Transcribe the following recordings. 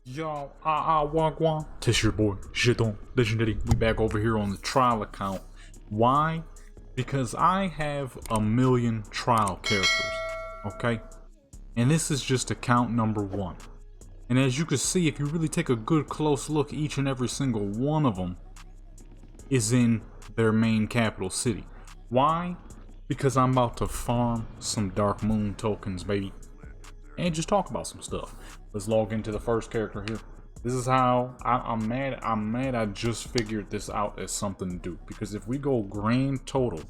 Yo, wagwan. This your boy, Jeton, Legendary. We back over here on the trial account. Why? Because I have a million trial characters, okay? And this is just account number 1. And as you can see, if you really take a good close look, each and every single one of them is in their main capital city. Why? Because I'm about to farm some DARKMOON tokens, baby. And just talk about some stuff. Let's log into the first character here. This is how I'm mad I just figured this out as something to do, because if we go grand total,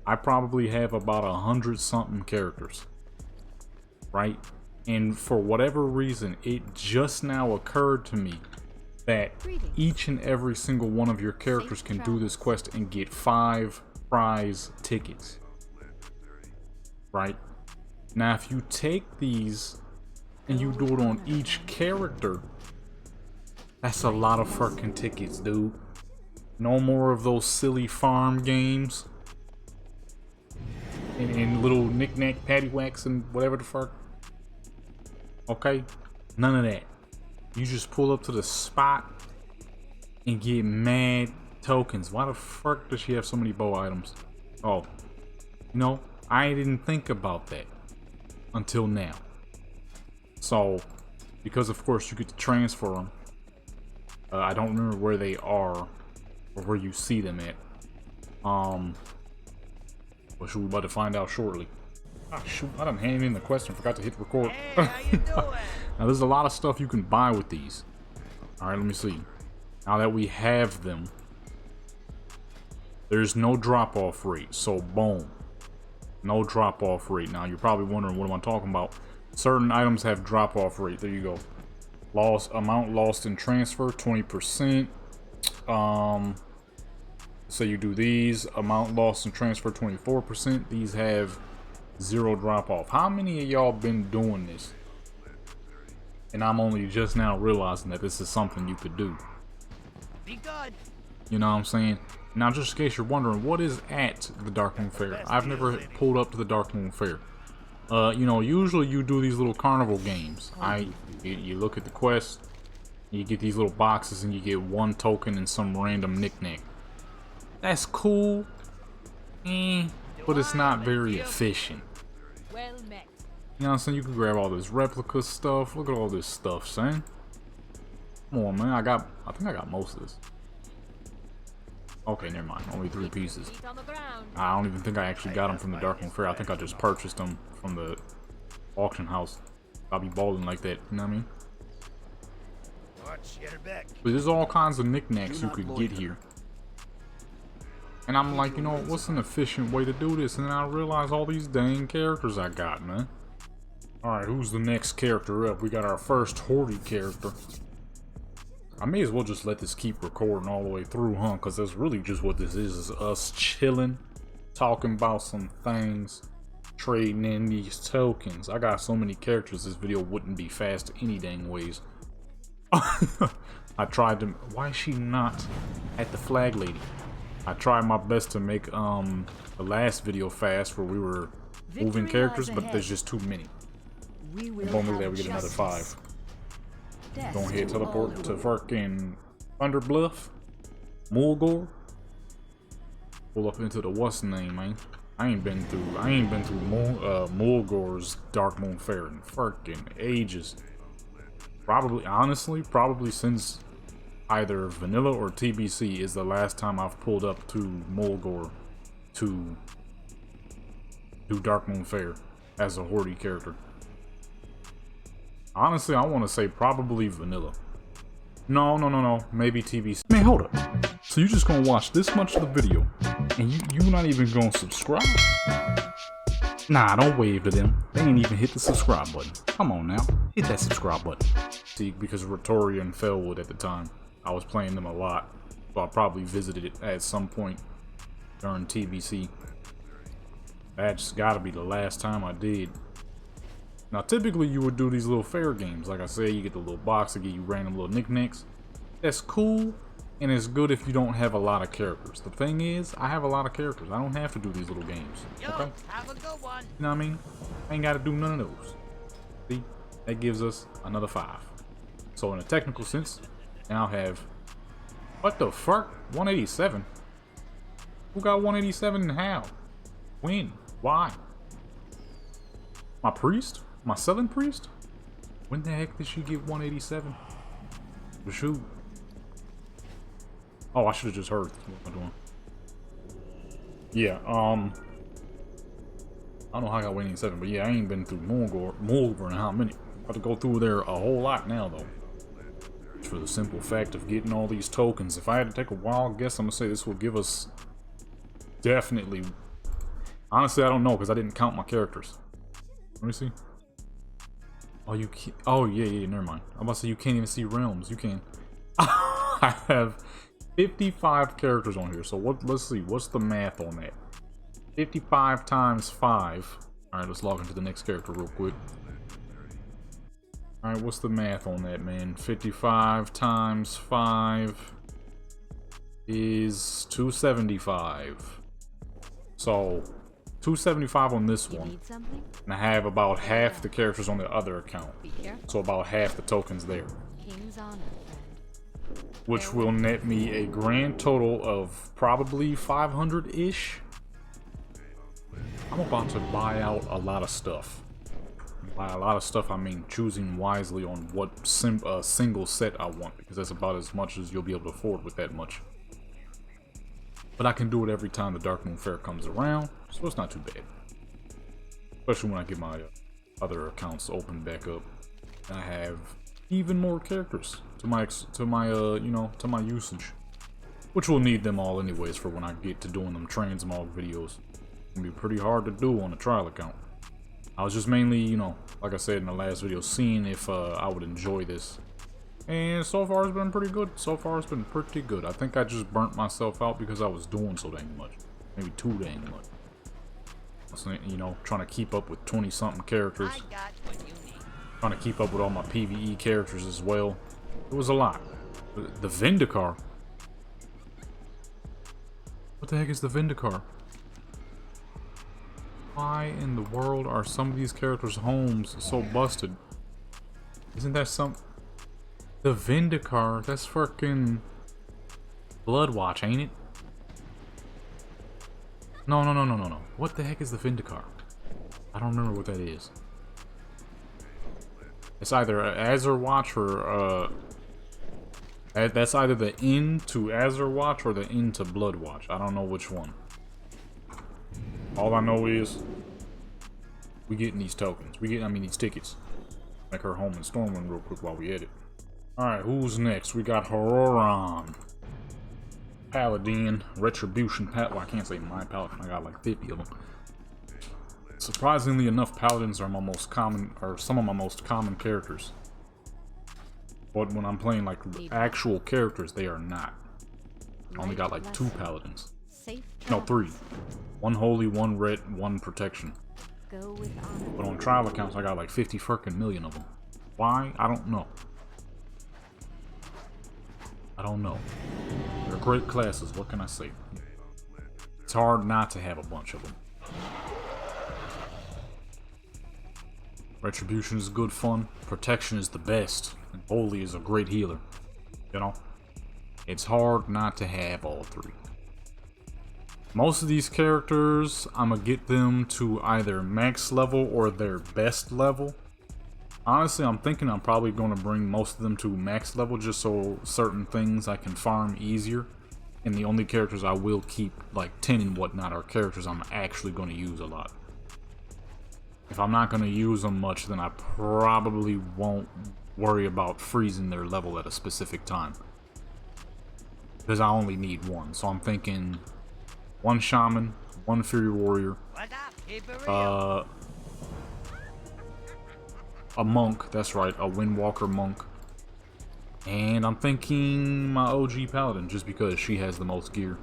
I probably have about 100 something characters, right? And for whatever reason, it just now occurred to me that each and every single one of your characters can do this quest and get 5 prize tickets, right? Now, if you take these and you do it on each character, that's a lot of fucking tickets, dude. No more of those silly farm games and little knick-knack, paddywhacks, and whatever the fuck. Okay? None of that. You just pull up to the spot and get mad tokens. Why the fuck does she have so many bow items? Oh, you know, I didn't think about that until now. So, because of course you get to transfer them. I don't remember where they are or where you see them at. Which we're about to find out shortly. Ah, shoot, I done handed in the question, forgot to hit record. Hey, how you doing? Now there's a lot of stuff you can buy with these. Alright, let me see. Now that we have them, there's no drop-off rate, so boom. No drop-off rate. Now you're probably wondering, what am I talking about? Certain items have drop-off rate. There you go. Amount lost in transfer, 20%. So you do these, amount lost in transfer, 24%. These have 0 drop-off. How many of y'all been doing this? And I'm only just now realizing that this is something you could do. Be good. You know what I'm saying? Now, just in case you're wondering, what is at the DARKMOON Fair? I've never pulled up to the DARKMOON Fair. You know, usually you do these little carnival games. You look at the quest, you get these little boxes, and you get 1 token and some random knick-knack. That's cool, but it's not very efficient. Well met. You know what I'm saying? You can grab all this replica stuff. Look at all this stuff, son. Come on, man. I think I got most of this. Okay, never mind. Only 3 pieces. I don't even think I actually got them from the DARKMOON Fair. I think I just purchased them from the auction house. I'll be balling like that, you know what I mean? But there's all kinds of knickknacks you could get here. And I'm like, you know, what's an efficient way to do this? And then I realize all these dang characters I got, man. Alright, who's the next character up? We got our first Horde character. I may as well just let this keep recording all the way through, huh? Because that's really just what this is us chilling, talking about some things, trading in these tokens. I got so many characters, this video wouldn't be fast any dang ways. I tried to... Why is she not at the flag lady? I tried my best to make the last video fast where we were moving characters, but there's just too many. If only that we get another 5. Go ahead, teleport to fucking Underbluff, Mulgore. Pull up into the what's name, man. I ain't been through Mulgore's DARKMOON Fair in fucking ages. Honestly, probably since either Vanilla or TBC is the last time I've pulled up to Mulgore to do DARKMOON Fair as a Horde character. Honestly, I want to say probably Vanilla. No. Maybe TBC. Man, hold up. So you just gonna watch this much of the video, and you not even gonna subscribe? Nah, don't wave to them. They ain't even hit the subscribe button. Come on now, hit that subscribe button. See, because Ratoria and Felwood at the time, I was playing them a lot, so I probably visited it at some point during TBC. That's gotta be the last time I did. Now, typically you would do these little fair games. Like I said, you get the little box to give you random little knickknacks. That's cool, and it's good if you don't have a lot of characters. The thing is, I have a lot of characters. I don't have to do these little games. Okay? Have a good one. You know what I mean? I ain't got to do none of those. See? That gives us another 5. So in a technical sense, now I have, what the fuck? 187? Who got 187 and how? When? Why? My priest? My southern priest? When the heck did she get 187? But shoot. Oh, I should have just heard. What am I doing? Yeah, I don't know how I got 187, but yeah, I ain't been through Mulgore in how many? About to go through there a whole lot now, though. For the simple fact of getting all these tokens. If I had to take a wild guess, I'm gonna say this will give us definitely. Honestly, I don't know because I didn't count my characters. Let me see. Oh, you can't. Oh, yeah, never mind. I'm about to say you can't even see realms. You can. I have 55 characters on here. So let's see. What's the math on that? 55 times 5. All right, let's log into the next character real quick. All right, what's the math on that, man? 55 times 5 is 275. So 275 on this one, and I have about half the characters on the other account, so about half the tokens there, which will net me a grand total of probably 500-ish. I'm about to buy out a lot of stuff. By a lot of stuff, I mean choosing wisely on what single set I want, because that's about as much as you'll be able to afford with that much. But I can do it every time the Darkmoon Fair comes around, so it's not too bad. Especially when I get my other accounts open back up, and I have even more characters to my usage, which will need them all anyways for when I get to doing them transmog videos. It's gonna be pretty hard to do on a trial account. I was just mainly, you know, like I said in the last video, seeing if I would enjoy this. And so far it's been pretty good. So far it's been pretty good. I think I just burnt myself out because I was doing so dang much. Maybe too dang much. So, you know, trying to keep up with 20-something characters. I got what you need. Trying to keep up with all my PvE characters as well. It was a lot. The Vindicar. What the heck is the Vindicar? Why in the world are some of these characters' homes so busted? Isn't that some... The Vindicar, that's fucking Bloodwatch, ain't it? No. What the heck is the Vindicar? I don't remember what that is. It's either Azeroth or that's either the inn to Azeroth or the inn to Bloodwatch. I don't know which one. All I know is we getting these tokens. These tickets. Make her home in Stormwind real quick while we edit. Alright, who's next? We got Hororan. Paladin. Retribution. Well, I can't say my paladin. I got like 50 of them. Surprisingly enough, paladins are my most common, or some of my most common characters. But when I'm playing like actual characters, they are not. I only got like 2 paladins. No, 3. 1 holy, 1 red, 1 protection. But on trial accounts, I got like 50 freaking million of them. Why? I don't know. They're great classes, what can I say? It's hard not to have a bunch of them. Retribution is good fun. Protection is the best. And holy is a great healer. You know? It's hard not to have all 3. Most of these characters, I'm gonna get them to either max level or their best level. Honestly, I'm thinking I'm probably going to bring most of them to max level just so certain things I can farm easier. And the only characters I will keep, like 10 and whatnot, are characters I'm actually going to use a lot. If I'm not going to use them much, then I probably won't worry about freezing their level at a specific time. Because I only need 1, so I'm thinking 1 shaman, 1 fury warrior, a monk, that's right, a Windwalker monk, and I'm thinking my OG paladin, just because she has the most gear.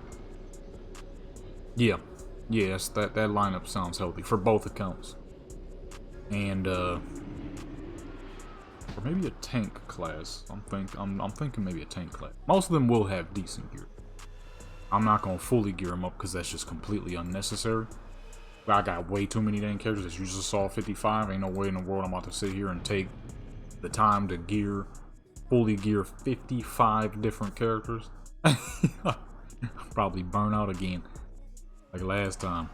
Yes, that lineup sounds healthy for both accounts. And or maybe a tank class. I'm thinking maybe a tank class. Most of them will have decent gear. I'm not gonna fully gear them up because that's just completely unnecessary. But I got way too many dang characters. As you just saw, 55. Ain't no way in the world I'm about to sit here and take the time to gear fully gear 55 different characters. Probably burn out again, like last time.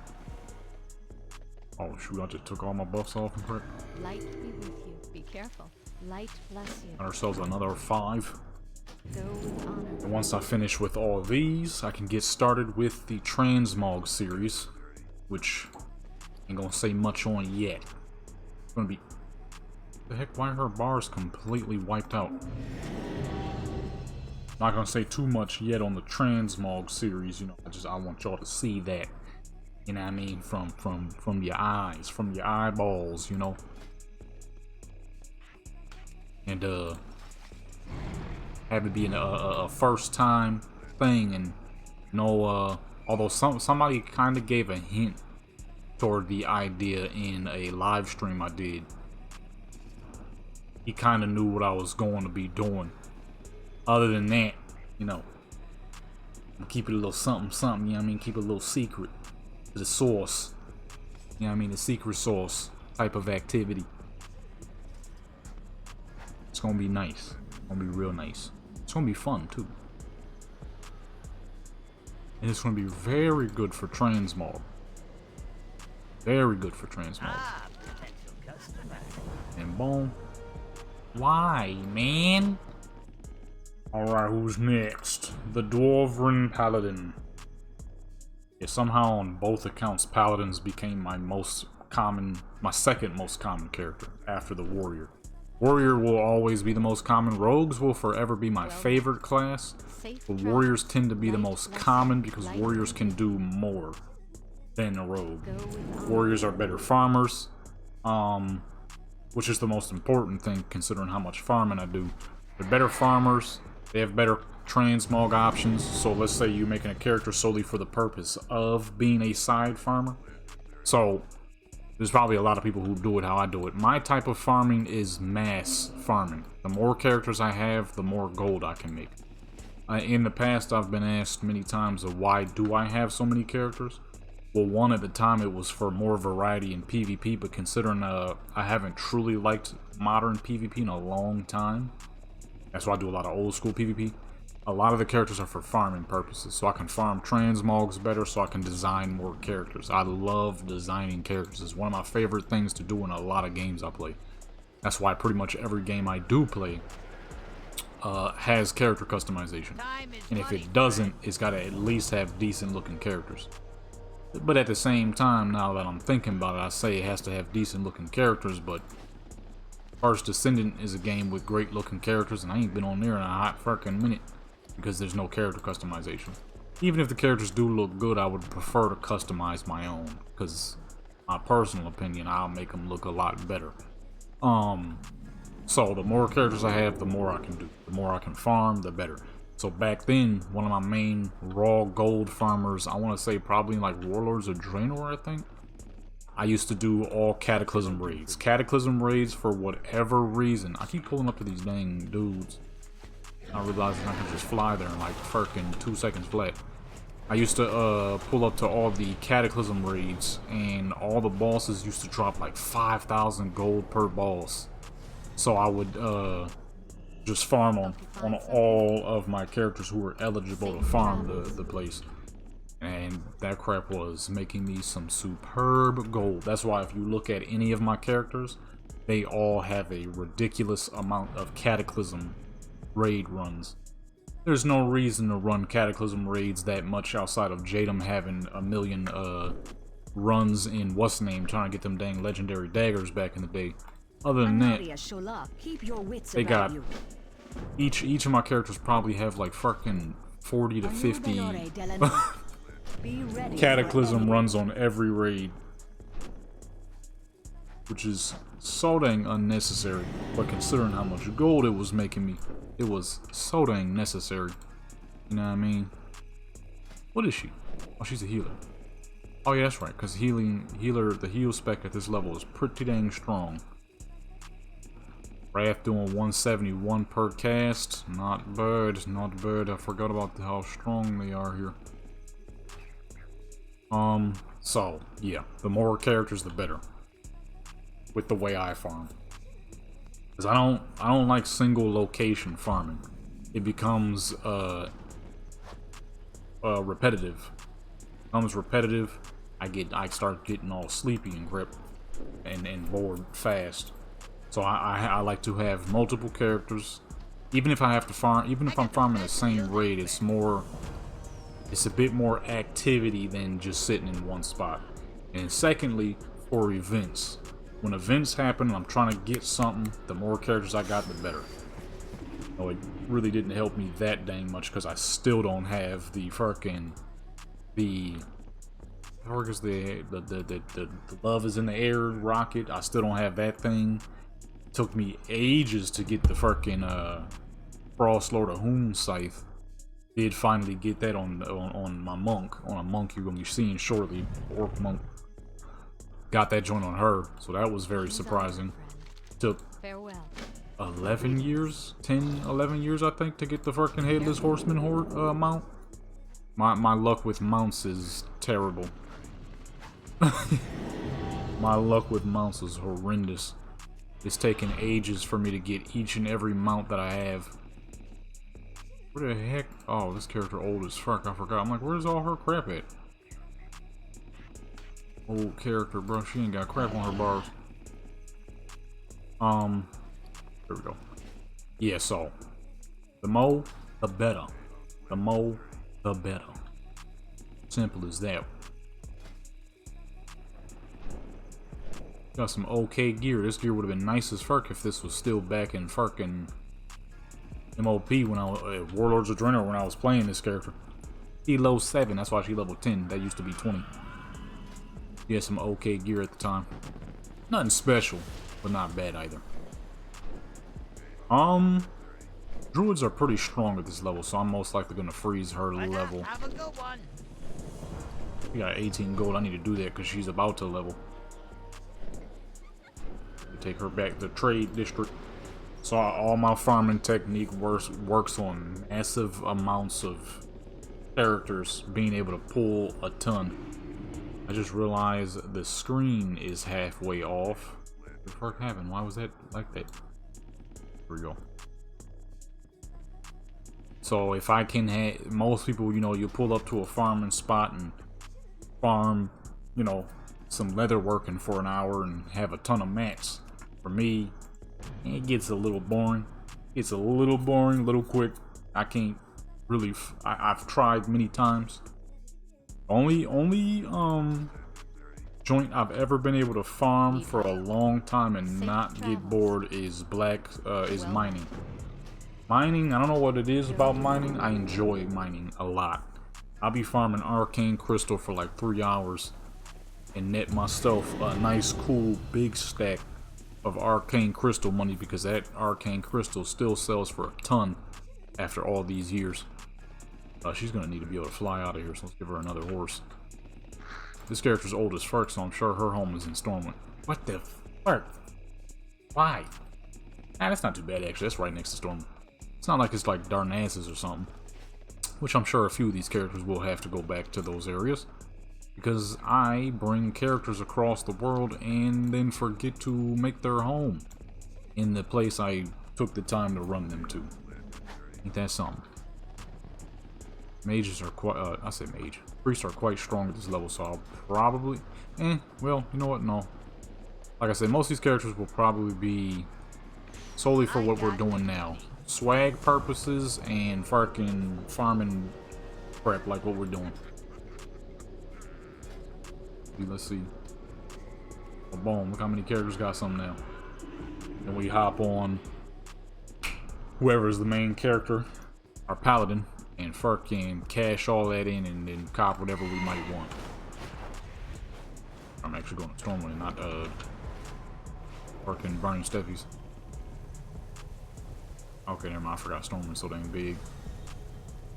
Oh shoot, I just took all my buffs off and crap. Light be with you. Be careful. Light bless you. Got ourselves another 5. Go with honor. And once I finish with all these, I can get started with the transmog series, which ain't gonna say much on yet. It's gonna be... The heck, why are her bars completely wiped out? Not gonna say too much yet on the transmog series, you know. I want y'all to see that, you know what I mean, from your eyes, from your eyeballs, you know. And have it be a first time thing, and you know, although somebody kind of gave a hint toward the idea in a live stream I did. He kind of knew what I was going to be doing. Other than that, you know, keep it a little something, you know what I mean? Keep it a little secret. The source, you know what I mean? The secret source type of activity. It's gonna be nice. It's gonna be real nice. It's gonna be fun too. And it's gonna be very good for transmog. Very good for transmog. Ah, potential customer. And boom. Why, man? Alright, who's next? The Dwarven Paladin. Yeah, somehow on both accounts, Paladins became my second most common character after the Warrior. Warrior will always be the most common. Rogues will forever be my favorite class. But Warriors tend to be the most common because Warriors can do more than a rogue. Warriors are better farmers, which is the most important thing considering how much farming I do. They're better farmers, they have better transmog options. So let's say you're making a character solely for the purpose of being a side farmer. So there's probably a lot of people who do it how I do it. My type of farming is mass farming. The more characters I have, the more gold I can make. In the past, I've been asked many times of why do I have so many characters? Well, one, at the time it was for more variety in PvP, but considering I haven't truly liked modern PvP in a long time, that's why I do a lot of old school PvP. A lot of the characters are for farming purposes, so I can farm transmogs better, so I can design more characters. I love designing characters. It's one of my favorite things to do in a lot of games I play. That's why pretty much every game I do play has character customization. And if it doesn't, it's got to at least have decent looking characters. But at the same time, now that I'm thinking about it, I say it has to have decent looking characters, but First Descendant is a game with great looking characters, and I ain't been on there in a hot fucking minute because there's no character customization. Even if the characters do look good, I would prefer to customize my own, because my personal opinion, I'll make them look a lot better. So the more characters I have, the more I can do. The more I can farm, the better. So back then, one of my main raw gold farmers, I want to say probably like Warlords of Draenor, I think. I used to do all Cataclysm raids. Cataclysm raids, for whatever reason, I keep pulling up to these dang dudes. I realized I can just fly there in like fucking 2 seconds flat. I used to pull up to all the Cataclysm raids, and all the bosses used to drop like 5,000 gold per boss. So I would just farm on all of my characters who were eligible to farm the place. And that crap was making me some superb gold. That's why if you look at any of my characters, they all have a ridiculous amount of Cataclysm raid runs. There's no reason to run Cataclysm raids that much outside of Jadam having a million runs in what's name trying to get them dang legendary daggers back in the day. Other than that, they got each of my characters probably have like fucking 40 to 50 Cataclysm runs on every raid, which is so dang unnecessary. But considering how much gold it was making me, it was so dang necessary. You know what I mean? What is she? Oh, she's a healer. Oh yeah, that's right. Because the heal spec at this level is pretty dang strong. Wrath doing 171 per cast. Not bad, not bad. I forgot about how strong they are here. So yeah, the more characters the better. With the way I farm. Because I don't like single location farming. It becomes repetitive. Becomes repetitive. I start getting all sleepy and grip and bored fast. So I like to have multiple characters. Even if I have to farm, even if I'm farming the same raid, it's a bit more activity than just sitting in one spot. And secondly, for events. When events happen and I'm trying to get something, the more characters I got, the better. No, it really didn't help me that dang much because I still don't have the fucking the love is in the air rocket. I still don't have that thing. It took me ages to get the fucking Frostlord of Hoon Scythe. Did finally get that on my monk, on a monk you're gonna be seeing shortly, orc monk. Got that joint on her, so that was very surprising. Took 11 years, 10, 11 years I think to get the fucking Headless Horseman mount. My luck with mounts is terrible. My luck with mounts is horrendous. It's taken ages for me to get each and every mount that I have. Where the heck? Oh, this character old as fuck, I forgot. I'm like, where's all her crap at? Old character, bro. She ain't got crap on her bars. There we go. Yeah, so the more, the better. The more, the better. Simple as that. Got some okay gear. This gear would have been nice as fuck if this was still back in fucking MOP when I was Warlords of Draenor when I was playing this character. She low 7, that's why she level 10. That used to be 20. She had some okay gear at the time. Nothing special, but not bad either. Druids are pretty strong at this level, so I'm most likely gonna freeze her level. Have a good one. We got 18 gold. I need to do that because she's about to level. Take her back to the trade district. So all my farming technique works on massive amounts of characters being able to pull a ton. I just realized the screen is halfway off. What the fuck happened? Why was that like that? Here we go. So if I can have, most people, you know, you pull up to a farming spot and farm, you know, some leather working for an hour and have a ton of mats. For me, it gets a little boring. It's a little boring, a little quick. I can't really, I've tried many times. Only joint I've ever been able to farm for a long time and not get bored is mining. Mining, I don't know what it is about mining. I enjoy mining a lot. I'll be farming arcane crystal for like 3 hours and net myself a nice, cool, big stack of arcane crystal money because that arcane crystal still sells for a ton after all these years. She's gonna need to be able to fly out of here, so let's give her another horse. This character's old as fuck, so I'm sure her home is in Stormwind. What the fuck? Why? Ah, that's not too bad actually. That's right next to Stormwind. It's not like it's like Darnassus or something, which I'm sure a few of these characters will have to go back to those areas because I bring characters across the world and then forget to make their home in the place I took the time to run them to. Ain't that something? Mages are quite, I say mage. Priests are quite strong at this level, so I'll probably, well, you know what, no. Like I said, most of these characters will probably be solely for what we're doing now. Swag purposes and fucking farming prep like what we're doing. Let's see. Oh, boom, look how many characters got some now. Then we hop on whoever's the main character, our paladin, and fucking cash all that in and then cop whatever we might want. I'm actually going to Stormwind, not fucking Burning Steppies. Okay, never mind, I forgot Stormwind's so dang big.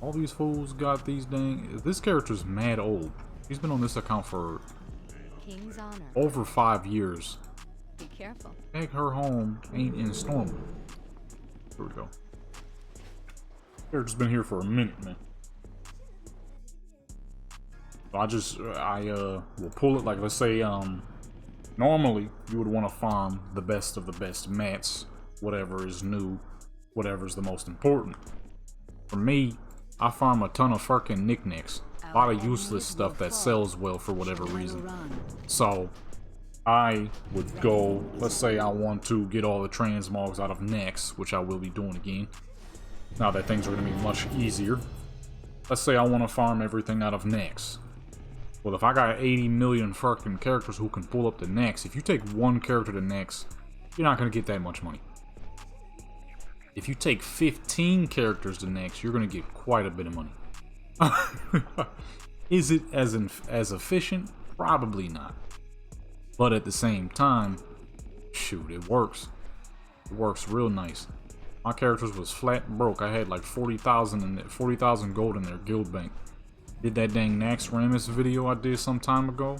All these fools got these dang. This character's mad old. He's been on this account for King's honor. over 5 years. Be careful. Heck, her home ain't in Stormwind. Here we go. Character's been here for a minute, man. So I will pull it, like, let's say, normally you would want to farm the best of the best mats whatever is new, whatever's the most important. For me, I farm a ton of fucking knickknacks, a lot of useless stuff that sells well for whatever reason. So I would go, let's say I want to get all the transmogs out of Nex, which I will be doing again, now that things are going to be much easier. Let's say I want to farm everything out of Nex. Well, if I got 80 million fucking characters who can pull up the Nex, if you take one character to Nex, you're not going to get that much money. If you take 15 characters to Nex, you're going to get quite a bit of money. Is it as efficient? Probably not. But at the same time, shoot, it works. It works real nice. My characters was flat broke. I had like 40,000 gold in their guild bank. Did that dang Nax Ramus video I did some time ago.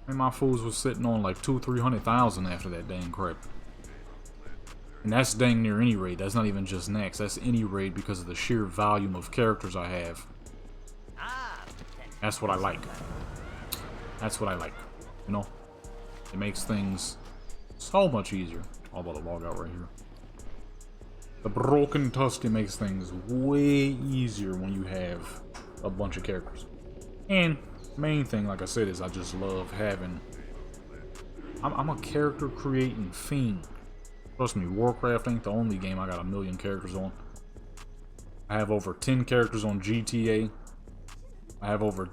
And my fools was sitting on like 200,000-300,000 after that dang crap. And that's dang near any raid. That's not even just Nax. That's any raid because of the sheer volume of characters I have. That's what I like. That's what I like. You know? It makes things so much easier. I'll about to log out right here. The broken Tusky makes things way easier when you have a bunch of characters. And main thing, like I said, is I just love having... I'm a character creating fiend. Trust me, Warcraft ain't the only game I got a million characters on. I have over 10 characters on GTA. I have over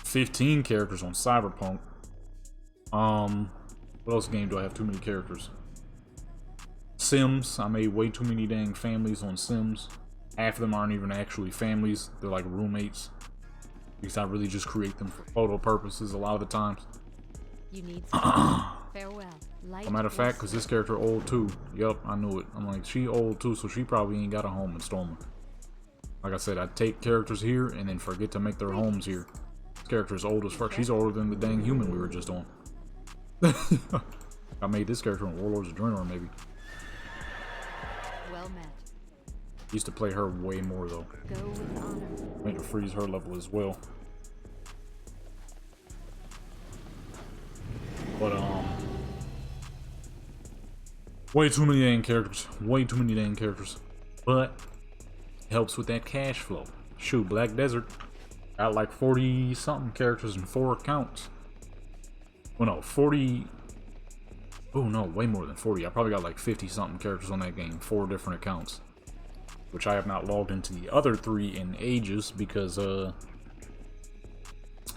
15 characters on Cyberpunk. What else game do I have too many characters? Sims. I made way too many dang families on Sims. Half of them aren't even actually families. They're like roommates. Because I really just create them for photo purposes a lot of the times. You need some farewell. As a matter of fact, because this character old too. Yup, I knew it. I'm like, she old too, so she probably ain't got a home in Stormwind. Like I said, I take characters here and then forget to make their homes here. This character is old as fuck. She's older than the dang human we were just on. I made this character on Warlords of Draenor, maybe. Well met. Used to play her way more though. Go with honor. Made her freeze her level as well. But way too many dang characters. Way too many dang characters. But helps with that cash flow. Shoot, Black Desert got like 40 something characters in 4 accounts. Well, no, 40. Oh no, way more than 40. I probably got like 50 something characters on that game, 4 different accounts, which I have not logged into the other 3 in ages because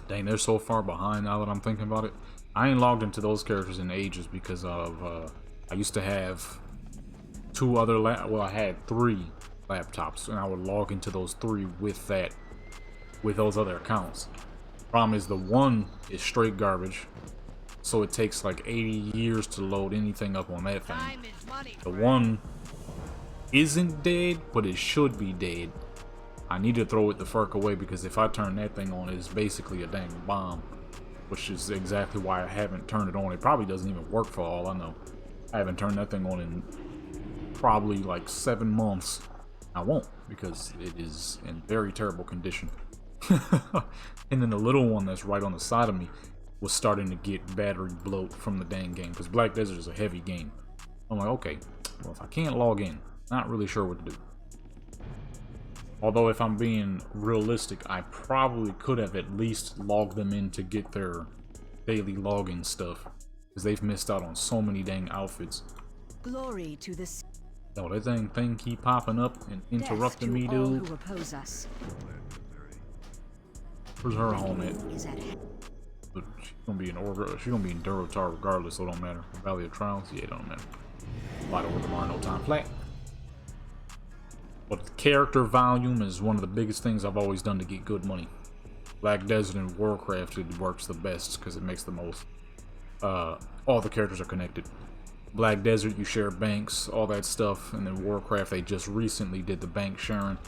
dang, they're so far behind now that I'm thinking about it. I ain't logged into those characters in ages because of I used to have 2 other well, I had 3 laptops, and I would log into those 3 with those other accounts. Problem is, the one is straight garbage, so it takes like 80 years to load anything up on that thing. The one isn't dead, but it should be dead. I need to throw it the fuck away because if I turn that thing on, it's basically a dang bomb, which is exactly why I haven't turned it on. It probably doesn't even work for all I know. I haven't turned that thing on in probably like 7 months. I won't because it is in very terrible condition. And then the little one that's right on the side of me was starting to get battery bloat from the dang game because Black Desert is a heavy game. I'm like, okay, well, if I can't log in, not really sure what to do. Although if I'm being realistic, I probably could have at least logged them in to get their daily login stuff because they've missed out on so many dang outfits. Glory to this. Oh, that dang thing keep popping up and interrupting me, dude. Who oppose us. Where's her home at? But she's gonna be in Orga. She's gonna be in Durotar regardless, so it don't matter. Valley of Trials, yeah, it don't matter. A lot of work tomorrow, no time flat. But the character volume is one of the biggest things I've always done to get good money. Black Desert and Warcraft, it works the best because it makes the most. All the characters are connected. Black Desert, you share banks, all that stuff, and then Warcraft, they just recently did the bank sharing.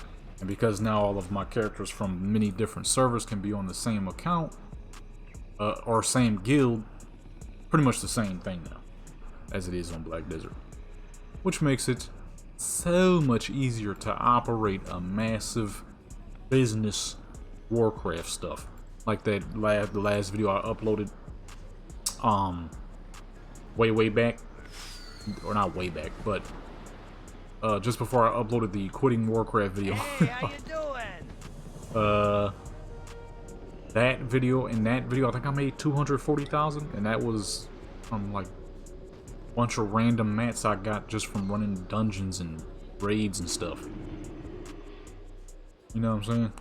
And because now all of my characters from many different servers can be on the same account, or same guild, pretty much the same thing now, as it is on Black Desert. Which makes it so much easier to operate a massive business Warcraft stuff. Like that the last video I uploaded, way back. or not way back, but just before I uploaded the quitting Warcraft video. Hey, how you doing? That video, I think I made 240,000, and that was from like a bunch of random mats I got just from running dungeons and raids and stuff. You know what I'm saying?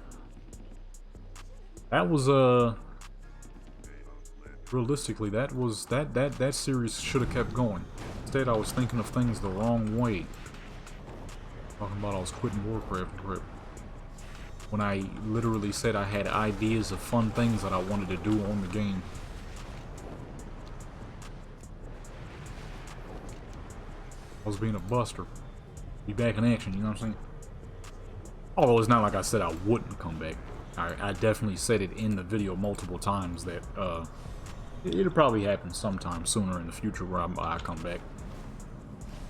That was realistically, that series should have kept going. Instead, I was thinking of things the wrong way. Talking about I was quitting Warcraft grip. When I literally said I had ideas of fun things that I wanted to do on the game. I was being a buster. Be back in action, you know what I'm saying? Although it's not like I said I wouldn't come back. I definitely said it in the video multiple times that it'll probably happen sometime sooner in the future where I come back.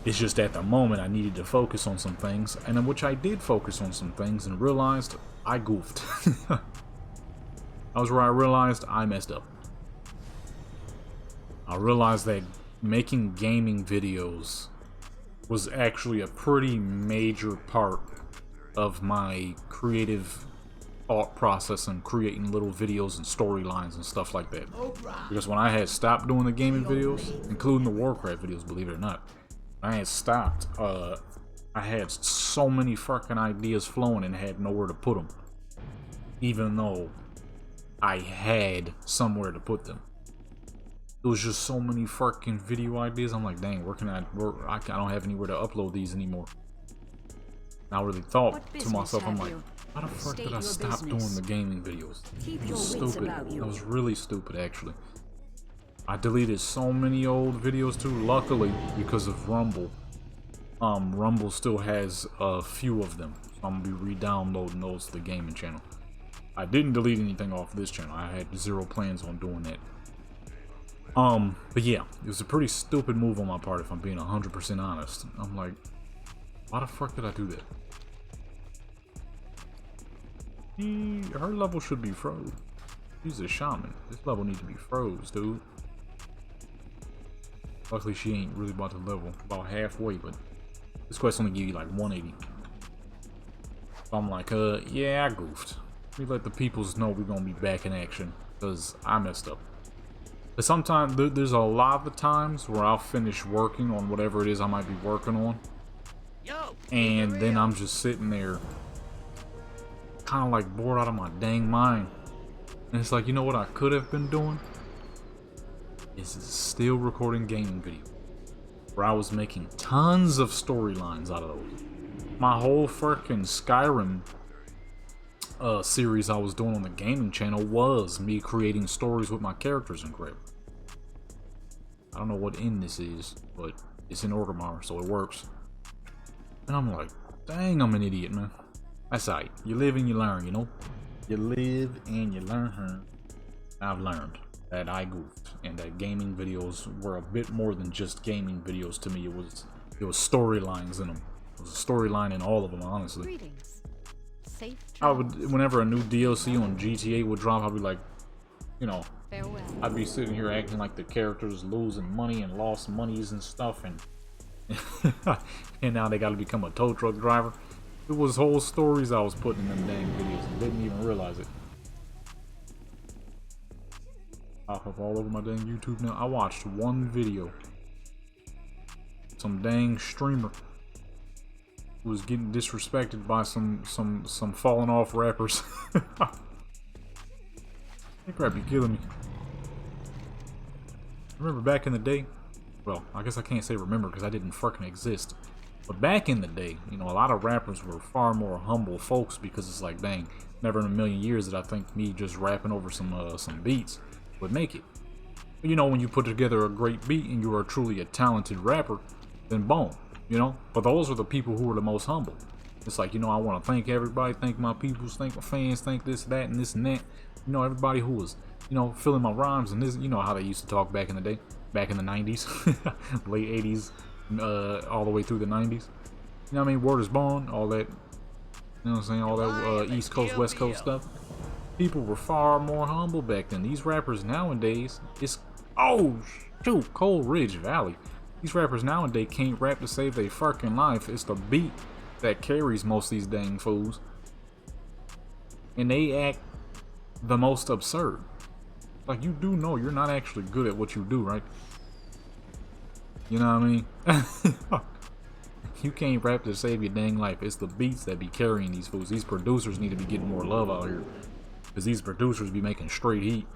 It's just at the moment I needed to focus on some things, and in which I did focus on some things and realized I goofed. That was where I realized I messed up. I realized that making gaming videos was actually a pretty major part of my creative thought process and creating little videos and storylines and stuff like that. Because when I had stopped doing the gaming videos, including the Warcraft videos, believe it or not, I had stopped, I had so many fucking ideas flowing and had nowhere to put them. Even though I had somewhere to put them. There was just so many fucking video ideas. I'm like, dang, I don't have anywhere to upload these anymore. And I really thought to myself, I'm like, why the fuck did I stop doing the gaming videos? It was stupid. That was really stupid, actually. I deleted so many old videos too, luckily, because of Rumble. Rumble still has a few of them, so I'm gonna be re-downloading those to the gaming channel. I didn't delete anything off this channel. I had zero plans on doing that. But yeah, it was a pretty stupid move on my part, if I'm being 100% honest. I'm like, why the fuck did I do that? Her level should be froze. She's a shaman. This level needs to be froze, dude. Luckily, she ain't really about to level. About halfway, but this quest only give you like 180. So I'm like, yeah, I goofed. Let me let the peoples know we're gonna be back in action, because I messed up. But sometimes, there's a lot of times where I'll finish working on whatever it is I might be working on. And then I'm just sitting there, kind of like bored out of my dang mind. And it's like, you know what I could have been doing? Is still recording gaming videos. Where I was making tons of storylines out of those. My whole freaking Skyrim series I was doing on the gaming channel was me creating stories with my characters and crap. I don't know what end this is, but it's in Orgrimmar, so it works. And I'm like, dang, I'm an idiot, man. That's right. You live and you learn, you know? You live and you learn. I've learned that I goofed, and that gaming videos were a bit more than just gaming videos to me. It was storylines in them. It was a storyline in all of them, honestly. Greetings. Safe I would, whenever a new DLC on GTA would drop, I'd be like, you know, farewell. I'd be sitting here acting like the characters losing money and lost monies and stuff, and and now they got to become a tow truck driver. It was whole stories I was putting in them dang videos and didn't even realize it. Pop up all over my dang YouTube now. I watched one video. Some dang streamer who was getting disrespected by some falling off rappers. That crap be killing me. Remember back in the day? Well, I guess I can't say remember because I didn't fucking exist. But back in the day, you know, a lot of rappers were far more humble folks because it's like, dang, never in a million years did I think me just rapping over some beats would make it. But, you know, when you put together a great beat and you are truly a talented rapper, then boom, you know. But those are the people who are the most humble. It's like, you know, I want to thank everybody, thank my peoples, thank my fans, thank this, that, and this and that. You know, everybody who was, you know, filling my rhymes and this, you know how they used to talk back in the day, back in the 90s, late 80s, all the way through the 90s. You know what I mean? Word is born, all that, you know what I'm saying, all that East Coast, West Coast stuff. People were far more humble back then. These rappers nowadays, it's, oh shoot, Cold Ridge Valley. These rappers nowadays can't rap to save their fucking life. It's the beat that carries most of these dang fools. And they act the most absurd. Like, you do know you're not actually good at what you do, right? You know what I mean? You can't rap to save your dang life. It's the beats that be carrying these fools. These producers need to be getting more love out here. Because these producers be making straight heat.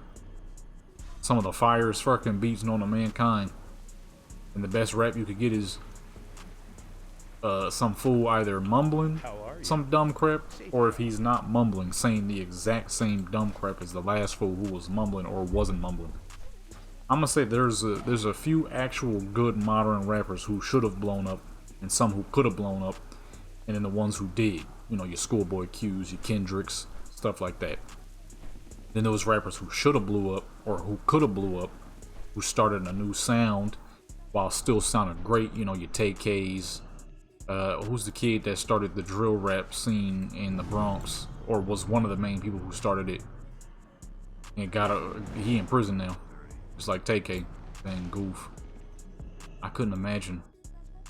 Some of the firest fucking beats known to mankind. And the best rap you could get is some fool either mumbling some dumb crap, or if he's not mumbling, saying the exact same dumb crap as the last fool who was mumbling or wasn't mumbling. I'm gonna say there's a few actual good modern rappers who should have blown up, and some who could have blown up, and then the ones who did. You know, your Schoolboy Q's, your Kendricks, stuff like that. Then those rappers who should have blew up, or who could have blew up, who started a new sound while still sounding great. You know, your TK's. Who's the kid that started the drill rap scene in the Bronx, or was one of the main people who started it, and he in prison now, just like TK. Dang goof. I couldn't imagine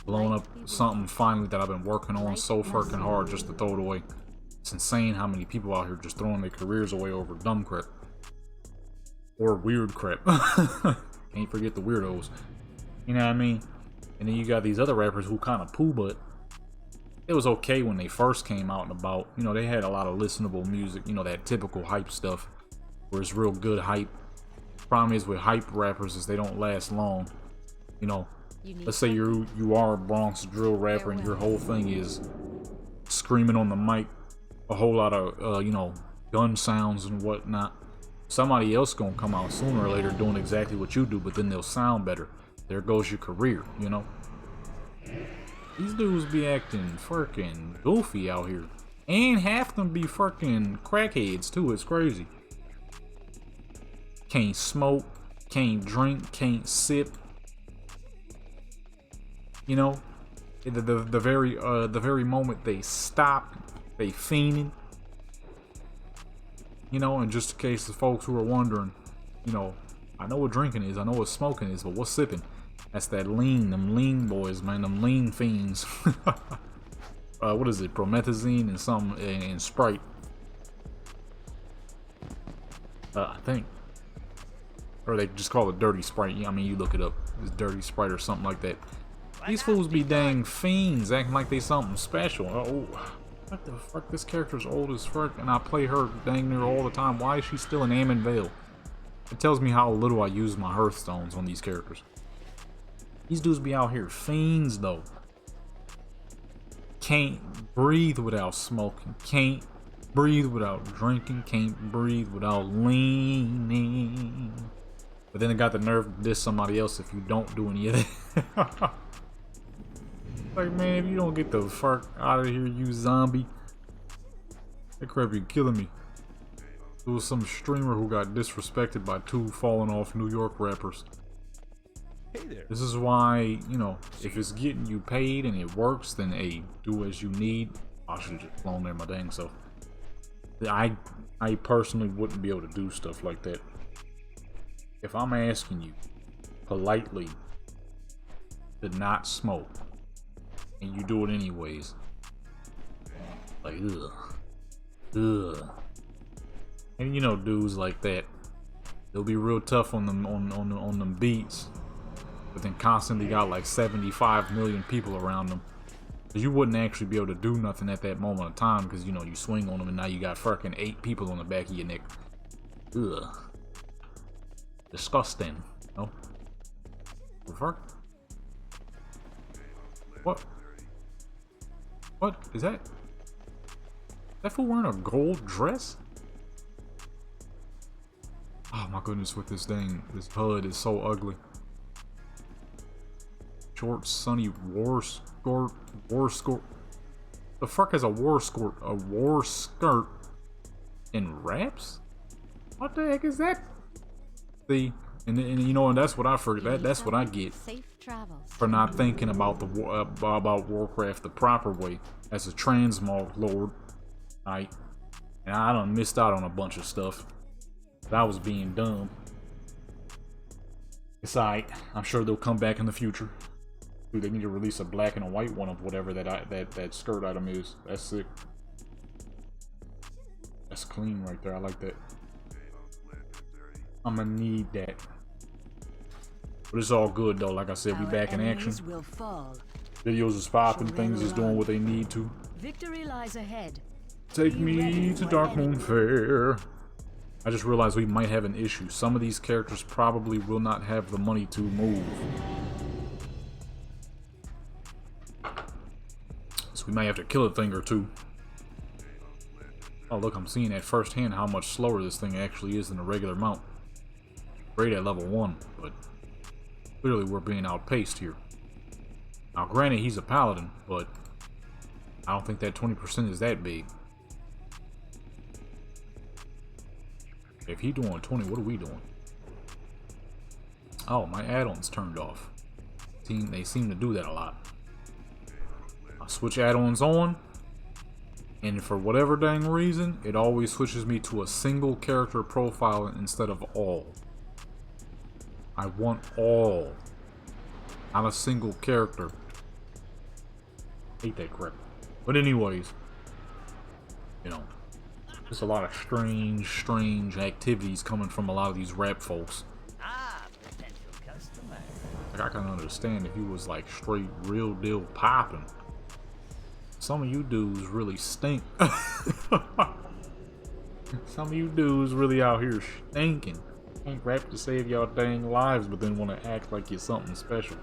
blowing up something finally that I've been working on so fucking hard just to throw it away. It's insane how many people out here just throwing their careers away over dumb crap or weird crap. Can't forget the weirdos, you know what I mean? And then you got these other rappers who kind of poo, but it was okay when they first came out and about. You know, they had a lot of listenable music, you know, that typical hype stuff where it's real good hype. Problem is with hype rappers is they don't last long. You know, let's say you are a Bronx drill rapper and your whole thing is screaming on the mic a whole lot of, you know, gun sounds and whatnot. Somebody else gonna come out sooner or later doing exactly what you do, but then they'll sound better. There goes your career, you know? These dudes be acting freaking goofy out here. And half them be freaking crackheads too, it's crazy. Can't smoke, can't drink, can't sip. You know? The very moment they stop, they fiending. You know, and just in case the folks who are wondering, you know, I know what drinking is, I know what smoking is, but what's sipping? That's that lean, them lean boys, man, them lean fiends. What is it? Promethazine and some and Sprite. I think. Or they just call it dirty Sprite. I mean, you look it up. It's dirty Sprite or something like that. These fools be dang fiends acting like they something special. Oh, what the fuck? This character's old as fuck and I play her dang near all the time. Why is she still in Ammon Vale? It tells me how little I use my hearthstones on these characters. These dudes be out here fiends though. Can't breathe without smoking. Can't breathe without drinking. Can't breathe without leaning. But then they got the nerve to diss somebody else if you don't do any of that. Like, man, if you don't get the fuck out of here, you zombie. That crap be killing me. There was some streamer who got disrespected by two falling off New York rappers. Hey there. This is why, you know, if it's getting you paid and it works, then hey, do as you need. I should have just flown there my dang self. I personally wouldn't be able to do stuff like that. If I'm asking you politely to not smoke and you do it anyways, like ugh. And you know, dudes like that, they'll be real tough on them on them beats, but then constantly got like 75 million people around them. Cause you wouldn't actually be able to do nothing at that moment of time, because you know you swing on them and now you got fucking 8 people on the back of your neck. Ugh. Disgusting. No. The fuck? What? What is that? That fool wearing a gold dress? Oh my goodness, with this thing, this HUD is so ugly. Short, sunny war skirt. The fuck is a war skirt? A war skirt in raps? What the heck is that? See, and you know, and that's what I forget. That's what I get for not thinking about the about Warcraft the proper way as a transmog lord. Right, and I done missed out on a bunch of stuff. I was being dumb. It's alright. I'm sure they'll come back in the future. Dude, they need to release a black and a white one of whatever that skirt item is. That's sick. That's clean right there. I like that. I'm gonna need that. But it's all good though. Like I said, we back in action. Will fall. Videos is popping. Things is doing what they need to. Victory lies ahead. Take me to Darkmoon Fair. I just realized we might have an issue. Some of these characters probably will not have the money to move. So we might have to kill a thing or two. Oh look, I'm seeing at first hand how much slower this thing actually is than a regular mount. Great at level 1, but clearly we're being outpaced here. Now granted, he's a paladin, but I don't think that 20% is that big. If he doing 20, what are we doing? Oh, my add-ons turned off. They seem to do that a lot. I switch add-ons on, and for whatever dang reason, it always switches me to a single character profile instead of all. I want all, not a single character. Hate that crap. But anyways, you know, there's a lot of strange activities coming from a lot of these rap folks. Potential customer. Like, I can understand if you was like straight real deal popping. Some of you dudes really stink. Some of you dudes really out here stinking. Ain't rap to save y'all dang lives, but then want to act like you're something special.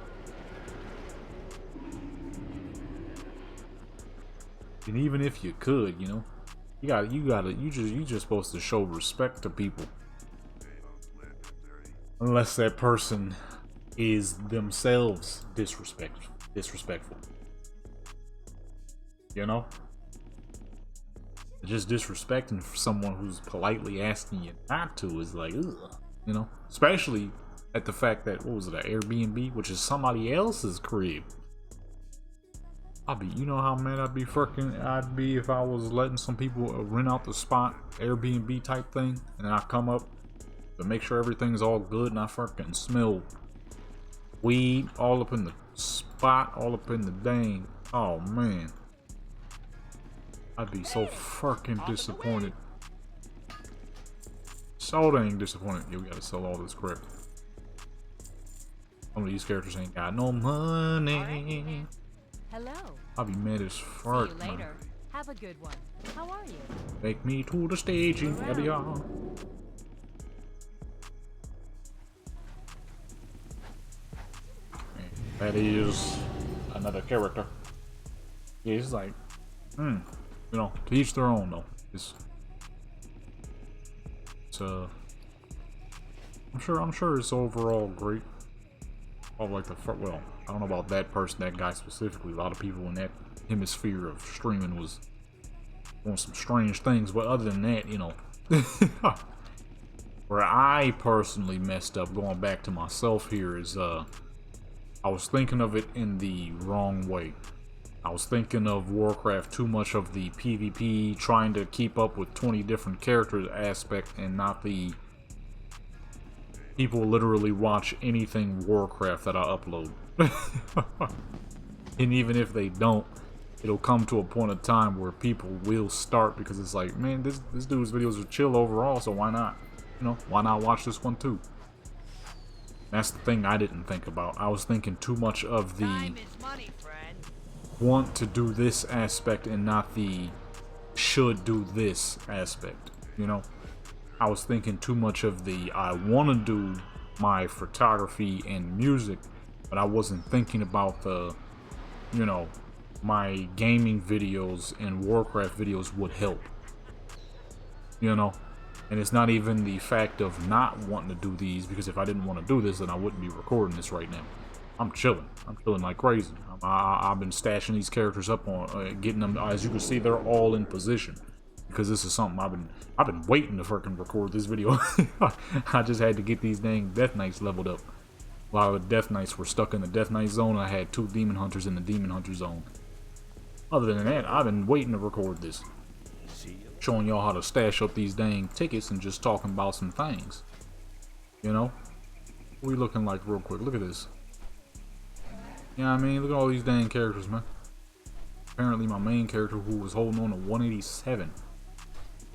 And even if you could, you know, you just supposed to show respect to people. Unless that person is themselves disrespectful. You know? Just disrespecting someone who's politely asking you not to is like, ugh, you know? Especially at the fact that, what was it, an Airbnb, which is somebody else's crib. You know how mad I'd be if I was letting some people rent out the spot, Airbnb type thing, and then I come up to make sure everything's all good, and I fucking smell weed all up in the spot, all up in the dang. Oh man, I'd be so fucking disappointed. So dang disappointed. Yeah, we gotta sell all this crap. Some of these characters ain't got no money. Hello. I'll be mad as fuck. See you later. Have a good one. How are you? Take me to the staging area. That is another character. Yeah, it's like, you know, to each their own though. It's I'm sure it's overall great. Like well, I don't know about that person, that guy specifically. A lot of people in that hemisphere of streaming was doing some strange things, but other than that, you know, where I personally messed up, going back to myself here, is I was thinking of it in the wrong way. I was thinking of Warcraft too much of the PvP, trying to keep up with 20 different characters aspect, and not the people literally watch anything Warcraft that I upload. And even if they don't, it'll come to a point of time where people will start, because it's like, man, this dude's videos are chill overall, so why not? You know, why not watch this one too? That's the thing I didn't think about. I was thinking too much of the Time is money, friend. want to do this aspect and not the should do this aspect, you know? I was thinking too much of the I want to do my photography and music, but I wasn't thinking about the, you know, my gaming videos and Warcraft videos would help, you know? And it's not even the fact of not wanting to do these, because if I didn't want to do this, then I wouldn't be recording this right now. I'm chilling like crazy. I've been stashing these characters up on getting them, as you can see, they're all in position, because this is something I've been waiting to freaking record this video. I just had to get these dang Death Knights leveled up. While the Death Knights were stuck in the Death Knight zone, I had 2 Demon Hunters in the Demon Hunter zone. Other than that, I've been waiting to record this, showing y'all how to stash up these dang tickets and just talking about some things. You know, what we looking like real quick? Look at this. You know what I mean? Look at all these dang characters, man. Apparently my main character who was holding on to 187.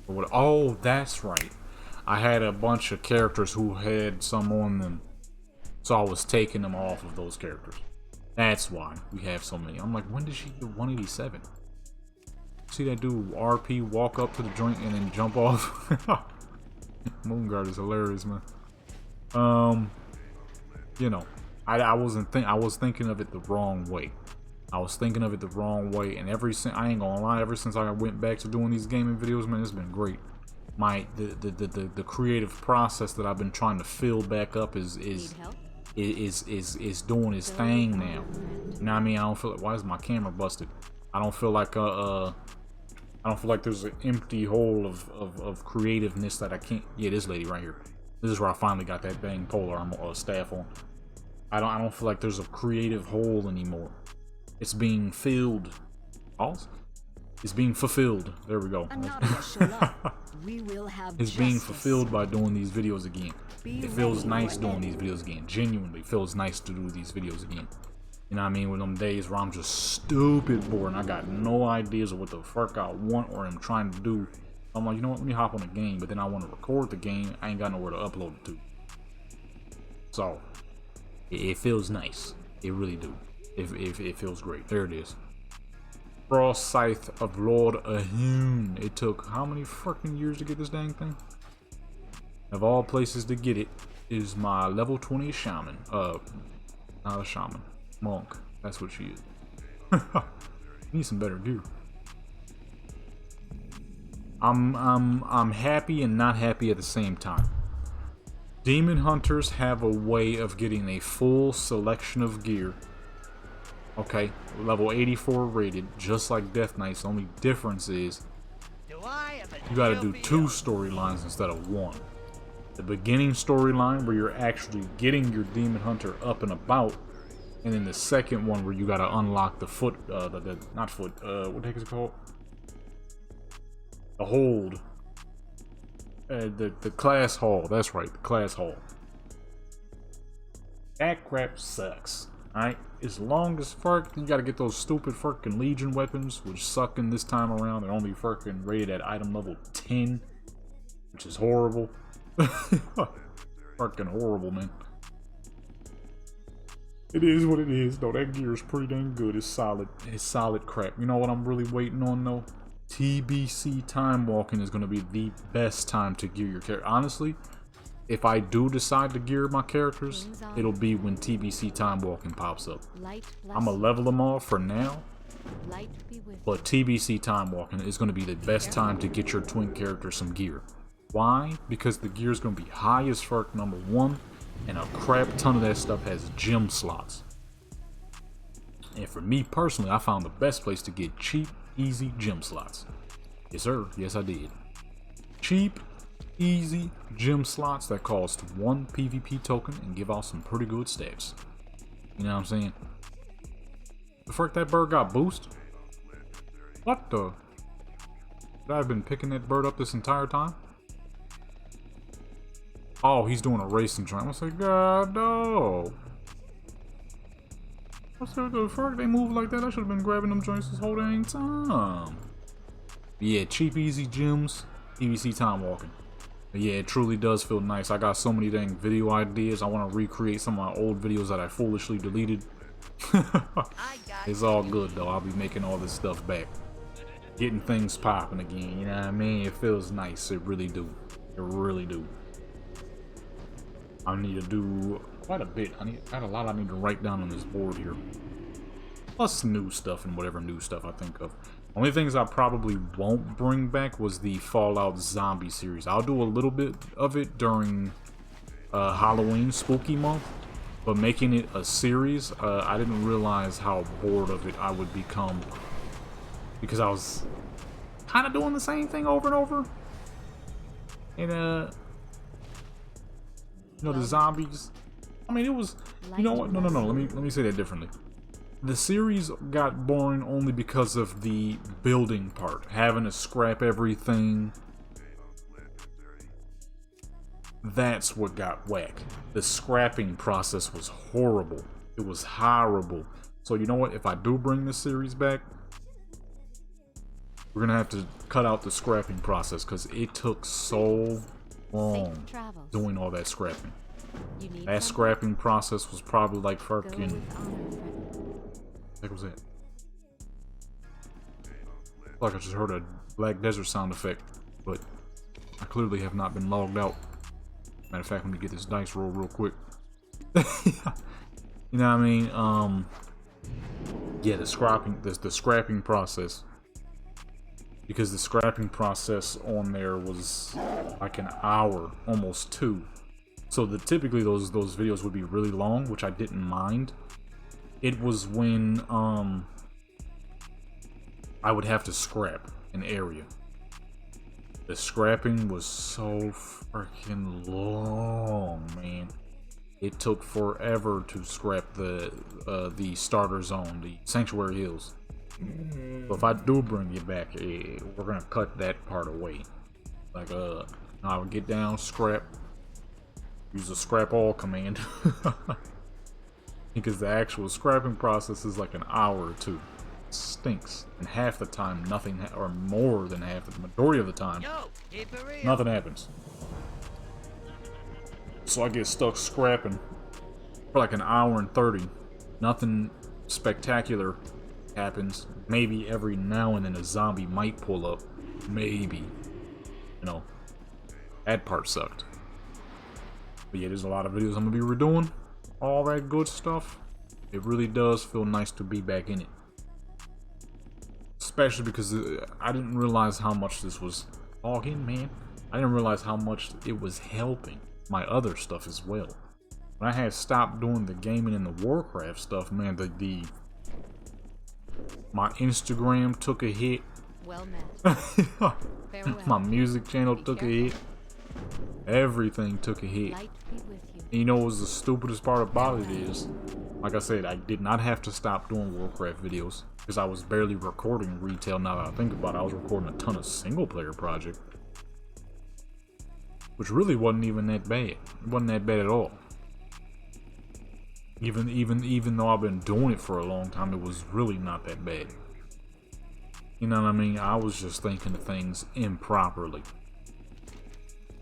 Or what? Oh, that's right. I had a bunch of characters who had some on them. So I was taking them off of those characters. That's why we have so many. I'm like, when did she get 187? See that dude RP walk up to the joint and then jump off? Moonguard is hilarious, man. You know, I was thinking of it the wrong way. I was thinking of it the wrong way, and I ain't gonna lie, ever since I went back to doing these gaming videos, man, it's been great. The creative process that I've been trying to fill back up is doing its thing now. You know what I mean? I don't feel like, why is my camera busted? I don't feel like there's an empty hole of creativeness that I can't. Yeah, this lady right here. This is where I finally got that dang polar armor staff on. I don't feel like there's a creative hole anymore. It's being filled. Pause. It's being fulfilled. There we go. We will have it's being fulfilled by doing these videos again. It feels nice doing these videos again. Genuinely feels nice to do these videos again. You know what I mean? With them days where I'm just stupid bored and I got no ideas of what the fuck I want or am trying to do. I'm like, you know what? Let me hop on the game, but then I want to record the game. I ain't got nowhere to upload it to. So it feels nice. It really do. It feels great. There it is. Frost Scythe of Lord Ahune. It took how many fucking years to get this dang thing? Of all places to get it is my level 20 shaman. Not a shaman. Monk. That's what she is. Need some better gear. I'm happy and not happy at the same time. Demon hunters have a way of getting a full selection of gear. Okay, level 84 rated, just like Death Knights. The only difference is you gotta do 2 storylines instead of 1. The beginning storyline where you're actually getting your demon hunter up and about, and then the second one where you gotta unlock the what the heck is it called? The hold. The class hall. That's right, the class hall. That crap sucks. Alright, as long as you gotta get those stupid fucking Legion weapons, which suck in this time around. They're only fucking rated at item level 10, which is horrible. Fucking horrible, man. It is what it is, though. That gear is pretty dang good. It's solid. It's solid crap. You know what I'm really waiting on, though? TBC time walking is gonna be the best time to gear your character. Honestly, if I do decide to gear my characters, it'll be when TBC time walking pops up. I'm gonna level them all for now, but TBC time walking is gonna be the best time to get your twin character some gear. Why? Because the gear is gonna be high as fuck, number 1, and a crap ton of that stuff has gem slots. And for me personally, I found the best place to get cheap, easy gem slots. Yes sir, yes I did. Cheap, easy gem slots that cost 1 PvP token and give out some pretty good stats. You know what I'm saying? The frick, that bird got boost? What the? I've been picking that bird up this entire time? Oh, he's doing a racing joint. I was like, God no. I said, the fuck, they move like that? I should have been grabbing them joints this whole dang time. Yeah, cheap, easy gems, PvC time walking. But yeah, it truly does feel nice. I got so many dang video ideas. I want to recreate some of my old videos that I foolishly deleted. It's all good though. I'll be making all this stuff back. Getting things popping again, you know what I mean? It feels nice. It really do. It really do. I need to do quite a bit. I got a lot I need to write down on this board here. Plus new stuff and whatever new stuff I think of. Only things I probably won't bring back was the Fallout Zombie series. I'll do a little bit of it during Halloween Spooky Month, but making it a series, I didn't realize how bored of it I would become because I was kind of doing the same thing over and over. And you know, the zombies. I mean, it was. You know what? No. Let me say that differently. The series got boring only because of the building part, having to scrap everything. That's what got whack. The scrapping process was horrible. It was horrible. So you know what? If I do bring this series back, we're gonna have to cut out the scrapping process because it took so long Safe travels. doing all that scrapping. You need That something? scrapping process was probably like Go fucking. with honor, friend. What was that? Like I just heard a Black Desert sound effect, but I clearly have not been logged out. Matter of fact, let me get this dice roll real quick. You know what I mean? Yeah, the scrapping process. Because the scrapping process on there was like an hour, almost 2. So typically those videos would be really long, which I didn't mind. It was when I would have to scrap an area. The scrapping was so freaking long, man. It took forever to scrap the starter zone, the Sanctuary Hills. So if I do bring you back, we're gonna cut that part away. Like I would get down, scrap, use the scrap all command. Because the actual scrapping process is like an hour or 2. It stinks, and half the time nothing, or more than half, the majority of the time, Yo, keep it real. nothing happens. So I get stuck scrapping for like an hour and 30. Nothing spectacular happens. Maybe every now and then a zombie might pull up. Maybe. You know, that part sucked. But yeah, there's a lot of videos I'm gonna be redoing. All that good stuff. It really does feel nice to be back in it. Especially because I didn't realize how much this was logging, man. I didn't realize how much it was helping my other stuff as well. When I had stopped doing the gaming and the Warcraft stuff, man, my Instagram took a hit. Well met. Farewell. My music channel Be took a careful. hit. Everything took a hit. Light be with you. And you know what was the stupidest part about it is, like I said, I did not have to stop doing Warcraft videos because I was barely recording retail. Now that I think about it, I was recording a ton of single player project, which really wasn't even that bad. It wasn't that bad at all. Even though I've been doing it for a long time, it was really not that bad. You know what I mean? I was just thinking of things improperly.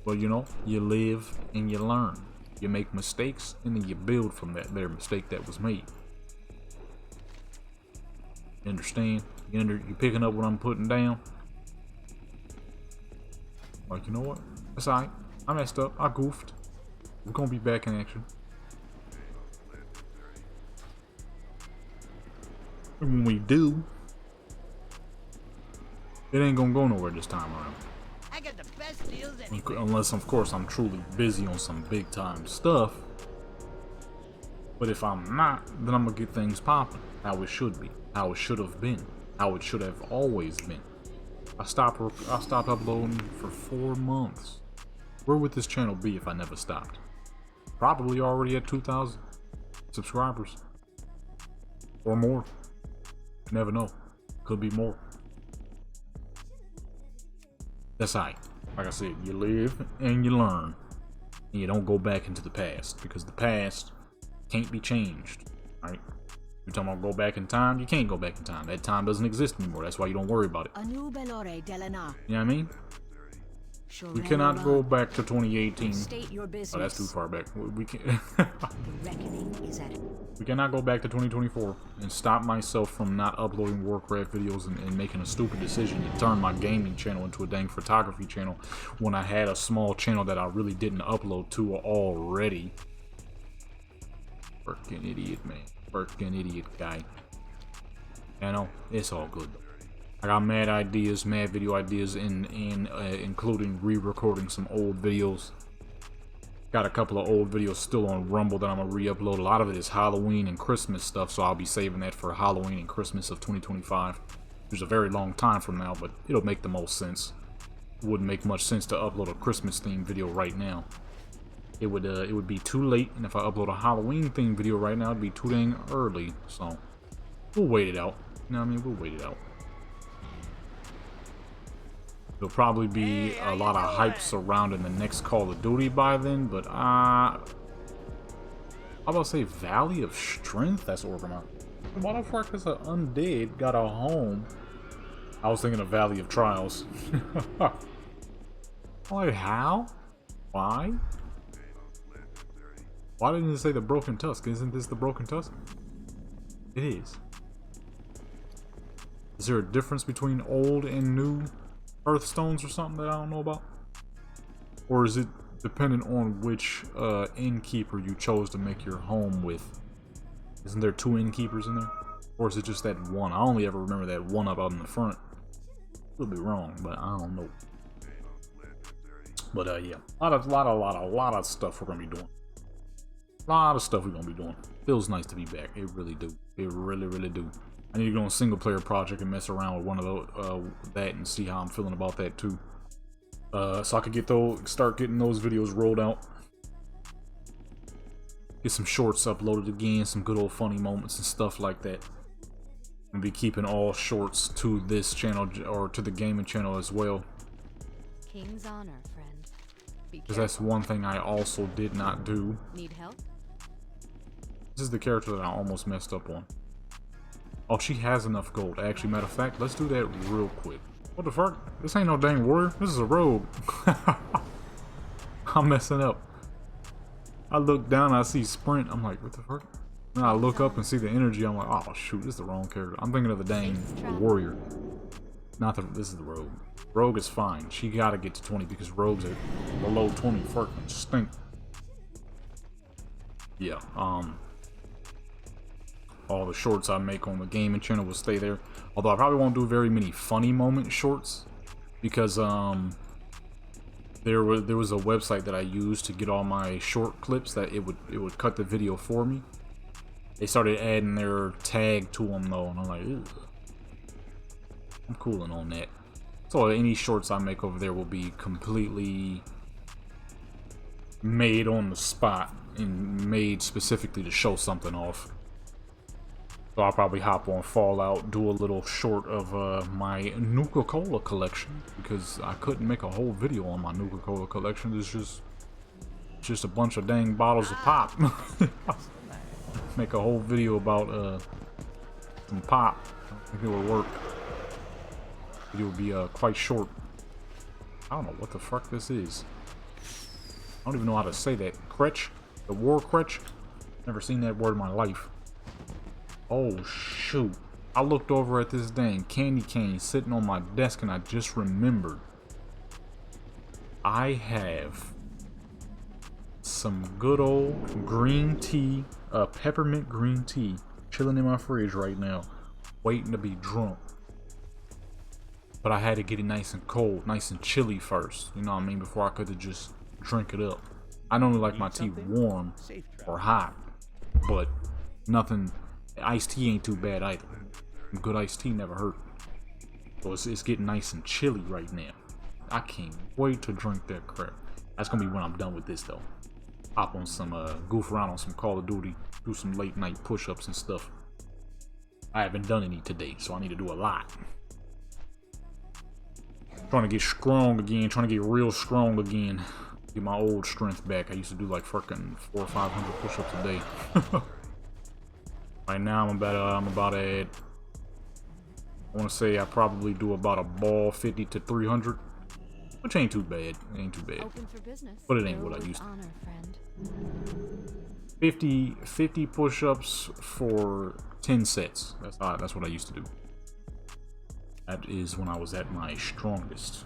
But you know, you live and you learn. You make mistakes and then you build from their mistake that was made. You understand? You picking up what I'm putting down? Like, you know what? That's alright. I messed up. I goofed. We're gonna be back in action. And when we do, it ain't gonna go nowhere this time around. I got the best deals anywhere. Unless, of course, I'm truly busy on some big time stuff. But if I'm not, then I'm gonna get things popping. How it should be. How it should have been. How it should have always been. I stopped uploading for 4 months. Where would this channel be if I never stopped? Probably already at 2,000 subscribers. Or more. Never know. Could be more. That's right. Like I said, you live and you learn. And you don't go back into the past. Because the past can't be changed. Right? You're talking about go back in time? You can't go back in time. That time doesn't exist anymore. That's why you don't worry about it. You know what I mean? We cannot go back to 2018. State your business. Oh, that's too far back. We can. The reckoning is at We cannot go back to 2024 and stop myself from not uploading Warcraft videos and making a stupid decision to turn my gaming channel into a dang photography channel when I had a small channel that I really didn't upload to already. Freaking idiot, man. Freaking idiot guy. You know, it's all good though. I got mad ideas, mad video ideas, including re-recording some old videos. Got a couple of old videos still on Rumble that I'm gonna re-upload. A lot of it is Halloween and Christmas stuff, so I'll be saving that for Halloween and Christmas of 2025. Which is a very long time from now, but it'll make the most sense. It wouldn't make much sense to upload a Christmas themed video right now. It would be too late, and if I upload a Halloween themed video right now, it'd be too dang early. So we'll wait it out. You know what I mean? We'll wait it out. There'll probably be a lot of hype surrounding the next Call of Duty by then, but I'm about to say Valley of Strength? That's Orgrimmar. Why the fuck is an undead got a home? I was thinking of Valley of Trials. Like, how? Why? Why didn't it say the Broken Tusk? Isn't this the Broken Tusk? It is. Is there a difference between old and new Hearthstones or something that I don't know about? Or is it dependent on which innkeeper you chose to make your home with? Isn't there 2 innkeepers in there? Or is it just that one? I only ever remember that one up out in the front. Could be wrong, but I don't know. But yeah, a lot of stuff we're gonna be doing. A lot of stuff we're gonna be doing. Feels nice to be back. It really do. It really do. I need to go on a single player project and mess around with one of those, that, and see how I'm feeling about that too. So I could get start getting those videos rolled out. Get some shorts uploaded again, some good old funny moments and stuff like that. I'm gonna be keeping all shorts to this channel or to the gaming channel as well. King's honor, friend. Be Because that's one thing I also did not do. Need help? This is the character that I almost messed up on. Oh, she has enough gold. Actually, matter of fact, let's do that real quick. What the fuck? This ain't no dang warrior. This is a rogue. I'm messing up. I look down, I see sprint. I'm like, what the fuck? Then I look up and see the energy. I'm like, oh shoot, this is the wrong character. I'm thinking of the dang warrior. Not the. This is the rogue. Rogue is fine. She gotta get to 20 because rogues are below 20. Fucking stink. Yeah. All the shorts I make on the gaming channel will stay there. Although I probably won't do very many funny moment shorts because there was a website that I used to get all my short clips that it would cut the video for me. They started adding their tag to them though, and I'm like, ew. I'm cooling on that. So any shorts I make over there will be completely made on the spot and made specifically to show something off. So I'll probably hop on Fallout, do a little short of my Nuka-Cola collection because I couldn't make a whole video on my Nuka-Cola collection. It's just a bunch of dang bottles of pop. Make a whole video about some pop. I think it would work. It would be quite short. I don't know what the fuck this is. I don't even know how to say that. Kretch? The war Kretch? Never seen that word in my life. Oh shoot. I looked over at this dang candy cane sitting on my desk and I just remembered. I have some good old green tea, peppermint green tea, chilling in my fridge right now, waiting to be drunk. But I had to get it nice and cold, nice and chilly first, you know what I mean, before I could have just drink it up. I normally like my tea warm or hot, but nothing. Iced tea ain't too bad either. Good iced tea never hurt. So it's getting nice and chilly right now. I can't wait to drink that crap. That's gonna be when I'm done with this though. Hop on some goof around on some Call of Duty, do some late night push-ups and stuff. I haven't done any today, so I need to do a lot. Trying to get strong again, trying to get real strong again. Get my old strength back. I used to do like fucking 400 or 500 push-ups a day. Right now I'm about at, I want to say I probably do about a ball 50 to 300, which ain't too bad. It ain't too bad. Open for business. But it ain't what I used to. Honor, friend. 50 push-ups for 10 sets. That's what I used to do. That is when I was at my strongest.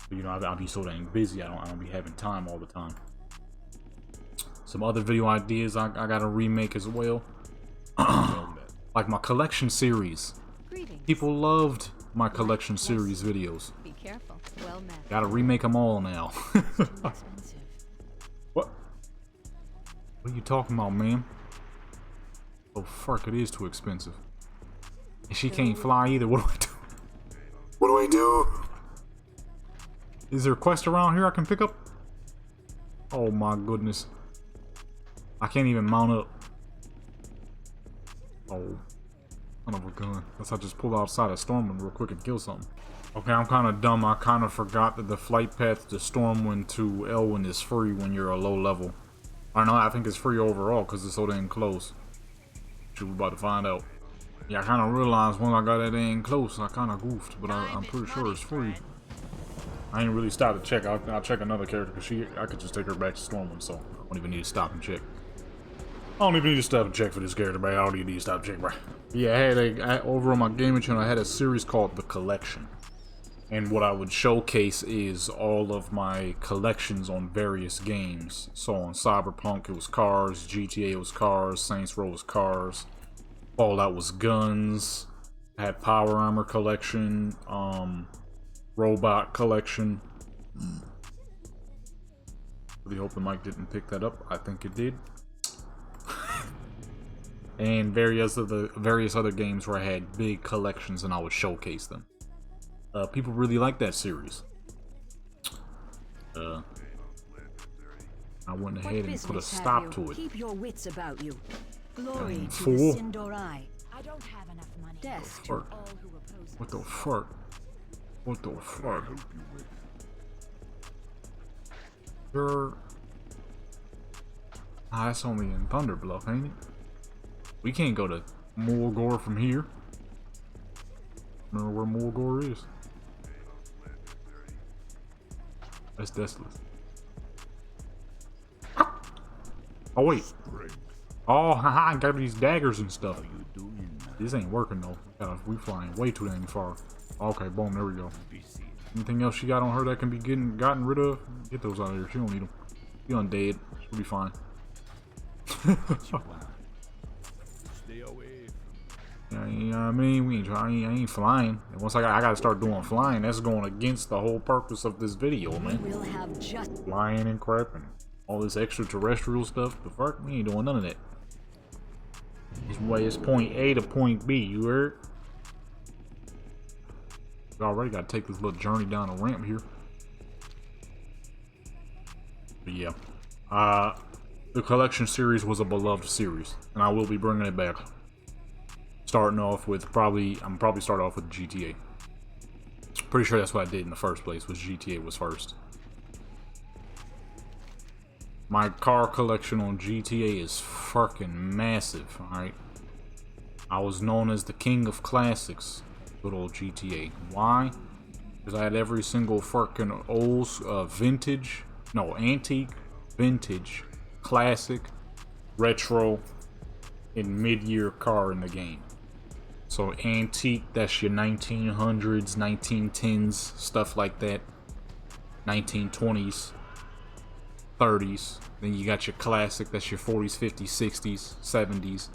But, you know, I'll be so dang busy. I don't be having time all the time. Some other video ideas I gotta remake as well. Like my collection series. Greetings. People loved my collection series videos. Be careful. Well met. Gotta remake them all now. Expensive. What? What are you talking about, man? Oh fuck, it is too expensive. And she can't fly either. What do I do? What do I do? Is there a quest around here I can pick up? Oh my goodness. I can't even mount up. Oh, son of a gun. Guess I just pull outside a Stormwind real quick and kill something. Okay, I'm kind of dumb. I kind of forgot that the flight path to Stormwind to Elwyn is free when you're a low level. I know, I think it's free overall because it's so dang close. Which we're about to find out. Yeah, I kind of realized when I got that in close, I kind of goofed, but I'm pretty sure it's free. I ain't really stopped to check. I'll check another character because I could just take her back to Stormwind, so I don't even need to stop and check. I don't even need to stop and check for this character, but I don't even need to stop and check, bro. Yeah, over on my gaming channel, I had a series called The Collection. And what I would showcase is all of my collections on various games. So on Cyberpunk, it was cars. GTA was cars. Saints Row was cars. Fallout was guns. I had Power Armor collection. Robot collection. Really hope the mic didn't pick that up. I think it did. And various other games where I had big collections and I would showcase them. People really like that series. I went ahead and put a stop to it. Keep your wits about you. Glory to Fool. the Sindorai. I don't have enough money. Death to Fuck. all who oppose What us. the fuck? What the fuck? You're... Ah, that's only in Thunderbluff, ain't it? We can't go to Mulgore from here. Remember where Mulgore is? That's desolate. Oh wait. Oh, haha, I got these daggers and stuff. This ain't working though. We flying way too dang far. Okay, boom, there we go. Anything else she got on her that can be gotten rid of? Get those out of here. She don't need them. She undead. She'll be fine. Stay away. Yeah, you know what I mean? I ain't flying. And once I gotta start doing flying, that's going against the whole purpose of this video, man. We'll have just Flying and crap and all this extraterrestrial stuff. The fuck? We ain't doing none of that. This way is point A to point B, you heard? We already gotta take this little journey down a ramp here. But yeah. The collection series was a beloved series, and I will be bringing it back. Starting off with I'm probably start off with GTA. Pretty sure that's what I did in the first place, was GTA was first. My car collection on GTA is fucking massive, alright? I was known as the king of classics, good old GTA. Why? Because I had every single fucking old, antique, vintage, classic, retro, and mid-year car in the game. So antique, that's your 1900s, 1910s, stuff like that. 1920s, 30s. Then you got your classic, that's your 40s, 50s, 60s, 70s.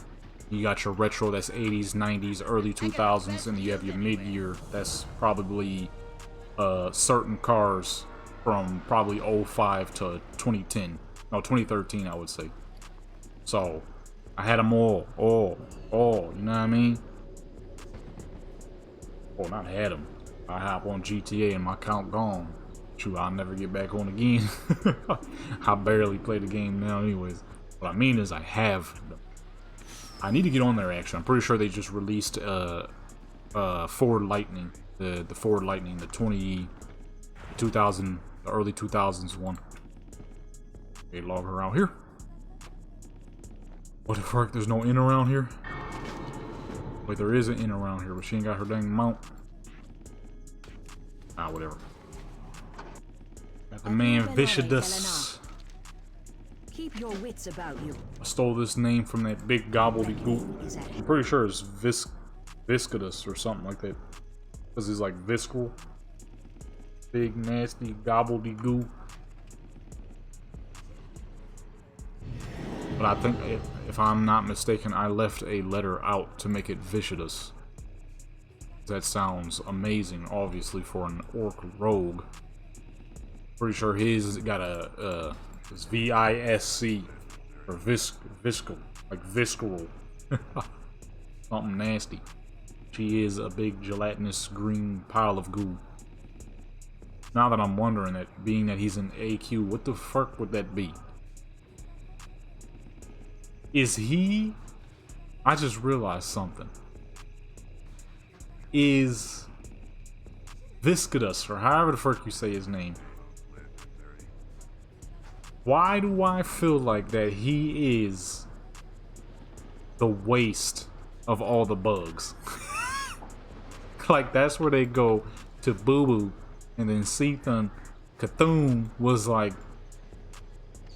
You got your retro, that's 80s, 90s, early 2000s, and you have your mid-year, that's probably certain cars from probably 05 to 2010. No, 2013, I would say. So I had them all, you know what I mean? Oh, not had them. I hop on GTA and my count gone. True, I'll never get back on again. I barely play the game now anyways. What I mean is I have them. I need to get on there actually. I'm pretty sure they just released Ford Lightning. The Ford Lightning, the early 2000s one. Okay, log her out here. What the fuck? There's no inn around here? Wait, there is an inn around here, but she ain't got her dang mount. Ah, whatever. Got the man Vicious. keep your wits about you. I stole this name from that big gobbledygook. I'm pretty sure it's Viscidus or something like that. Because he's like visceral. Big nasty gobbledygook. But I think, if I'm not mistaken, I left a letter out to make it Vicious. That sounds amazing, obviously, for an orc rogue. Pretty sure his got a it's V-I-S-C or viscal, like visceral, something nasty. She is a big gelatinous green pile of goo. Now that I'm wondering that, being that he's an AQ, what the fuck would that be? Is he? I just realized something. Is Viscidus, or however the fuck you say his name, why do I feel like that he is the waste of all the bugs. Like, that's where they go to boo-boo, and then Sethan Cthulhu was like,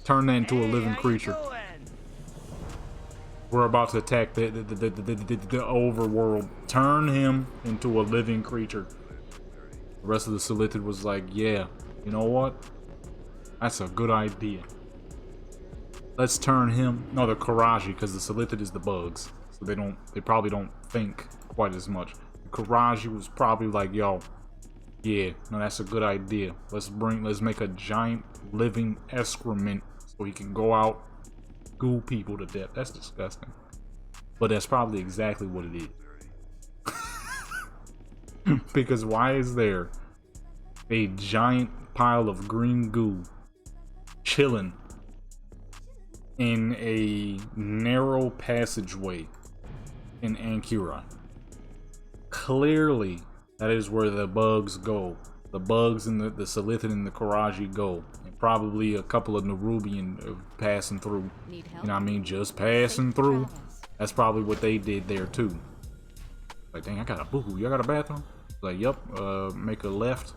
turn that into a living creature. We're about to attack the overworld. Turn him into a living creature. The rest of the Solithid was like, yeah, you know what? That's a good idea. Let's turn him. No, the Karaji, because the Solithid is the bugs. So they probably don't think quite as much. The Karaji was probably like, yo, yeah, no, that's a good idea. Let's make a giant living excrement so he can go out, ghoul people to death. That's disgusting. But that's probably exactly what it is. Because why is there a giant pile of green goo chilling in a narrow passageway in Ankura? Clearly, that is where the bugs go. The bugs and the Solithid and the Karaji go. And probably a couple of Nerubian passing through. Need help? You know what I mean? Just passing through. That's probably what they did there too. Like, dang, I got a boo-boo. Y'all got a bathroom? Like, yep. Make a left.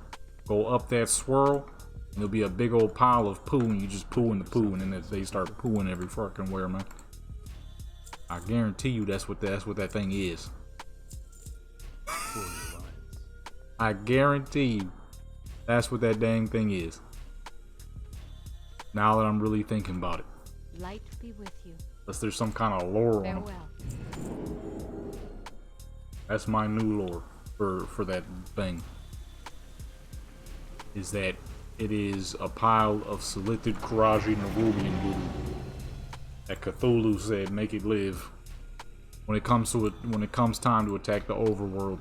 Go up that swirl. And there'll be a big old pile of poo. And you just poo in the poo. And then they start pooing every fucking where, man. I guarantee you that's what that thing is. I guarantee you that's what that dang thing is. Now that I'm really thinking about it. Light be with you. Unless there's some kind of lore on it. Farewell. That's my new lore for that thing. Is that it is a pile of Solithid, Karaji, Nerubian voodoo that Cthulhu said make it live. When it comes time to attack the overworld.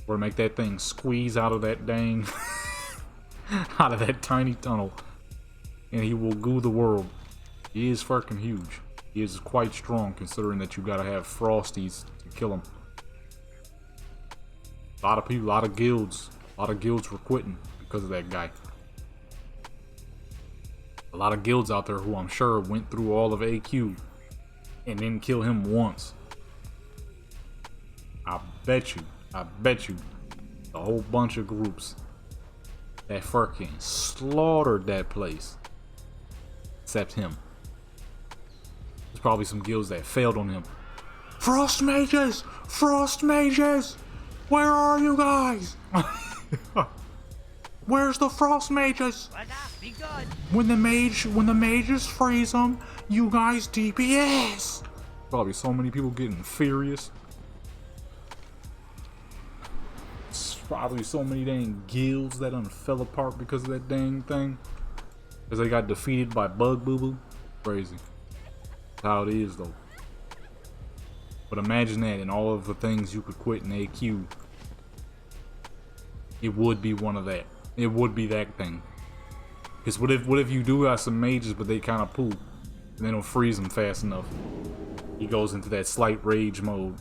Or make that thing squeeze out of that dang out of that tiny tunnel. And he will goo the world. He is fucking huge. He is quite strong considering that you gotta have frosties to kill him. A lot of people, a lot of guilds were quitting because of that guy. A lot of guilds out there who I'm sure went through all of AQ and didn't kill him once. I bet you a whole bunch of groups that fucking slaughtered that place. Except him. There's probably some guilds that failed on him. Frost mages! Frost mages! Where are you guys? Where's the frost mages? What up? Be good. When the mages freeze them, you guys DPS! Probably so many people getting furious. Probably so many dang guilds that fell apart because of that dang thing. Because they got defeated by Bug Boo Boo. Crazy. That's how it is though. But imagine that in all of the things you could quit in AQ. It would be one of that. It would be that thing. Because what if you do got some mages but they kind of poo. And they don't freeze them fast enough. He goes into that slight rage mode.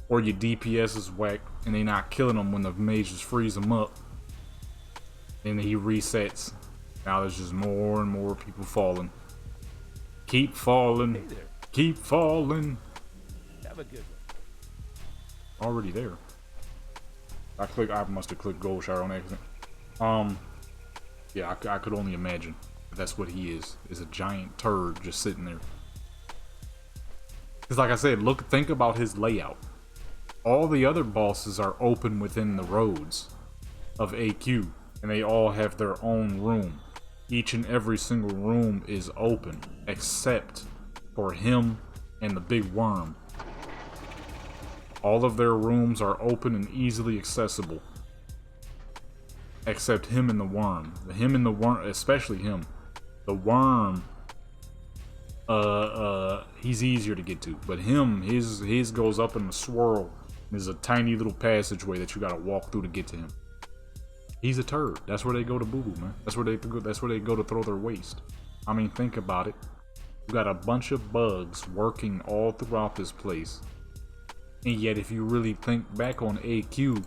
Or your DPS is whack and they not killing him when the mages freeze him up. Then he resets. Now there's just more and more people falling. Keep falling. Hey there. Keep falling. Have a good one. Already there. I must have clicked Gold Shower on accident. Yeah, I could only imagine that's what he is a giant turd just sitting there. Because like I said, think about his layout. All the other bosses are open within the roads of AQ, and they all have their own room. Each and every single room is open, except for him and the big worm. All of their rooms are open and easily accessible. Except him and the worm. Him and the worm, especially him. The worm, he's easier to get to. But him, his goes up in the swirl. There's a tiny little passageway that you gotta walk through to get to him. He's a turd. That's where they go to boo-boo, man. That's where they go to throw their waste. I mean, think about it. You got a bunch of bugs working all throughout this place. And yet, if you really think back on AQ,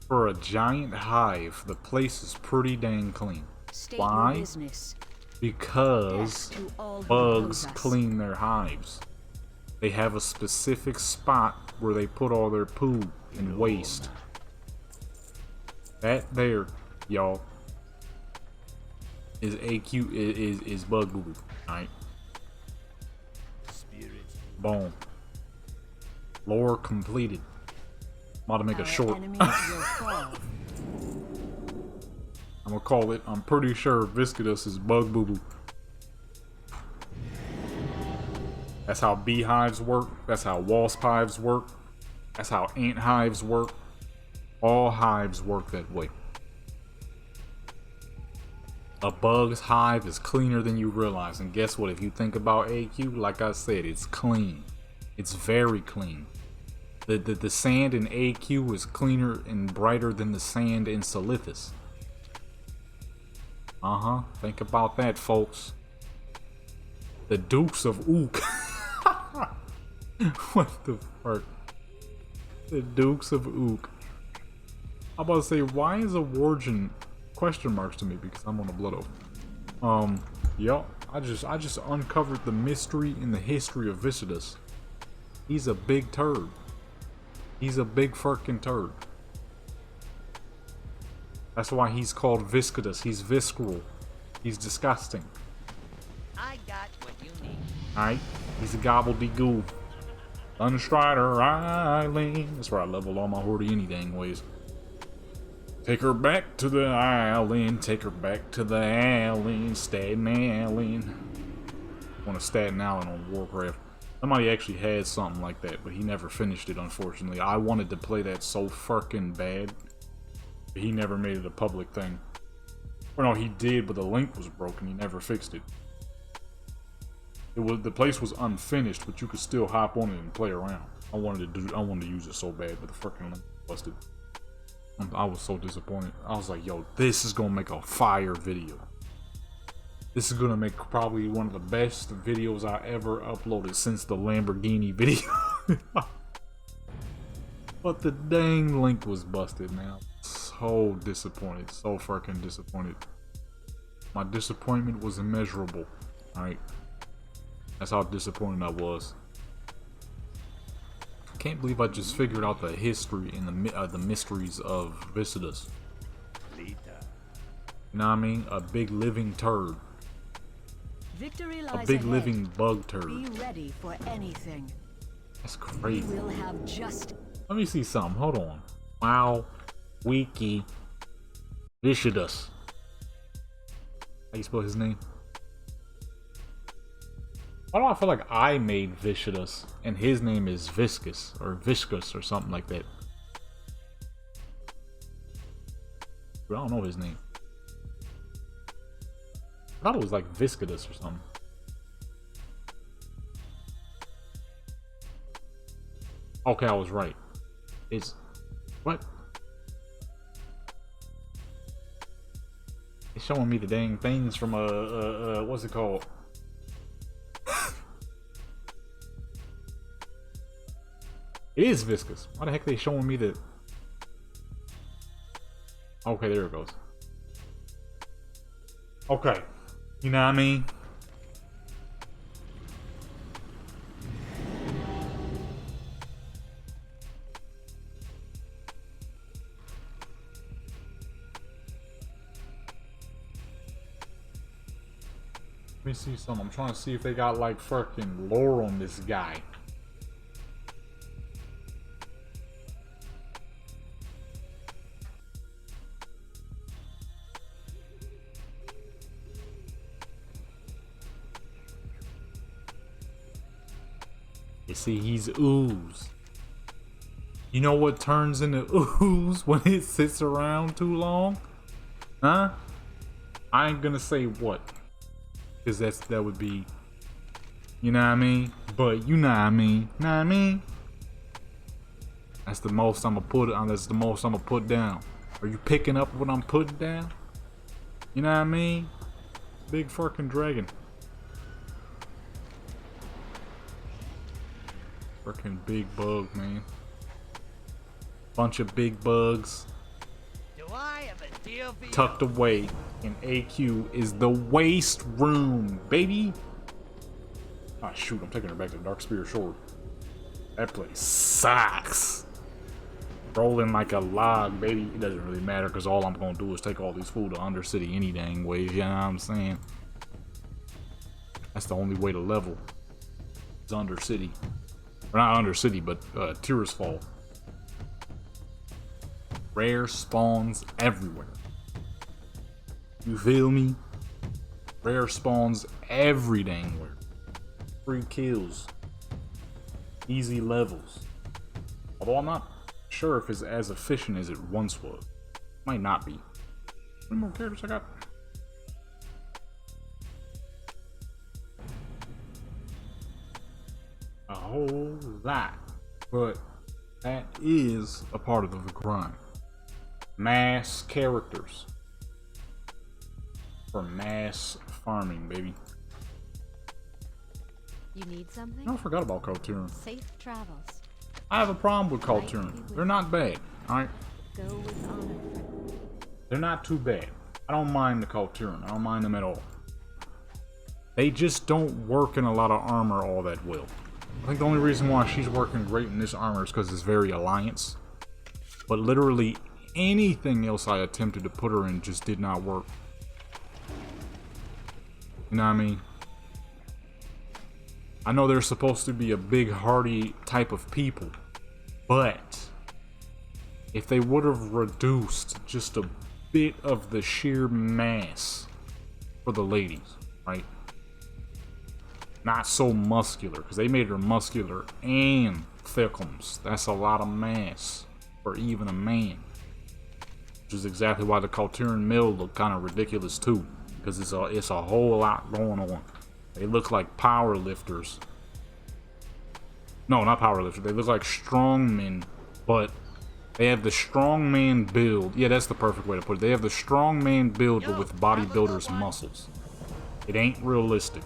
for a giant hive, the place is pretty dang clean. State Why? your business. Because Death to all who bugs oppose us. clean their hives. They have a specific spot where they put all their poo and waste. That there, y'all, is AQ is bug boo boo. Alright. Boom. Lore completed. I'm about to make a Our short. enemies will fall. I'm gonna call it. I'm pretty sure Viscidus is bug boo boo. That's how beehives work. That's how wasp hives work. That's how ant hives work. All hives work that way. A bug's hive is cleaner than you realize. And guess what? If you think about AQ, like I said, it's clean. It's very clean. The sand in AQ is cleaner and brighter than the sand in Silithus. Think about that, folks. The Dukes of Ook. What the fuck? The Dukes of Ook. I'm about to say, why is a Wargen question marks to me? Because I'm on a Blood Oath. Yup. I just uncovered the mystery in the history of Viscidus. He's a big turd. He's a big fucking turd. That's why he's called Viscidus. He's visceral. He's disgusting. I got what you need. Alright? He's a gobbledygook. Unstrider Island. That's where I level all my Hordy any dang ways. Take her back to the island. Take her back to the island. Staten Island. I want a Staten Island on Warcraft. Somebody actually had something like that, but he never finished it, unfortunately. I wanted to play that so fucking bad. But he never made it a public thing. Or no, he did, but the link was broken. He never fixed it. The place was unfinished, but you could still hop on it and play around. I wanted to use it so bad, but the fucking link busted. I was so disappointed. I was like, yo, this is gonna make a fire video. This is gonna make probably one of the best videos I ever uploaded since the Lamborghini video. But the dang link was busted, man. So disappointed. So fucking disappointed. My disappointment was immeasurable. Alright. That's how disappointed I was. I can't believe I just figured out the history and the mysteries of Viscidus. You know what I mean? A big living turd. Victory lies A big ahead. living bug turd. Be ready for anything. That's crazy. We'll have just Let me see something. Hold on. Wow. Wiki. Viscidus. How you spell his name? Why do I feel like I made Viscidus and his name is Viscus or Viscus or something like that? I don't know his name. I thought it was like Viscidus or something. Okay, I was right. It's what? It's showing me the dang things from what's it called? It is viscous. Why the heck are they showing me the? Okay, there it goes. Okay, you know what I mean? Let me see something. I'm trying to see if they got like fucking lore on this guy. You see, he's ooze. You know what turns into ooze when it sits around too long? Huh? I ain't gonna say what. Cause that would be, you know what I mean? But you know what I mean? Know what I mean? That's the most I'm gonna put on. That's the most I'm gonna put down. Are you picking up what I'm putting down? You know what I mean? Big fucking dragon. Fucking big bug, man. Bunch of big bugs. To Why of a deal for you? Tucked away in AQ is the waste room, baby. Ah, shoot, I'm taking her back to Dark Spear Shore. That place sucks. Rolling like a log, baby. It doesn't really matter because all I'm gonna do is take all these food to Undercity any dang way. You know what I'm saying? That's the only way to level. It's Undercity. Or not Undercity, but Tirisfal. Rare spawns everywhere. You feel me? Rare spawns every dang where. Free kills. Easy levels. Although I'm not sure if it's as efficient as it once was. Might not be. How many more characters I got? A whole lot. But that is a part of the grind. Mass characters. For mass farming, baby. You need something? I forgot about Kalturin. Safe travels. I have a problem with Kalturin. They're not bad, alright? Go with honor. They're not too bad. I don't mind the Kalturin. I don't mind them at all. They just don't work in a lot of armor all that well. I think the only reason why she's working great in this armor is because it's very Alliance. But literally anything else I attempted to put her in just did not work. You know what I mean? I know they're supposed to be a big, hardy type of people, but if they would have reduced just a bit of the sheer mass for the ladies, right? Not so muscular, because they made her muscular and thickums. That's a lot of mass for even a man. Which is exactly why the Kalturin mill look kind of ridiculous too, because it's a whole lot going on. They look like power lifters. No, not power lifters. They look like strongmen, but they have the strongman build. Yeah, that's the perfect way to put it. They have the strongman build, but with bodybuilders' muscles. It ain't realistic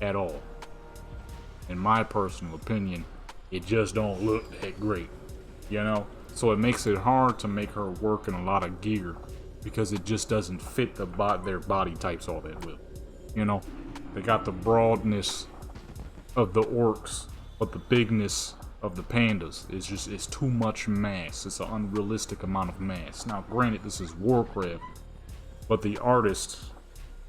at all. In my personal opinion, it just don't look that great, you know? So it makes it hard to make her work in a lot of gear because it just doesn't fit their body types all that well, you know? They got the broadness of the orcs, but the bigness of the pandas it's too much mass. It's an unrealistic amount of mass. Now, granted, this is Warcraft, but the artists,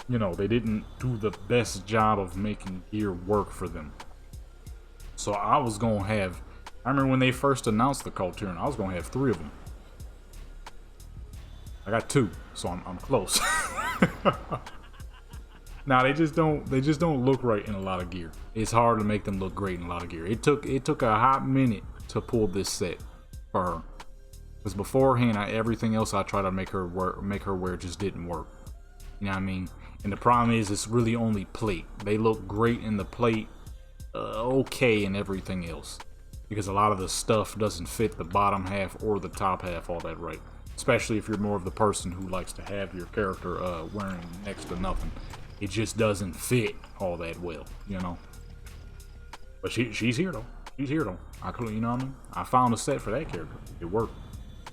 you know, they didn't do the best job of making gear work for them. So I was gonna have, I remember when they first announced the Kalturin, I was gonna have 3 of them. I got 2, so I'm close. Nah, they just don't look right in a lot of gear. It's hard to make them look great in a lot of gear. It took a hot minute to pull this set for her, because beforehand, everything else I tried to make her wear just didn't work. You know what I mean? And the problem is, it's really only plate. They look great in the plate, okay in everything else, because a lot of the stuff doesn't fit the bottom half or the top half all that right. Especially if you're more of the person who likes to have your character wearing next to nothing. It just doesn't fit all that well, you know. But she's here though. She's here though. You know what I mean? I found a set for that character. It worked.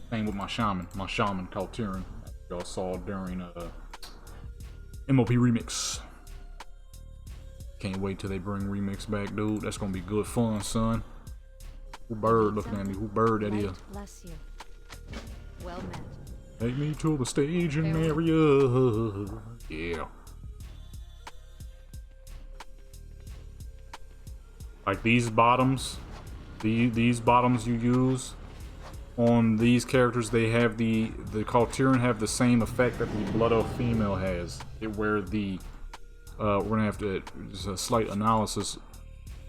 Same with my shaman Kalturin. Y'all saw during MOP Remix. Can't wait till they bring Remix back, dude. That's gonna be good fun, son. Who bird looking at me? Who bird that is? Bless you. Well met. Take me to the staging area. Yeah. Like these bottoms, these bottoms you use on these characters, they have the Kalturin have the same effect that the Blood Elf female has. Where the we're gonna have to just a slight analysis.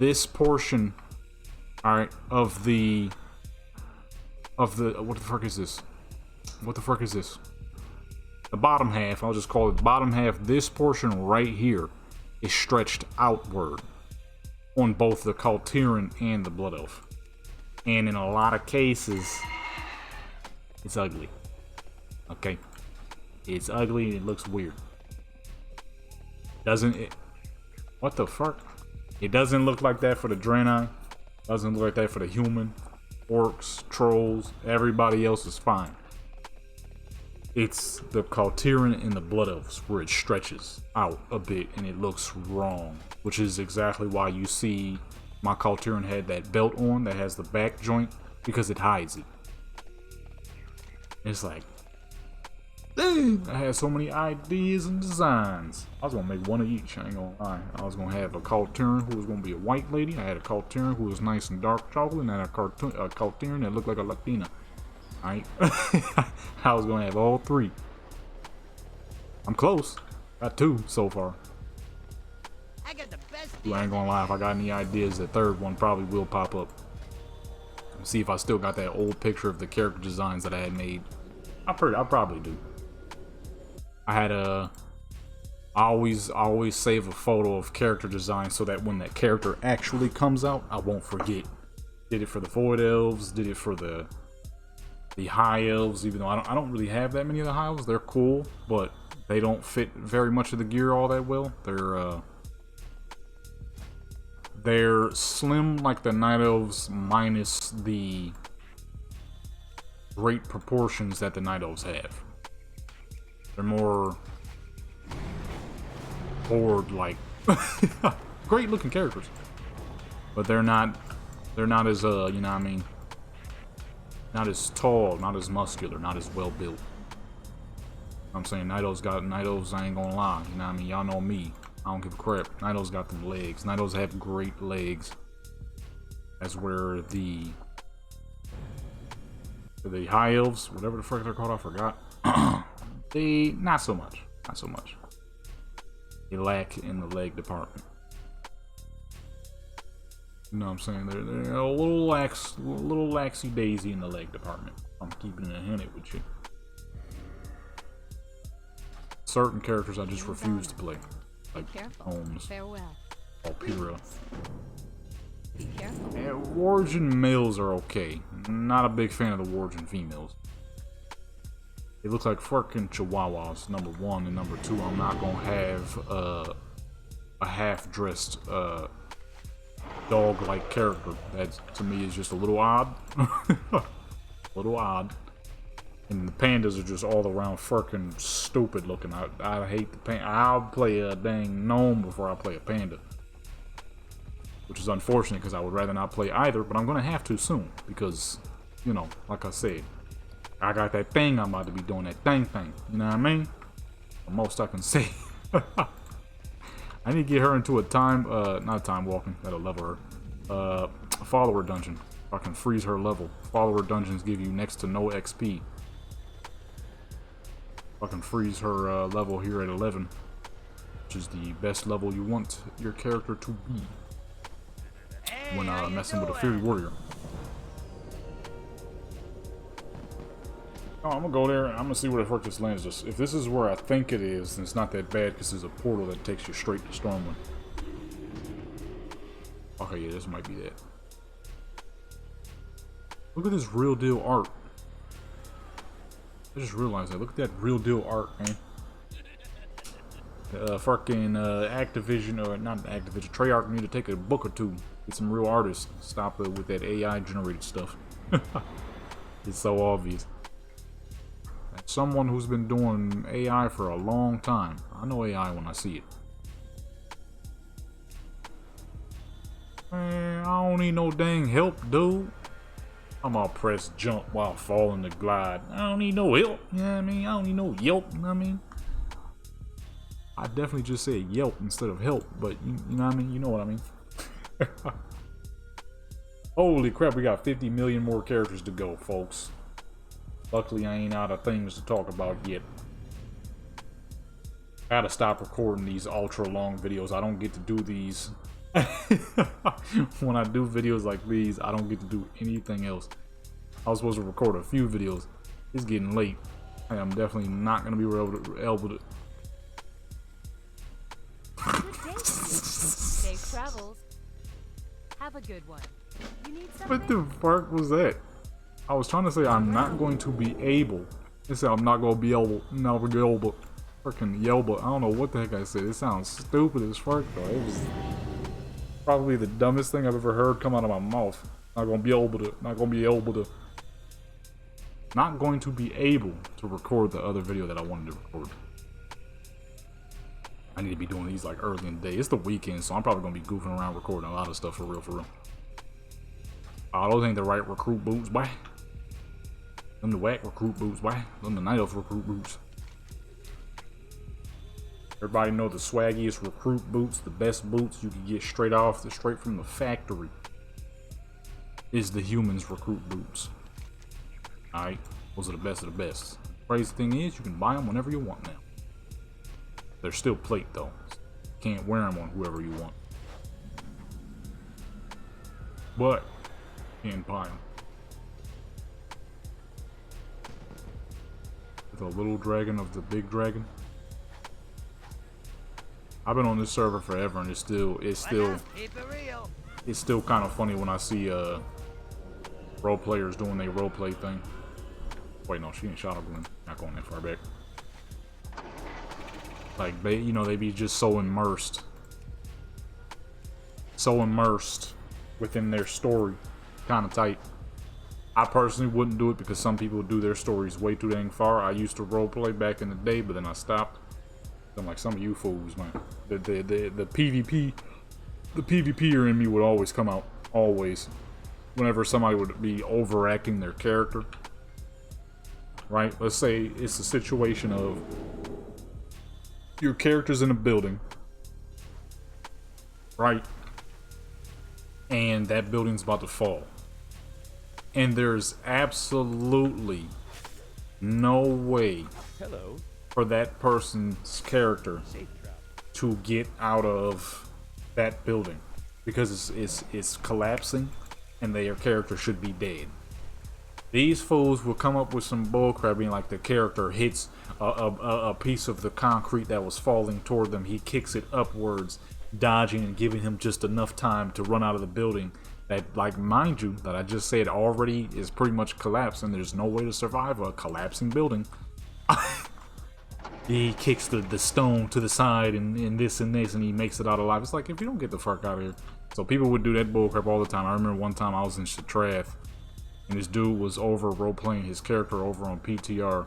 This portion, all right, of the what the fuck is this? What the fuck is this? The bottom half, I'll just call it the bottom half. This portion right here is stretched outward on both the Kalturin and the Blood Elf. And in a lot of cases, it's ugly. Okay? It's ugly and it looks weird. Doesn't it? What the fuck? It doesn't look like that for the Draenei. Doesn't look like that for the human. Orcs, trolls, everybody else is fine. It's the Kaltiran and the Blood Elves where it stretches out a bit and it looks wrong, which is exactly why you see my Kaltiran had that belt on that has the back joint, because it hides it. It's like, dang, I had so many ideas and designs. I was gonna make one of each, I ain't gonna lie. I was gonna have a Kaltiran who was gonna be a white lady. I had a Kaltiran who was nice and dark chocolate, and I had a Kaltiran that looked like a Latina. Alright? I was gonna have all three. I'm close. Got two so far. I got the best Ooh, I ain't gonna lie, if I got any ideas, the third one probably will pop up. See if I still got that old picture of the character designs that I had made. I probably do. I had I always save a photo of character design so that when that character actually comes out, I won't forget. Did it for the Void Elves, did it for the High Elves, even though I don't really have that many of the High Elves. They're cool, but they don't fit very much of the gear all that well. They're slim like the Night Elves minus the great proportions that the Night Elves have. They're more bored like great looking characters. But they're not as you know what I mean? Not as tall, not as muscular, not as well built. I'm saying Night Elves, I ain't gonna lie, you know what I mean? Y'all know me. I don't give a crap. Night Elves got them legs. Night Elves have great legs. That's where the High Elves, whatever the frick they're called, I forgot. They not so much. Not so much. They lack in the leg department. You know what I'm saying? They're a little laxy daisy in the leg department. I'm keeping it handed with you. Certain characters I just refuse to play. Like Holmes, Farewell. Alpira. Be careful. Yeah, Wargen males are okay. Not a big fan of the Wargen females. They look like fucking chihuahuas, number one, and number two, I'm not gonna have a half-dressed dog-like character. That to me is just a little odd. A little odd. And the pandas are just all around fucking stupid looking. I hate the panda. I'll play a dang gnome before I play a panda. Which is unfortunate because I would rather not play either, but I'm gonna have to soon. Because, you know, like I said, I got that thing I'm about to be doing, that thing. You know what I mean? The most I can say. I need to get her into a not time walking, that'll level her. A follower dungeon. I can freeze her level. Follower dungeons give you next to no XP. I can freeze her level here at 11, which is the best level you want your character to be when messing with a Fury Warrior. Oh, I'm gonna go there and I'm gonna see where the fuck this lands us. If this is where I think it is, then it's not that bad because there's a portal that takes you straight to Stormwind. Okay, yeah, this might be that. Look at this real deal art. I just realized that. Look at that real deal art, man. Fucking Activision, or not Activision, Treyarch need to take a book or two. Get some real artists. Stop it with that AI generated stuff. It's so obvious. As someone who's been doing AI for a long time, I know AI when I see it. Man, I don't need no dang help, dude. I'm all press jump while falling to glide. I don't need no help, you know what I mean? I don't need no yelp, you know what I mean? I definitely just said yelp instead of help, but you know what I mean? You know what I mean? Holy crap, we got 50 million more characters to go, folks. Luckily, I ain't out of things to talk about yet. Gotta stop recording these ultra long videos. I don't get to do these. When I do videos like these, I don't get to do anything else. I was supposed to record a few videos. It's getting late. I'm definitely not gonna be able to. Safe travels. Have a good one. You need something? What the fuck was that? I was trying to say I'm not going to be able. It said I'm not gonna be able. Never be able. Freaking yell, but I don't know what the heck I said. It sounds stupid as fuck though. It was probably the dumbest thing I've ever heard come out of my mouth. Not gonna be able to. Not gonna be able to. not going to be able to record the other video that I wanted to record. I need to be doing these like early in the day. It's the weekend, so I'm probably gonna be goofing around recording a lot of stuff for real, for real. Oh, those ain't the right recruit boots, boy. Them the whack recruit boots, boy. Them the night elf recruit boots. Everybody know the swaggiest recruit boots, the best boots you can get straight from the factory is the humans recruit boots. Alright, those are the best of the best. Crazy thing is, you can buy them whenever you want now. They're still plate though. Can't wear them on whoever you want. But, you can buy them. The little dragon of the big dragon. I've been on this server forever and it's still kind of funny when I see role players doing their roleplay thing. Wait, no, she ain't shot a balloon. Not going that far back. Like they, you know, they be just so immersed within their story, kind of tight. I personally wouldn't do it because some people do their stories way too dang far. I used to roleplay back in the day, but then I stopped. I'm like, some of you fools, man. The PvPer in me would always come out, always. Whenever somebody would be overacting their character, right? Let's say it's a situation of your character's in a building, right? And that building's about to fall. And there's absolutely no way for that person's character to get out of that building because it's collapsing and their character should be dead. These fools will come up with some bullcrap being like the character hits a piece of the concrete that was falling toward them. He kicks it upwards, dodging and giving him just enough time to run out of the building. That, like, mind you, that I just said already is pretty much collapsed and there's no way to survive a collapsing building. He kicks the stone to the side and this and this and he makes it out alive. It's like, if you don't get the fuck out of here. So people would do that bullcrap all the time. I remember one time I was in STRAT and this dude was over role-playing his character over on PTR.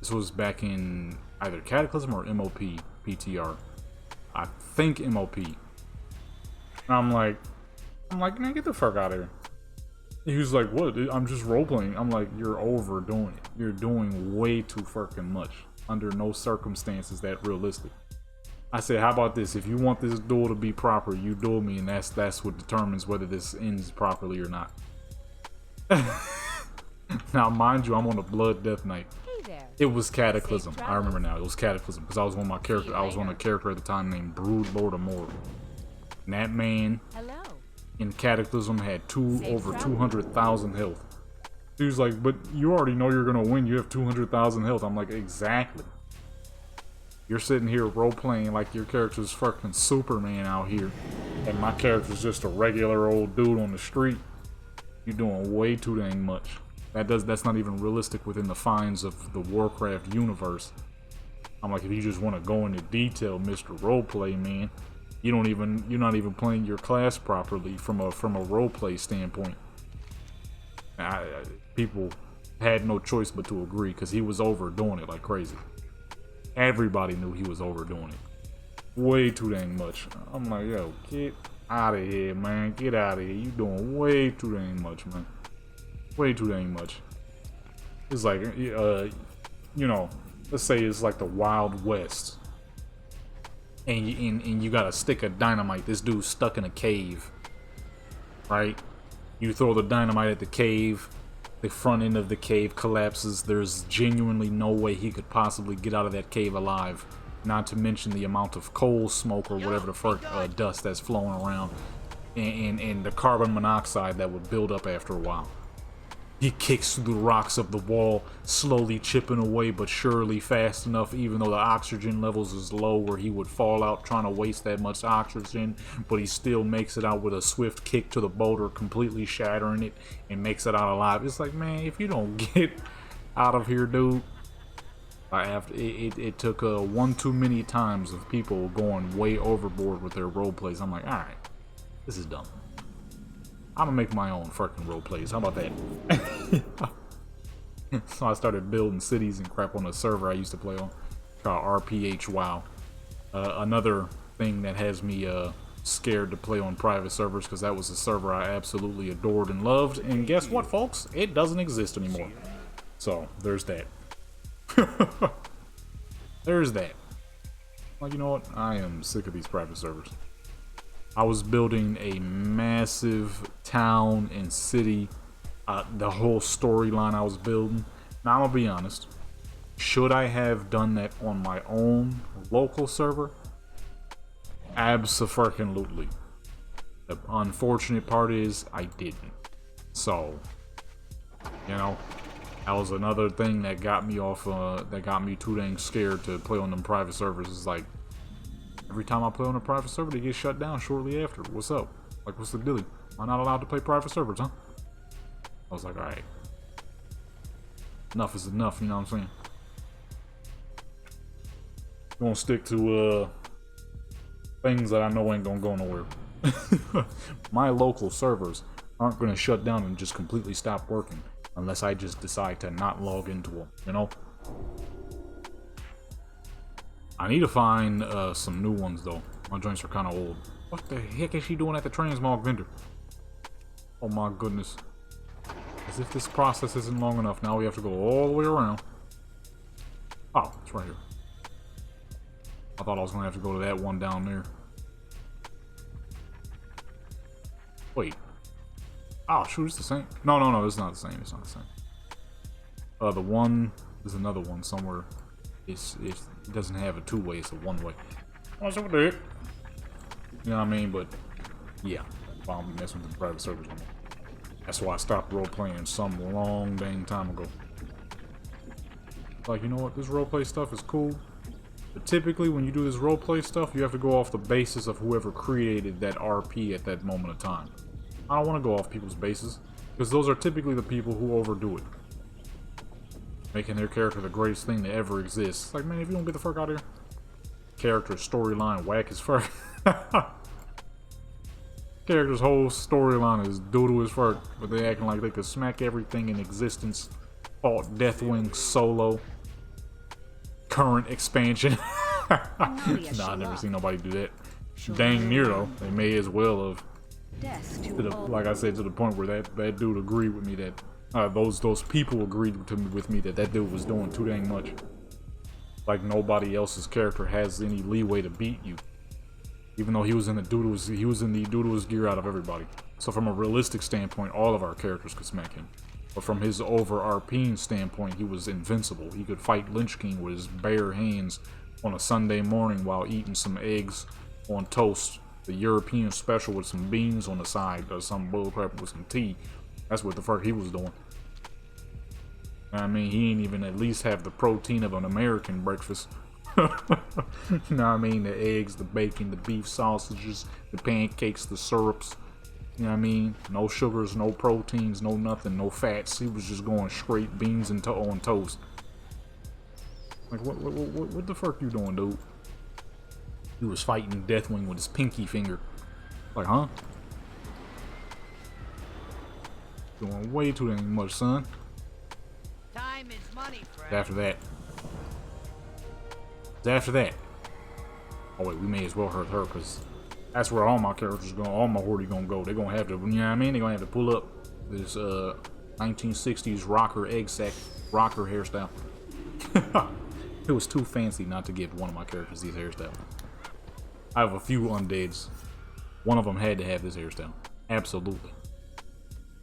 This was back in either Cataclysm or MOP PTR. I think MOP. And I'm like, man, get the fuck out of here. He was like, what? I'm just role-playing. I'm like, you're overdoing it. You're doing way too fucking much. Under no circumstances that realistic. I said, how about this? If you want this duel to be proper, you duel me, and that's what determines whether this ends properly or not. Now, mind you, I'm on a Blood Death Knight. Hey there. It was Cataclysm. I remember now. It was Cataclysm because I was on my character. I was on a character at the time named Brood Lord of Mortar. And that man in Cataclysm had over 200,000 health. He was like, but you already know you're gonna win. You have 200,000 health. I'm like, exactly. You're sitting here role playing like your character's fucking Superman out here, and my character's just a regular old dude on the street. You're doing way too dang much. That's not even realistic within the fines of the Warcraft universe. I'm like, if you just want to go into detail, Mr. Roleplay, man, you're not even playing your class properly from a roleplay standpoint. People had no choice but to agree because he was overdoing it like crazy. Everybody knew he was overdoing it. Way too dang much. I'm like, yo, get out of here, man. Get out of here. You doing way too dang much, man. Way too dang much. It's like, you know, let's say it's like the Wild West. And you got a stick of dynamite. This dude's stuck in a cave. Right? You throw the dynamite at the cave, the front end of the cave collapses. There's genuinely no way he could possibly get out of that cave alive. Not to mention the amount of coal smoke or whatever the fuck dust that's flowing around, and the carbon monoxide that would build up after a while. He kicks through the rocks of the wall, slowly chipping away but surely fast enough, even though the oxygen levels is low where he would fall out trying to waste that much oxygen, but he still makes it out with a swift kick to the boulder, completely shattering it, and makes it out alive. It's like, man, if you don't get out of here, dude. It took one too many times of people going way overboard with their role plays. I'm like, alright, this is dumb. I'm gonna make my own fucking role plays. How about that? So I started building cities and crap on a server I used to play on called RPH WoW. Another thing that has me scared to play on private servers, because that was a server I absolutely adored and loved. And guess what, folks? It doesn't exist anymore. So there's that. There's that. Like, you know what? I am sick of these private servers. I was building a massive town and city. The whole storyline I was building. Now, I'm gonna be honest. Should I have done that on my own local server? Abso-freaking-lutely. The unfortunate part is I didn't. So, you know, that was another thing that got me off. That got me too dang scared to play on them private servers. It's like every time I play on a private server, they get shut down shortly after. What's up? Like, what's the deal? Am I not allowed to play private servers, huh? I was like, all right, enough is enough. You know what I'm saying? Gonna stick to things that I know ain't gonna go nowhere. My local servers aren't gonna shut down and just completely stop working unless I just decide to not log into them, you know? I need to find some new ones though. My joints are kind of old. What the heck is she doing at the transmog vendor? Oh my goodness. As if this process isn't long enough, now we have to go all the way around. Oh, it's right here. I thought I was gonna have to go to that one down there. Wait. Oh, shoot, it's the same. No, it's not the same. It's not the same. The one, there's another one somewhere. It doesn't have a two-way, it's a one-way. What's up with that? You know what I mean? But, yeah. I'm messing with the private servers anymore. That's why I stopped role-playing some long dang time ago. Like, you know what? This role-play stuff is cool. But typically, when you do this roleplay stuff, you have to go off the basis of whoever created that RP at that moment of time. I don't want to go off people's bases, because those are typically the people who overdo it. Making their character the greatest thing that ever exists. It's like, man, if you don't get the fuck out of here. Character storyline whack as fuck. Character's whole storyline is doodle as fuck, but they acting like they could smack everything in existence. Fought Deathwing solo. Current expansion. Nah, I never seen nobody do that. Dang near though. They may as well have. Like I said, to the point where that dude agreed with me that those people agreed with me that dude was doing too dang much. Like nobody else's character has any leeway to beat you. Even though he was in the doodlest gear out of everybody. So from a realistic standpoint, all of our characters could smack him. But from his over RPing standpoint, he was invincible. He could fight Lynch King with his bare hands on a Sunday morning while eating some eggs on toast. The European special with some beans on the side or some bullcrap with some tea. That's what the fuck he was doing. I mean, he ain't even at least have the protein of an American breakfast. You know what I mean? The eggs, the bacon, the beef sausages, the pancakes, the syrups. You know what I mean? No sugars, no proteins, no nothing, no fats. He was just going straight beans and on toast. Like, what the fuck you doing, dude? He was fighting Deathwing with his pinky finger. Like, huh? Doing way too dang much, son. Time is money, friend. After that. Oh wait, we may as well hurt her, because that's where all my characters going, all my horde gonna go. They're gonna have to, you know what I mean? They're gonna have to pull up this 1960s rocker egg sack rocker hairstyle. It was too fancy not to give one of my characters these hairstyles. I have a few undeads. One of them had to have this hairstyle. Absolutely.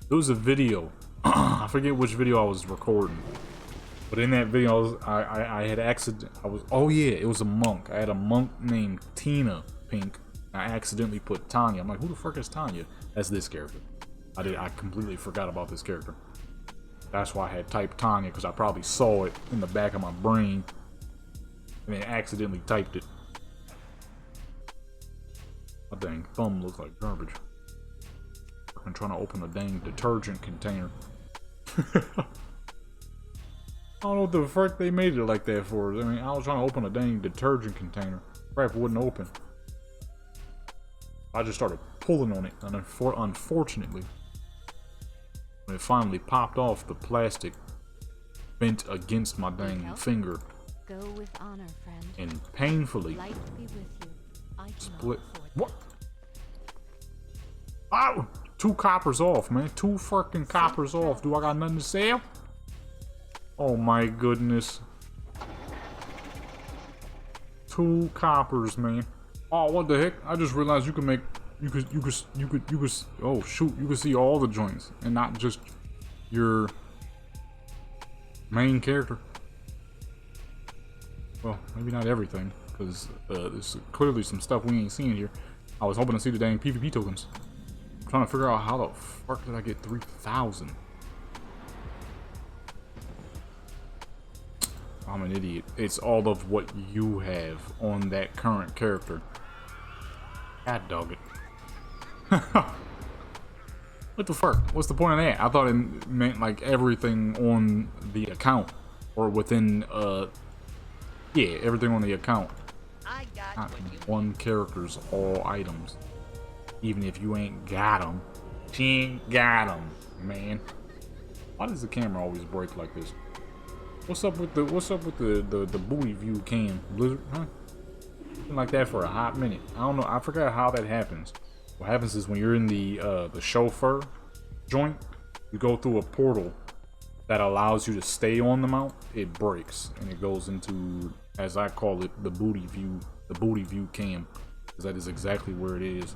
There was a video. I forget which video I was recording. But in that video, I had oh yeah, it was a monk. I had a monk named Tina Pink. I accidentally put Tanya. I'm like, who the fuck is Tanya? That's this character. I completely forgot about this character. That's why I had typed Tanya, because I probably saw it in the back of my brain and then accidentally typed it. My dang thumb looks like garbage. I'm trying to open a dang detergent container. I don't know what the fuck they made it like that for. I mean, I was trying to open a dang detergent container. Crap wouldn't open. I just started pulling on it, and unfortunately, when it finally popped off, the plastic bent against my dang help? finger Go with honor, friend. and painfully Light be with you. I cannot split. afford What? Oh, 2 coppers off, man. 2 freaking coppers off. Do I got nothing to sell? Oh my goodness. 2 coppers, man. Oh, what the heck? I just realized you can make, you could, oh shoot, you can see all the joints and not just your main character. Well, maybe not everything, because there's clearly some stuff we ain't seeing here. I was hoping to see the dang PvP tokens. I'm trying to figure out how the fuck did I get 3,000? I'm an idiot. It's all of what you have on that current character. God dog it. What the fuck? What's the point of that? I thought it meant like everything on the account. Or within, yeah, everything on the account. I got Not what you one character's all items. Even if you ain't got them. She ain't got them, man. Why does the camera always break like this? What's up with the booty view cam, Blizzard? Huh? Been like that for a hot minute. I don't know. I forgot how that happens. What happens is when you're in the chauffeur joint, you go through a portal that allows you to stay on the mount. It breaks and it goes into, as I call it, the booty view cam, because that is exactly where it is.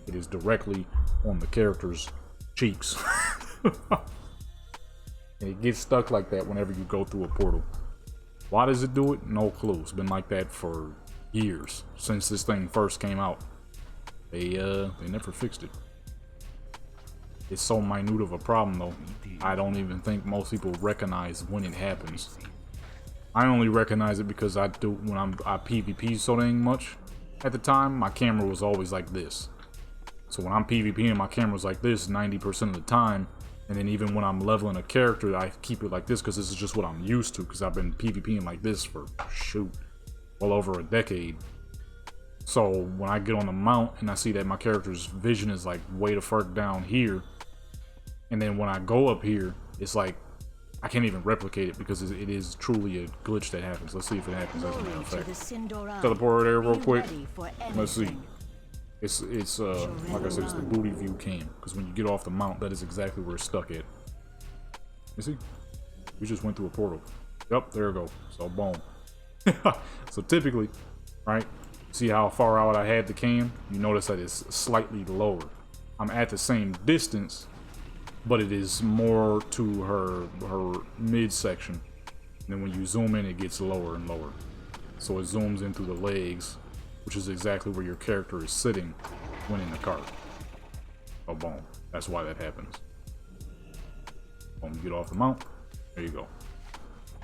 It is directly on the character's cheeks. And it gets stuck like that whenever you go through a portal. Why does it do it? No clue. It's been like that for years, since this thing first came out. They never fixed it. It's so minute of a problem though. I don't even think most people recognize when it happens. I only recognize it because I do when I PvP so dang much. At the time, my camera was always like this. So when I'm PvPing, my camera's like this 90% of the time. And then even when I'm leveling a character, I keep it like this because this is just what I'm used to, because I've been PvPing like this for, shoot, well over a decade. So when I get on the mount and I see that my character's vision is like way the fuck down here, and then when I go up here, it's like I can't even replicate it because it is truly a glitch that happens. Let's see if it happens as a matter of fact. Teleport there real quick. Let's see. It's like I said, it's the booty view cam, because when you get off the mount, that is exactly where it's stuck at. You see? We just went through a portal. Yep, there we go. So boom. So typically, right? See how far out I had the cam? You notice that it's slightly lower. I'm at the same distance, but it is more to her midsection. And then when you zoom in, it gets lower and lower. So it zooms in through the legs, which is exactly where your character is sitting when in the cart. Oh, boom. That's why that happens. Boom, get off the mount. There you go.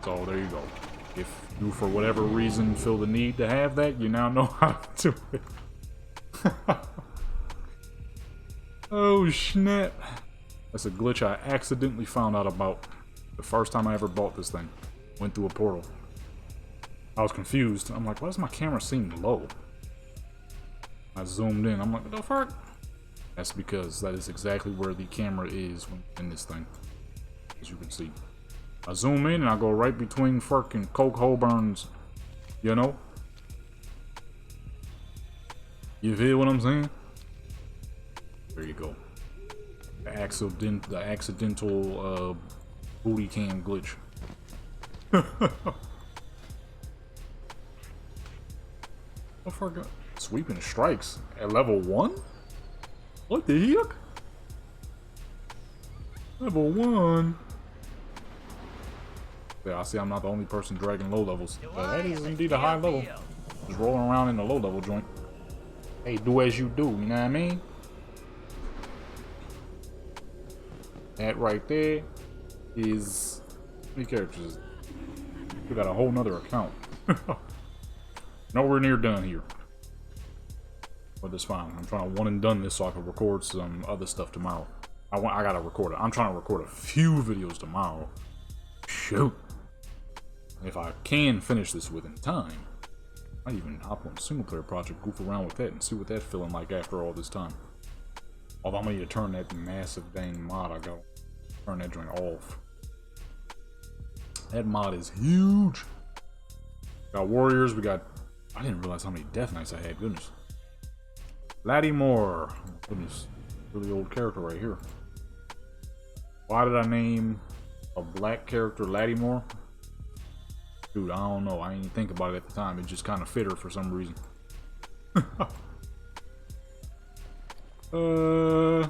So there you go. If you, for whatever reason, feel the need to have that, you now know how to do it. Oh, snap. That's a glitch I accidentally found out about the first time I ever bought this thing. Went through a portal. I was confused. I'm like, why does my camera seem low? I zoomed in. I'm like, what the fuck? That's because that is exactly where the camera is when in this thing. As you can see. I zoom in and I go right between fucking Coke Holborn's, you know? You feel what I'm saying? There you go. The accidental booty cam glitch. What fuck? Sweeping strikes at level 1? What the heck? Level 1. Yeah, I see I'm not the only person dragging low levels. But that is indeed a high level. Just rolling around in the low level joint. Hey, do as you do, you know what I mean? That right there is how many characters? We got a whole nother account. Nowhere near done here. But it's fine. I'm trying to one and done this so I can record some other stuff tomorrow. I gotta record it. I'm trying to record a few videos tomorrow. Shoot. If I can finish this within time, I might even hop on a single player project, goof around with that, and see what that's feeling like after all this time. Although I'm gonna need to turn that massive dang mod I got. Turn that joint off. That mod is huge. Got warriors. We got. I didn't realize how many death knights I had. Goodness. Laddymore. Oh, goodness. Really old character right here. Why did I name a black character Laddymore? Dude, I don't know. I didn't think about it at the time. It just kind of fit her for some reason. Okay.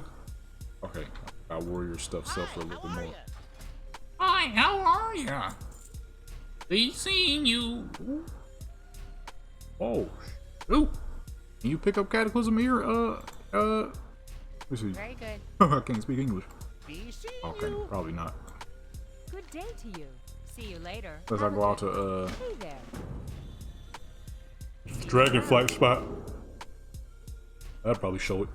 Got warrior stuff for a little bit more. Hi, how are ya? They seen you. Oh, ooh. Can you pick up Cataclysm here? Let's see. Very good. I can't speak English. Be seeing Okay, you. probably not. Good day to you. See you later. Unless I go out to Hey there. Dragonflight spot. That'd probably show it.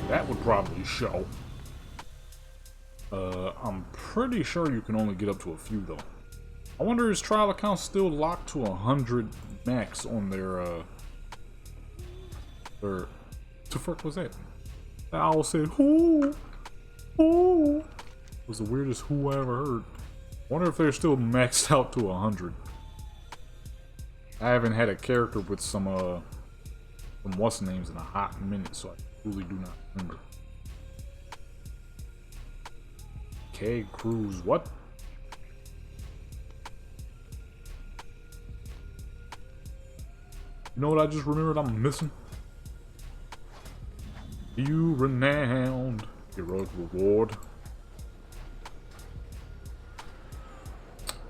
That would probably show. I'm pretty sure you can only get up to a few though. I wonder is trial accounts still locked to 100 max on their what the fuck was that? The owl said who? Who? It was the weirdest who I ever heard. I wonder if they're still maxed out to 100. I haven't had a character with some what's names in a hot minute, so I truly do not remember. Keg Cruise, what? You know what I just remembered I'm missing? You renowned heroic reward.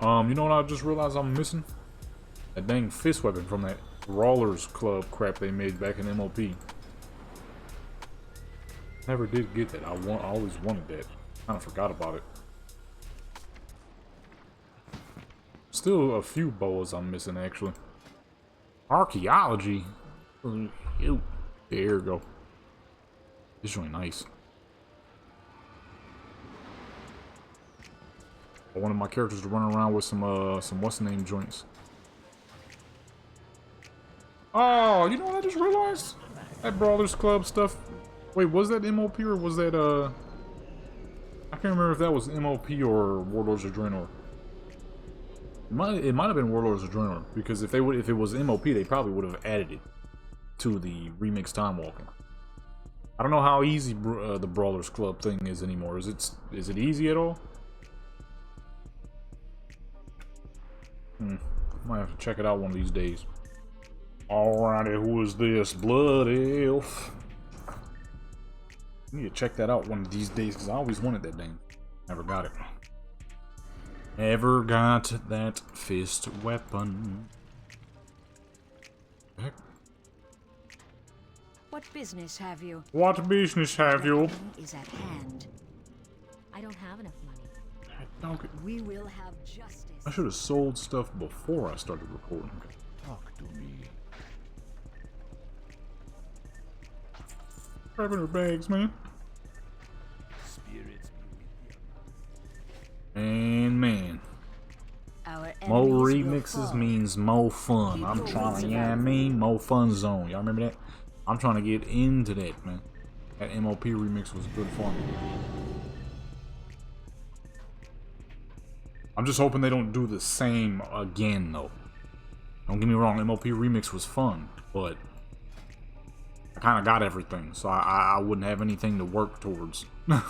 You know what I just realized I'm missing? That dang fist weapon from that Brawlers Club crap they made back in MOP. Never did get that. I always wanted that. Kinda forgot about it. Still a few boas I'm missing actually. Archaeology. Ew. There you go. This is really nice. I wanted my characters to run around with some what's the name joints. Oh, you know what I just realized? That Brawlers Club stuff. Wait, was that MOP or was that I can't remember if that was MOP or Warlords of Draenor. It might have been Warlords of Draenor because if it was MOP, they probably would have added it to the remix Time Walking. I don't know how easy the Brawlers Club thing is anymore. Is it easy at all? Might have to check it out one of these days. Alrighty, who is this? Blood Elf. I need to check that out one of these days because I always wanted that thing. Never got it. Never got that fist weapon. Heck? What business have you? What business have you? Reckoning is at hand. I don't have enough money. Okay. We will have justice. I should have sold stuff before I started recording. Talk to me. Grabbing her bags, man. Spirits be with you. And man, Our more enemies will remixes fall. means more fun. I'm trying to, you know what I mean? More fun zone. Y'all remember that? I'm trying to get into that, man. That MOP remix was good fun. I'm just hoping they don't do the same again, though. Don't get me wrong, MOP remix was fun, but I kind of got everything, so I wouldn't have anything to work towards.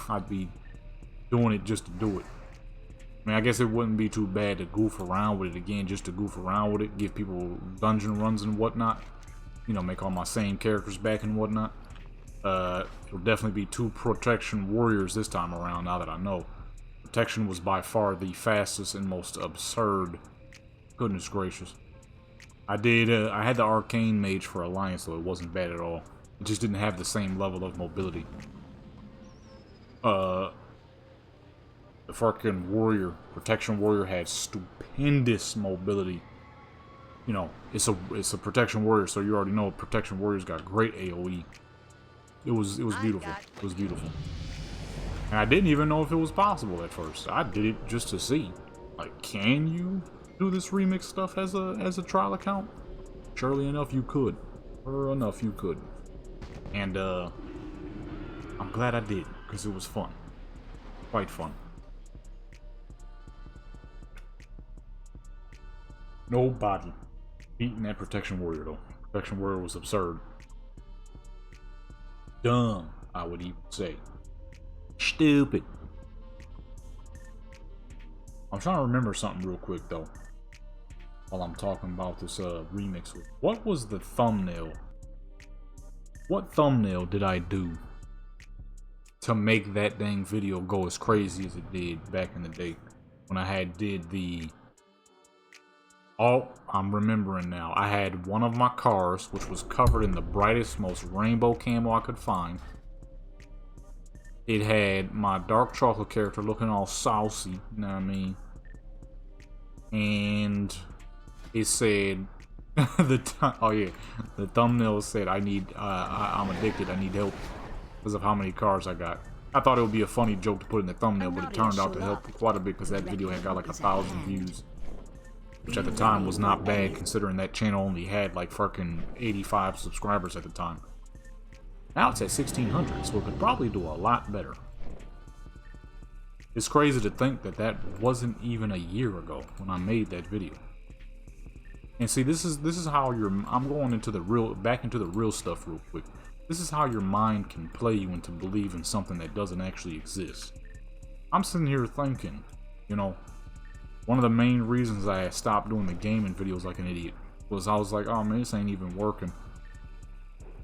I'd be doing it just to do it. I mean, I guess it wouldn't be too bad to goof around with it again, just to goof around with it, give people dungeon runs and whatnot. You know, make all my same characters back and whatnot. It'll definitely be 2 protection warriors this time around, now that I know. Protection was by far the fastest and most absurd. Goodness gracious. I had the arcane mage for Alliance, so it wasn't bad at all. It just didn't have the same level of mobility. The fucking warrior, protection warrior, had stupendous mobility. You know, it's a protection warrior, so you already know protection warriors got great AoE. It was beautiful. It was beautiful. And I didn't even know if it was possible at first. I did it just to see. Like, can you do this remix stuff as a trial account? Surely enough, you could. Sure enough, you could. And I'm glad I did, because it was fun. Quite fun. Nobody beating that protection warrior though. Protection warrior was absurd. Dumb, I would even say. Stupid. I'm trying to remember something real quick though, while I'm talking about this remix. What was the thumbnail? What thumbnail did I do to make that dang video go as crazy as it did back in the day when I did the... Oh, I'm remembering now. I had one of my cars, which was covered in the brightest, most rainbow camo I could find. It had my dark chocolate character looking all saucy, you know what I mean? And it said, the thumbnail said, I'm addicted, I need help because of how many cars I got. I thought it would be a funny joke to put in the thumbnail, but it turned out to help quite a bit because that video had got like 1,000 views. Which at the time was not bad, considering that channel only had like fucking 85 subscribers at the time. Now it's at 1,600, so it could probably do a lot better. It's crazy to think that that wasn't even a year ago when I made that video. And see, this is how I'm going into the back into the real stuff real quick. This is how your mind can play you into believing something that doesn't actually exist. I'm sitting here thinking, you know, one of the main reasons I stopped doing the gaming videos like an idiot was I was like, oh man, this ain't even working.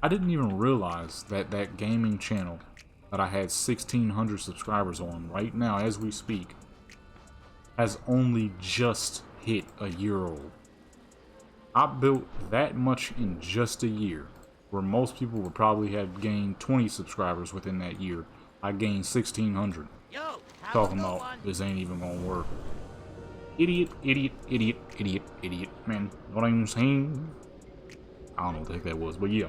I didn't even realize that that gaming channel that I had 1,600 subscribers on right now as we speak has only just hit a year old. I built that much in just a year, where most people would probably have gained 20 subscribers within that year. I gained 1,600. Yo, Talking about this ain't even gonna work. Idiot, idiot, idiot, idiot, idiot. Man, what I'm saying? I don't know what the heck that was, but yeah.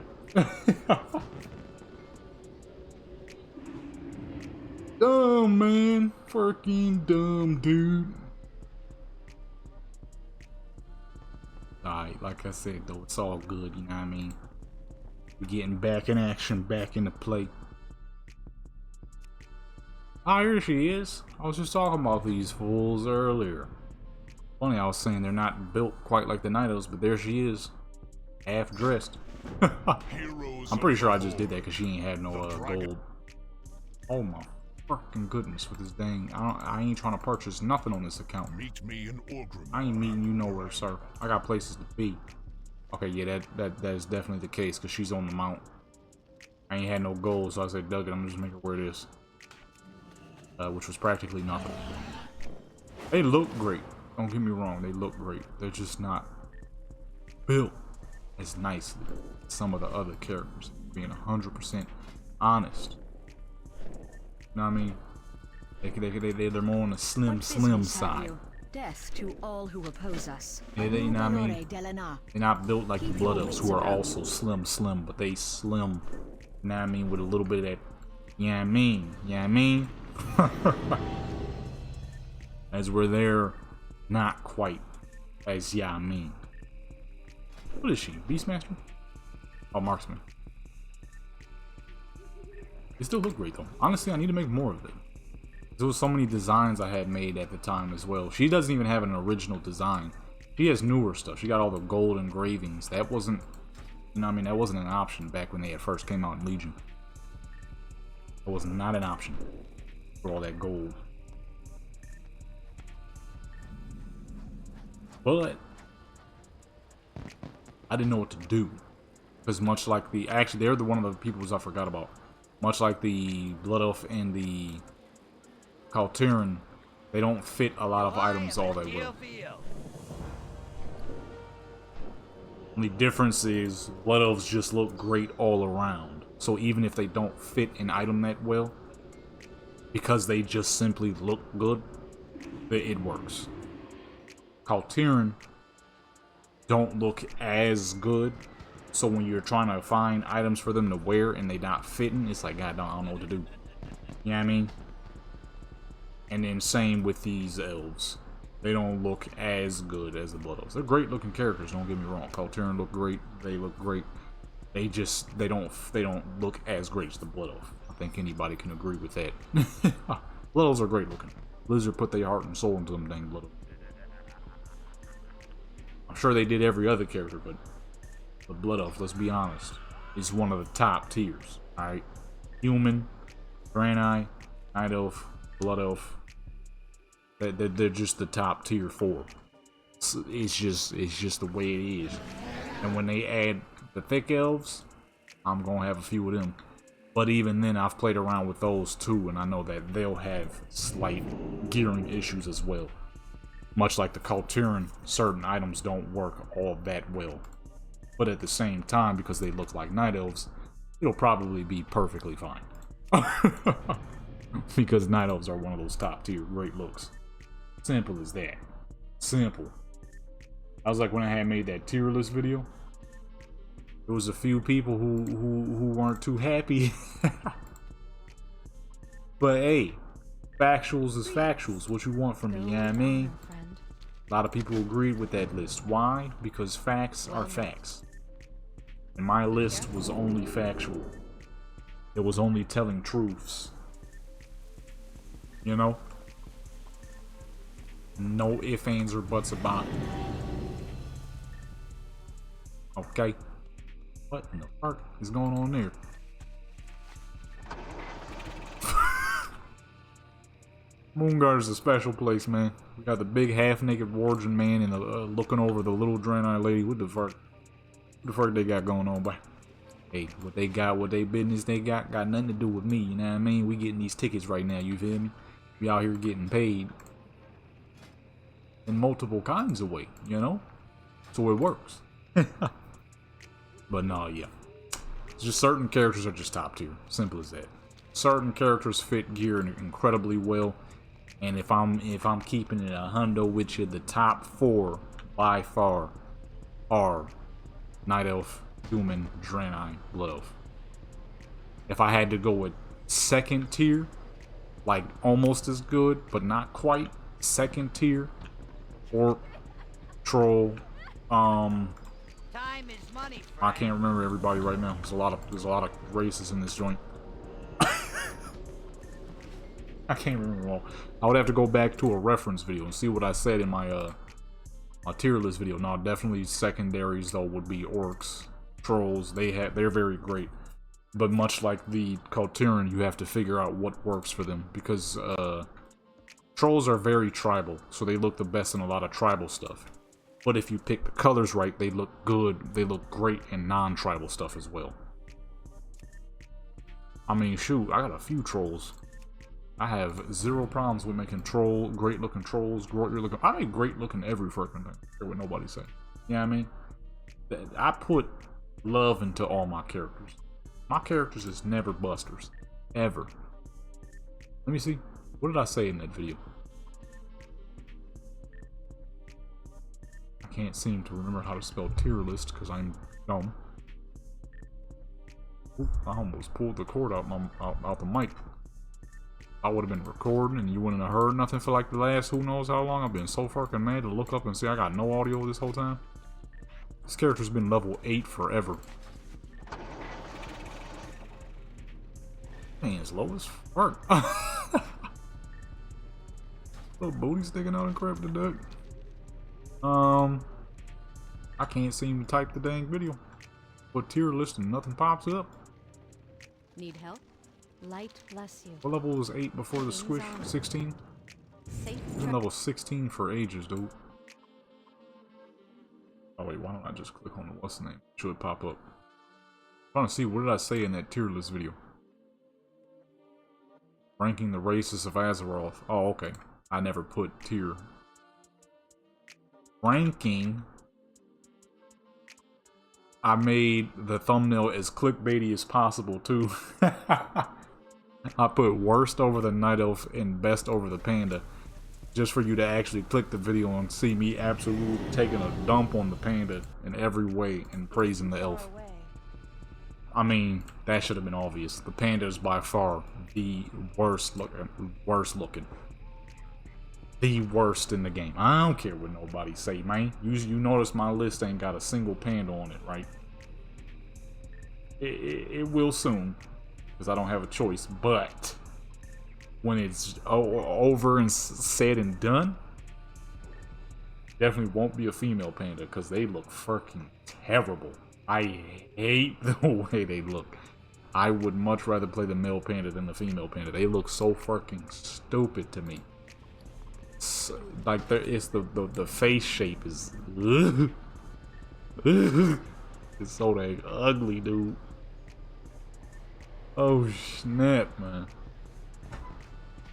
Dumb, man. Fucking dumb, dude. Alright, like I said, though, it's all good, you know what I mean? We're getting back in action, back into play. Ah, here she is. I was just talking about these fools earlier. Funny, I was saying they're not built quite like the Nidos, but there she is. Half dressed. I'm pretty sure I just did that because she ain't had no gold. Oh my fucking goodness with this dang. I ain't trying to purchase nothing on this account. Meet me in Orgrim. I ain't meeting you nowhere, sir. I got places to be. Okay, yeah, that is definitely the case because she's on the mount. I ain't had no gold, so I said, Doug, I'm just making where it is. Which was practically nothing. They look great. Don't get me wrong, they look great. They're just not built as nicely as some of the other characters. Being 100% honest. You know what I mean? They're more on the slim side. Death to all who oppose us. Yeah, you know what I mean? They're not built like the Blood Elves, who are also slim, but they slim. You know what I mean? With a little bit of that, you know what I mean? You know what I mean? As where they're not quite as yeah I mean. What is she? Beastmaster? Oh, marksman. It still look great though. Honestly, I need to make more of it. There was so many designs I had made at the time as well. She doesn't even have an original design. She has newer stuff. She got all the gold engravings. That wasn't, you know what I mean, that wasn't an option back when they had first came out in Legion. It was not an option for all that gold. But I didn't know what to do. Because much like the, actually they're one of the peoples I forgot about. Much like the Blood Elf and the Kaltiran, they don't fit a lot of items all that well. The difference is Blood Elves just look great all around. So even if they don't fit an item that well, because they just simply look good, it works. Kaltiran don't look as good, so when you're trying to find items for them to wear and they not fitting, it's like, God, I don't know what to do. You know what I mean? And then same with these elves. They don't look as good as the Blood Elves. They're great looking characters, don't get me wrong. Kaltiran look great, they look great. They don't look as great as the Blood Elf. I think anybody can agree with that. Blood elves are great looking. Blizzard put their heart and soul into them dang blood elves. I'm sure they did every other character, but the blood elf, let's be honest, is one of the top tiers. Alright? Human, Draenei, Night Elf, Blood Elf. They're just the top tier 4. It's just the way it is. And when they add the thick elves, I'm gonna have a few of them. But even then, I've played around with those too, and I know that they'll have slight gearing issues as well. Much like the Culturan, certain items don't work all that well. But at the same time, because they look like night elves, it'll probably be perfectly fine. Because night elves are one of those top tier great looks. Simple as that. Simple. I was like, when I had made that tier list video, there was a few people who weren't too happy. But hey, factuals is factuals. What you want from me, you know what I mean? A lot of people agreed with that list. Why? Because facts are facts. And my list was only factual. It was only telling truths. You know? No ifs, ands, or buts about it. Okay. What in the fuck is going on there? Moonguard is a special place, man. We got the big half-naked warden man and looking over the little Draenei lady. What the fuck? What the fuck they got going on, boy? Hey, what they got, what they business they got nothing to do with me, you know what I mean? We getting these tickets right now, you feel me? We out here getting paid in multiple kinds of way, you know? So it works. But no, yeah. It's just certain characters are just top tier. Simple as that. Certain characters fit gear incredibly well. And if I'm keeping it a hundo with you, the top 4 by far are Night Elf, Human, Draenei, Blood Elf. If I had to go with second tier, like almost as good, but not quite, second tier, Orc, Troll, Time is money, friend. I can't remember everybody right now. There's a lot of races in this joint. I can't remember them all. I would have to go back to a reference video and see what I said in my my tier list video. Now, definitely secondaries though would be orcs, trolls. They're very great, but much like the Culturan, you have to figure out what works for them because trolls are very tribal, so they look the best in a lot of tribal stuff. But if you pick the colors right, they look good. They look great in non-tribal stuff as well. I mean, shoot, I got a few trolls. I have zero problems with making great looking trolls, I make great looking every freaking thing. I don't care what nobody say. You know what I mean? I put love into all my characters. My characters is never busters. Ever. Let me see. What did I say in that video? I can't seem to remember how to spell tier list because I'm dumb. Ooh, I almost pulled the cord out the mic. I would have been recording and you wouldn't have heard nothing for like the last who knows how long. I've been so fucking mad to look up and see I got no audio this whole time. This character's been level 8 forever. Man, it's low as fuck. Little booty sticking out and crap to duck. I can't seem to type the dang video. Put tier list and nothing pops up. Need help? Light bless you. What level was 8 before the squish? 16? Safe It's been level 16 for ages, dude. Oh wait, why don't I just click on the what's the name? Should pop up. I'm trying to see, what did I say in that tier list video? Ranking the races of Azeroth. Oh, okay. I never put tier. Ranking. I made the thumbnail as clickbaity as possible too. I put worst over the Night Elf and best over the Panda. Just for you to actually click the video and see me absolutely taking a dump on the Panda in every way and praising the Elf. I mean, that should have been obvious. The Panda is by far the worst looking. The worst in the game. I don't care what nobody say, man. You notice my list ain't got a single Panda on it, right? It will soon. Because I don't have a choice, but when it's over and said and done, definitely won't be a female panda because they look fucking terrible. I hate the way they look. I would much rather play the male panda than the female panda. They look so fucking stupid to me. Like it's the face shape is it's so dang ugly, dude. Oh snap, man.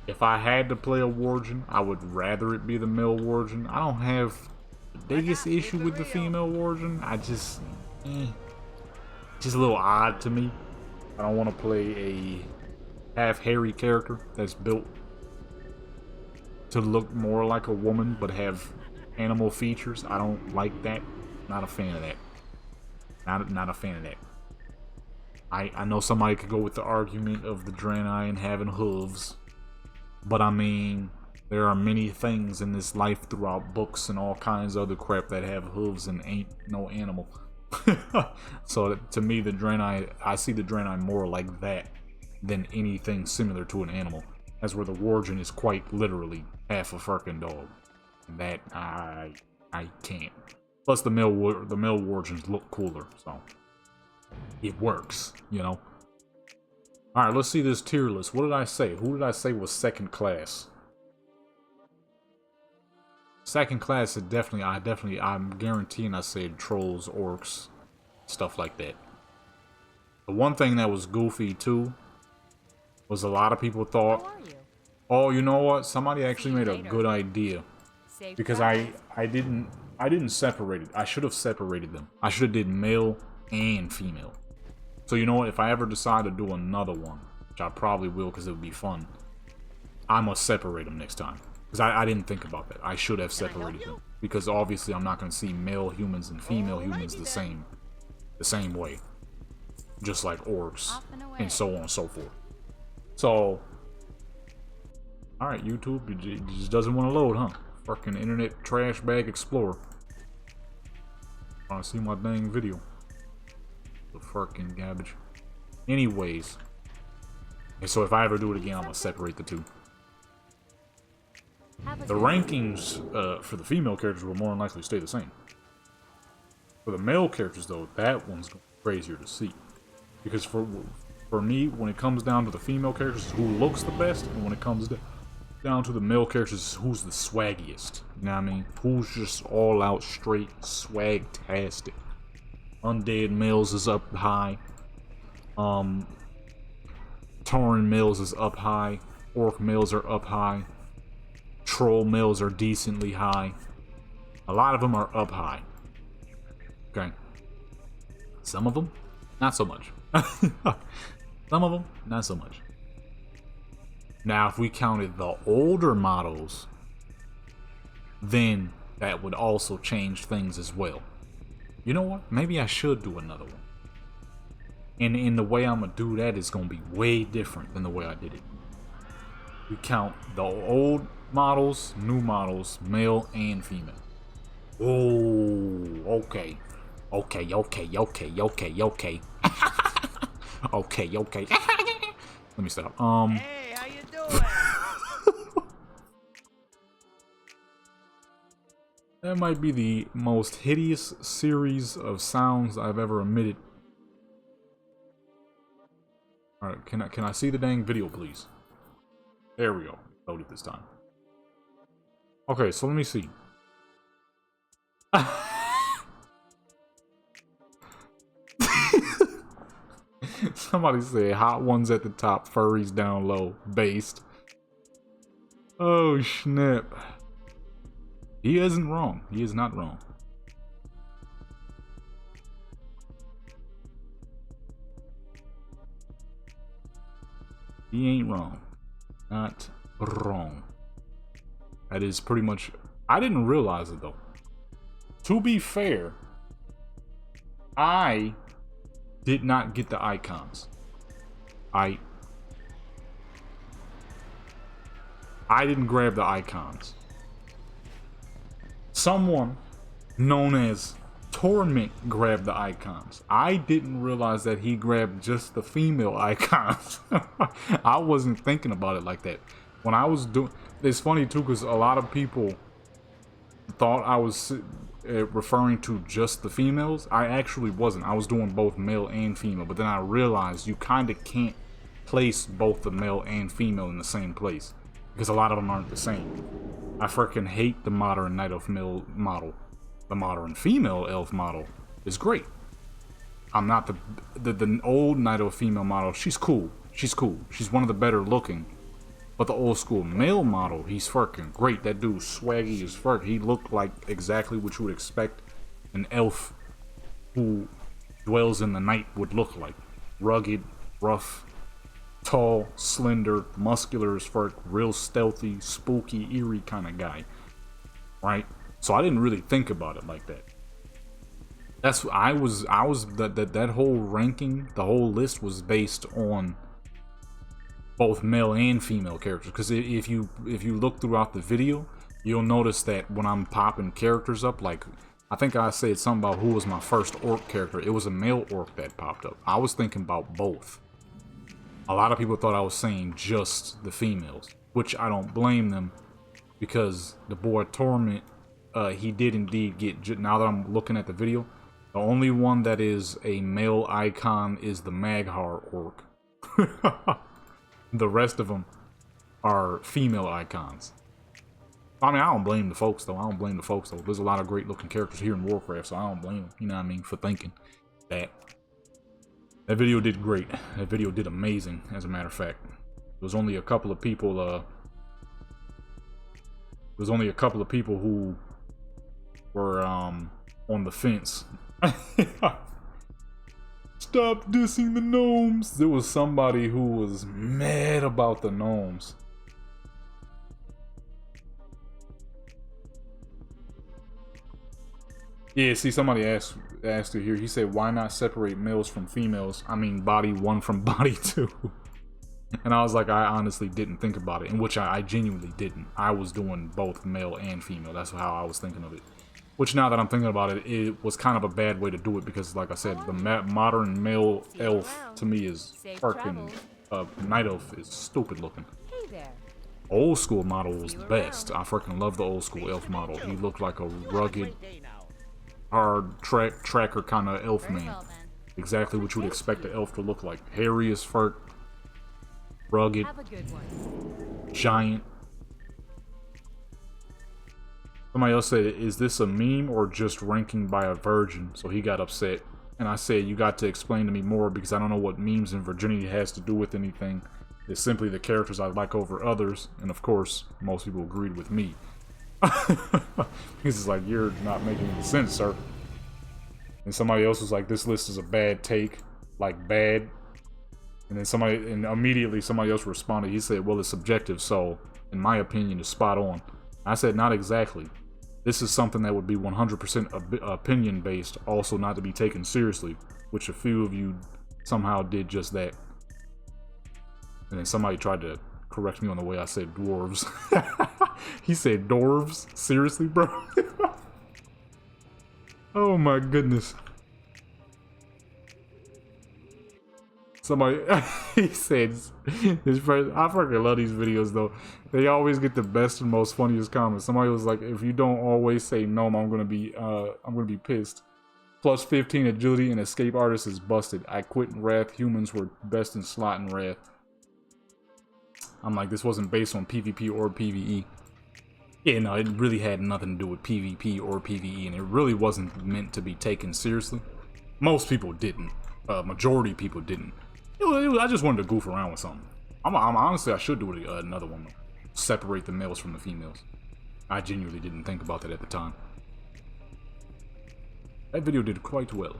If I had to play a Warden, I would rather it be the male Warden. I don't have the biggest issue with the female Warden. I just just a little odd to me. I don't want to play a half hairy character that's built to look more like a woman but have animal features. I don't like that. Not a fan of that. Not a fan of that. I know somebody could go with the argument of the Draenei and having hooves, but I mean, there are many things in this life throughout books and all kinds of other crap that have hooves and ain't no animal. So to me, the Draenei, I see the Draenei more like that than anything similar to an animal. That's where the Warden is quite literally half a fucking dog. That I can't. Plus the male Wardens look cooler, so it works, you know. All right, let's see this tier list. What did I say? Who did I say was second class? Second class is definitely, I'm guaranteeing I said trolls, orcs, stuff like that. The one thing that was goofy too was a lot of people thought, oh, you know what? Somebody actually made a good idea, because I didn't separate it. I should have separated them. I should have did male and female. So you know what? If I ever decide to do another one, which I probably will because it would be fun, I must separate them next time. Because I didn't think about that. I should have separated them. Because obviously I'm not going to see male humans and female humans the same way. Just like orcs and so on and so forth. So, alright, YouTube, it just doesn't want to load, huh? Fucking internet trash bag explorer. I want to see my dang video. The fucking garbage. Anyways. Okay, so if I ever do it again, I'm going to separate the two. The rankings for the female characters will more than likely stay the same. For the male characters, though, that one's crazier to see. Because for me, when it comes down to the female characters, who looks the best, and when it comes down to the male characters, who's the swaggiest. You know what I mean? Who's just all out straight swag-tastic. Undead males is up high. Tauren males is up high. Orc males are up high. Troll males are decently high. A lot of them are up high. Okay. Some of them, not so much. Some of them, not so much. Now, if we counted the older models, then that would also change things as well. You know what? Maybe I should do another one. And in the way I'm going to do that is going to be way different than the way I did it. We count the old models, new models, male and female. Oh, okay. Okay. Okay. Let me stop. Hey, how you doing? That might be the most hideous series of sounds I've ever emitted. Alright, can I see the dang video, please? There we go. Load it this time. Okay, so let me see. Somebody said hot ones at the top, furries down low, based. Oh snap. He isn't wrong. He is not wrong. He ain't wrong. Not wrong. That is pretty much... I didn't realize it though. To be fair, I did not get the icons. I didn't grab the icons. Someone known as Torment grabbed the icons. I didn't realize that he grabbed just the female icons. I wasn't thinking about it like that. when I was doing, it's funny too because a lot of people thought I was referring to just the females. I actually wasn't. I was doing both male and female, but then I realized you kind of can't place both the male and female in the same place because a lot of them aren't the same. I freaking hate the modern Night Elf male model. The modern female elf model is great. I'm not the old Night Elf female model. She's cool. She's cool. She's one of the better looking. But the old school male model, he's fucking great. That dude's swaggy as fuck. He looked like exactly what you would expect an elf who dwells in the night would look like. Rugged, rough, tall, slender, muscular as fuck, real stealthy, spooky, eerie kind of guy. Right? So I didn't really think about it like that. That's that whole ranking, the whole list was based on both male and female characters, because if you look throughout the video, you'll notice that when I'm popping characters up, like I think I said something about who was my first orc character. It was a male orc that popped up. I was thinking about both. A lot of people thought I was saying just the females, which I don't blame them, because the boy Torment, he did indeed get, now that I'm looking at the video, the only one that is a male icon is the Maghar orc. The rest of them are female icons. I mean, I don't blame the folks, though. I don't blame the folks, though. There's a lot of great-looking characters here in Warcraft, so I don't blame them, you know what I mean, for thinking that. That video did great. That video did amazing, as a matter of fact. There was only a couple of people, who were, on the fence. Stop dissing the gnomes. There was somebody who was mad about the gnomes. Yeah, see, somebody asked it here. He said, why not separate males from females? I mean, body one from body two. And I was like, I honestly didn't think about it, in which I genuinely didn't. I was doing both male and female. That's how I was thinking of it. Which, now that I'm thinking about it, it was kind of a bad way to do it, because, like I said, the modern male elf to me is fucking night elf is stupid looking. Hey there. Old school model was the best. I freaking love the old school elf model. He looked like a rugged, hard tracker kind of elf man. Exactly what you would expect an elf to look like. Hairy as fuck, rugged, Have a good one. giant. Somebody else said, is this a meme or just ranking by a virgin? So he got upset. And I said, you got to explain to me more, because I don't know what memes and virginity has to do with anything. It's simply the characters I like over others. And of course, most people agreed with me. He's just like, you're not making any sense, sir. And somebody else was like, this list is a bad take. Like, bad. And then immediately somebody else responded. He said, well, it's subjective, so in my opinion, it's spot on. I said, not exactly. This is something that would be 100% opinion based, also not to be taken seriously, which a few of you somehow did just that. And then somebody tried to correct me on the way I said dwarves. He said dwarves? Seriously, bro? Oh my goodness. Somebody, he said, his friend, I freaking love these videos though. They always get the best and most funniest comments. Somebody was like, if you don't always say no, I'm gonna be pissed. Plus 15 agility and escape artist is busted. I quit in Wrath. Humans were best in slot in Wrath. I'm like, this wasn't based on PvP or PvE. Yeah, no, it really had nothing to do with PvP or PvE, and it really wasn't meant to be taken seriously. Most people didn't. Majority of people didn't. I just wanted to goof around with something. I'm honestly, I should do another one. Separate the males from the females. I genuinely didn't think about that at the time. That video did quite well.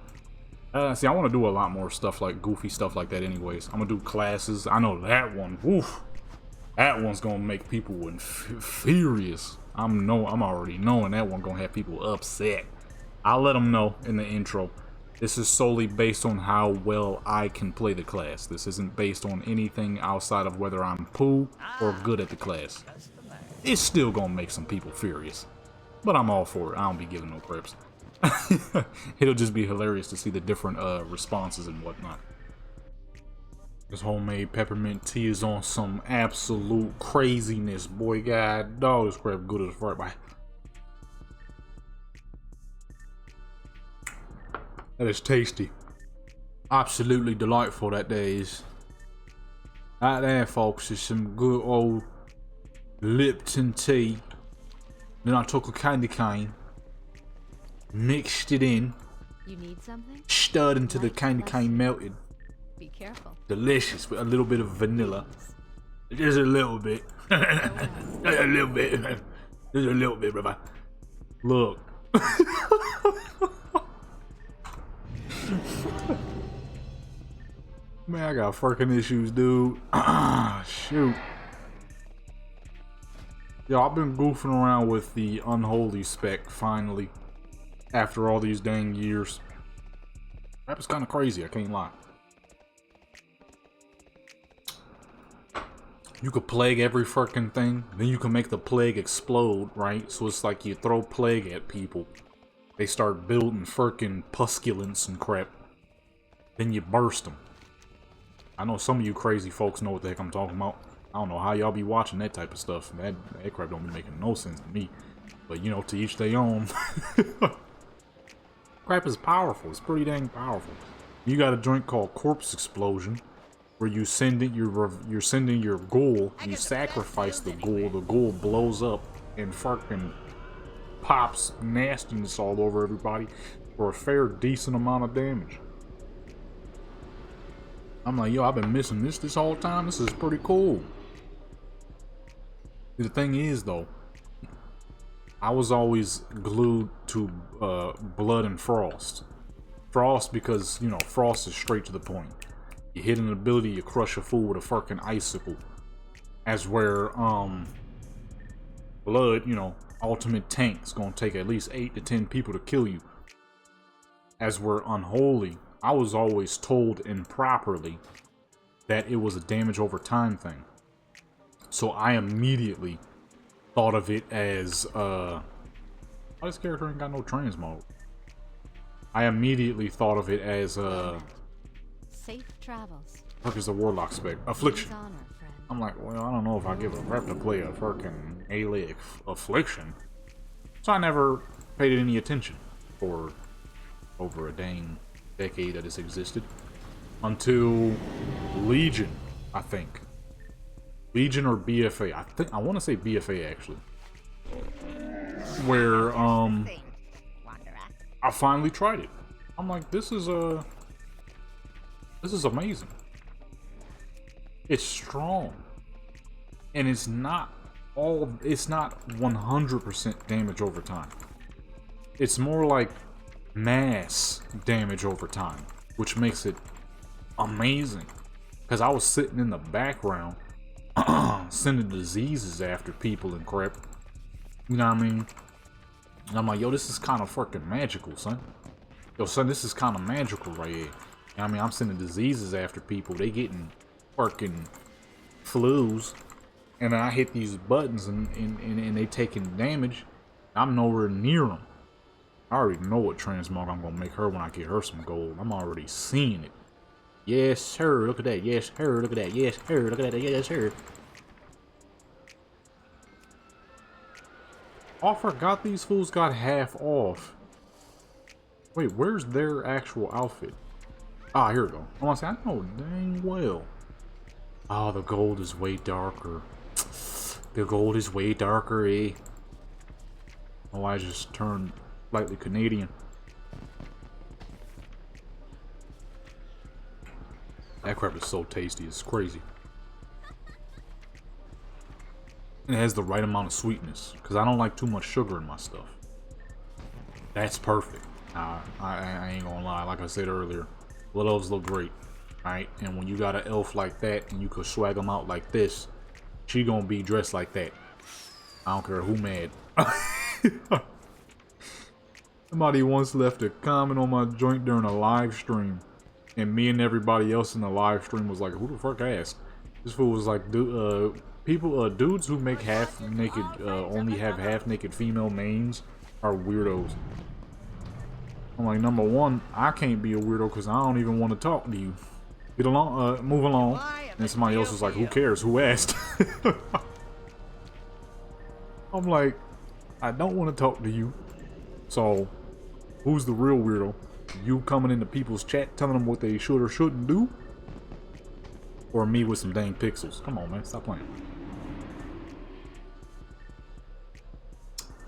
See, I want to do a lot more stuff like goofy stuff like that anyways. I'm going to do classes. I know that one. Woof. That one's going to make people furious. I'm already knowing that one going to have people upset. I'll let them know in the intro. This is solely based on how well I can play the class. This isn't based on anything outside of whether I'm poo or good at the class. It's still gonna make some people furious. But I'm all for it. I don't be giving no preps. It'll just be hilarious to see the different responses and whatnot. This homemade peppermint tea is on some absolute craziness, boy. God, dog, this crap good as fuck, boy. That is tasty. Absolutely delightful, that is. Right there, folks, is some good old Lipton tea. Then I took a candy cane, mixed it in, You need something? stirred into the candy cane, melted. Be careful. Delicious with a little bit of vanilla. Just a little bit. Just a little bit. Just a little bit, brother. Look. Man, I got fucking issues, dude. Shoot. Yo, I've been goofing around with the unholy spec finally. After all these dang years. Rap is kind of crazy, I can't lie. You could plague every fucking thing, then you can make the plague explode, right? So it's like you throw plague at people, they start building fucking pusculence and crap, then you burst them. I know some of you crazy folks know what the heck I'm talking about. I don't know how y'all be watching that type of stuff. That crap don't be making no sense to me. But you know, to each their own. Crap is powerful. It's pretty dang powerful. You got a joint called Corpse Explosion, where you send it you're sending your ghoul, you sacrifice the ghoul blows up and fucking pops nastiness all over everybody for a fair decent amount of damage. I'm like, yo, I've been missing this whole time. This is pretty cool. The thing is though, I was always glued to Blood and Frost. Frost because, you know, Frost is straight to the point. You hit an ability, you crush a fool with a fucking icicle. As where, Blood, you know, ultimate tank is gonna take at least 8 to 10 people to kill you. As where Unholy, I was always told improperly that it was a damage over time thing. So I immediately thought of it as, this character ain't got no transmog. I immediately thought of it as, Safe travels. What is the Warlock spec? Affliction. Please honor, friend. I'm like, well, I don't know if I give a crap to play a fucking melee Affliction. So I never paid it any attention for over a dang decade that it's existed. Until Legion, I think. Legion or BFA. I want to say BFA actually. Where, I finally tried it. I'm like, this is amazing. It's strong. And it's not 100% damage over time. It's more like mass damage over time, which makes it amazing. Because I was sitting in the background sending diseases after people and crap. You know what I mean? And I'm like, yo, this is kind of fucking magical, son. Yo, son, this is kind of magical right here. You know what I mean? I'm sending diseases after people. They getting fucking flus. And then I hit these buttons and they taking damage. I'm nowhere near them. I already know what transmog I'm gonna make her when I get her some gold. I'm already seeing it. Yes, sir. Look at that. Yes, sir. Look at that. Yes, sir. Look at that. Yes, sir. Oh, I forgot these fools got half off. Wait, where's their actual outfit? Ah, here we go. I want to say, I know dang well. Oh, the gold is way darker. The gold is way darker, eh? Oh, I just turned slightly Canadian. That crap is so tasty, it's crazy. And it has the right amount of sweetness, because I don't like too much sugar in my stuff. That's perfect. I ain't gonna lie, like I said earlier, little elves look great, right? And when you got an elf like that, and you could swag them out like this, she gonna be dressed like that. I don't care who mad. Somebody once left a comment on my joint during a live stream, and me and everybody else in the live stream was like, who the fuck asked? This fool was like, dudes who make half naked, only have half naked female mains are weirdos. I'm like, number one, I can't be a weirdo because I don't even want to talk to you. Get along, move along. Why am And somebody I else was like, who still cares? Who asked? I'm like, I don't want to talk to you. So, who's the real weirdo? You coming into people's chat telling them what they should or shouldn't do? Or me with some dang pixels? Come on, man. Stop playing.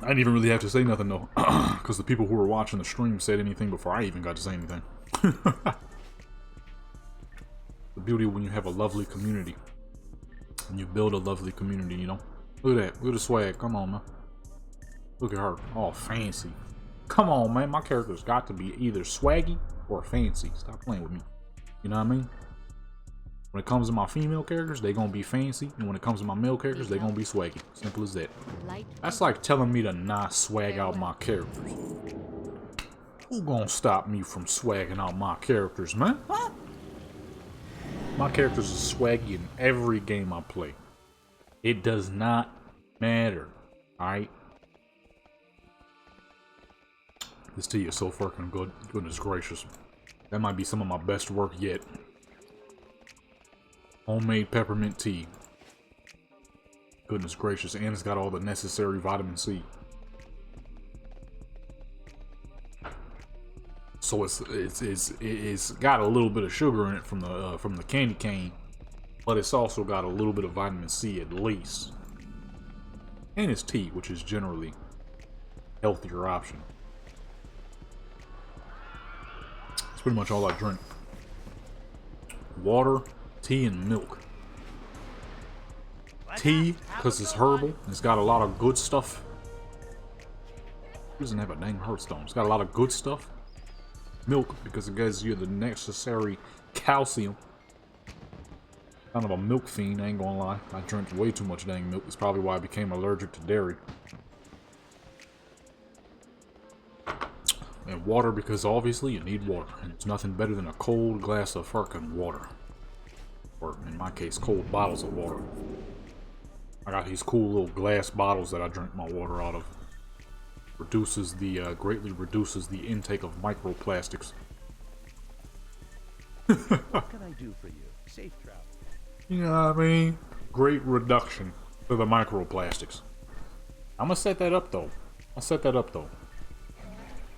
I didn't even really have to say nothing, though. Because the people who were watching the stream said anything before I even got to say anything. The beauty when you have a lovely community. When you build a lovely community, you know? Look at that. Look at the swag. Come on, man. Look at her. All fancy. Come on, man. My character's got to be either swaggy or fancy. Stop playing with me. You know what I mean? When it comes to my female characters, they gonna be fancy. And when it comes to my male characters, they gonna be swaggy. Simple as that. That's like telling me to not swag out my characters. Who gonna stop me from swagging out my characters, man? Huh? My characters are swaggy in every game I play. It does not matter. Alright? This tea is so fucking good. Goodness gracious. That might be some of my best work yet. Homemade peppermint tea. Goodness gracious. And it's got all the necessary vitamin C. So it's got a little bit of sugar in it from the candy cane, but it's also got a little bit of vitamin C at least. And it's tea, which is generally a healthier option. That's pretty much all I drink. Water, tea, and milk. Tea, because it's herbal, and it's got a lot of good stuff. It doesn't have a dang Hearthstone. It's got a lot of good stuff. Milk, because it gives you the necessary calcium. Kind of a milk fiend, I ain't gonna lie. I drink way too much dang milk. It's probably why I became allergic to dairy. And water, because obviously you need water. And it's nothing better than a cold glass of fucking water. Or, in my case, cold bottles of water. I got these cool little glass bottles that I drink my water out of. Greatly reduces the intake of microplastics. What can I do for you? Safe travel. You know what I mean? Great reduction to the microplastics. I'm gonna set that up though.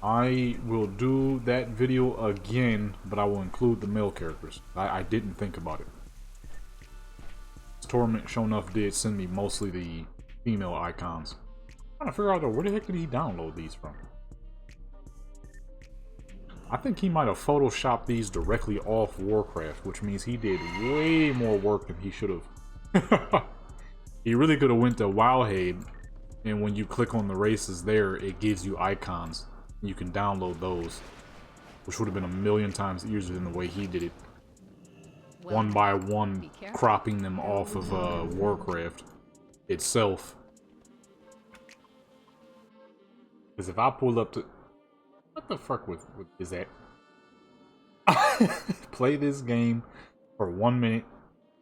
I will do that video again, but I will include the male characters. I didn't think about it. This Torment sure enough did send me mostly the female icons. I'm trying to figure out though, where the heck did he download these from? I think he might have photoshopped these directly off Warcraft, which means he did way more work than he should have. He really could have went to Wowhead, and when you click on the races there, it gives you icons. You can download those, which would have been a million times easier than the way he did it. One by one, cropping them off of Warcraft itself. Because if I pull up to... What the fuck is that? Play this game for 1 minute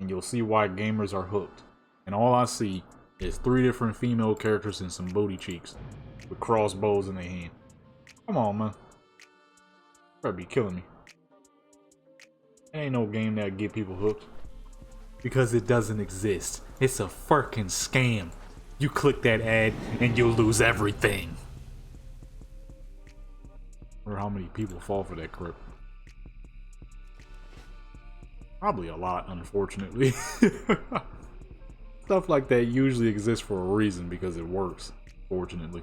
and you'll see why gamers are hooked. And all I see is 3 different female characters and some booty cheeks with crossbows in their hand. Come on, man. You better be killing me. It ain't no game that'll get people hooked. Because it doesn't exist. It's a fucking scam. You click that ad and you'll lose everything. I wonder how many people fall for that crap. Probably a lot, unfortunately. Stuff like that usually exists for a reason because it works, fortunately.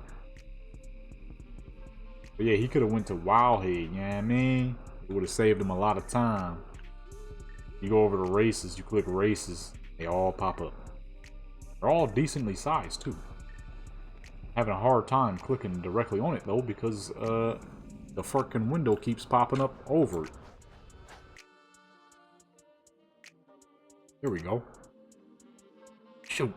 But yeah, he could have went to Wildhead, you know what I mean? It would have saved him a lot of time. You go over to races, you click races, they all pop up. They're all decently sized too. Having a hard time clicking directly on it though because the fucking window keeps popping up over it. Here we go. Shoot.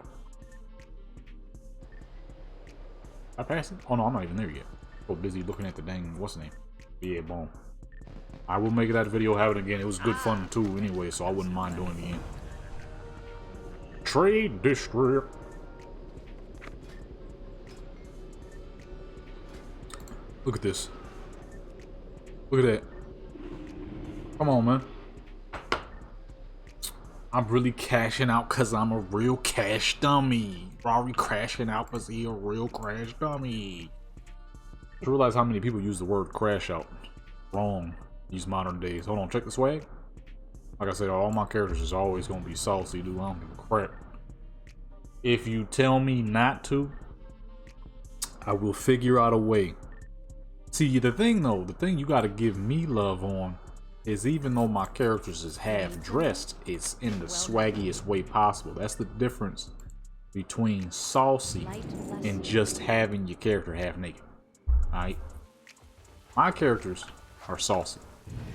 I pass it? Oh no, I'm not even there yet. So busy looking at the dang, what's the name? Yeah, boom. I will make that video happen again. It was good fun too anyway, so I wouldn't mind doing it again. Trade district. Look at this. Look at that. Come on, man. I'm really cashing out because I'm a real cash dummy. Rory crashing out because he a real crash dummy. Just realize how many people use the word crash out wrong these modern days. Hold on, check the swag. Like I said, all my characters is always going to be saucy, dude. I don't give a crap. If you tell me not to, I will figure out a way. See, the thing though, the thing you got to give me love on is even though my characters is half dressed, it's in the swaggiest way possible. That's the difference between saucy and just having your character half naked. Alright? My characters are saucy.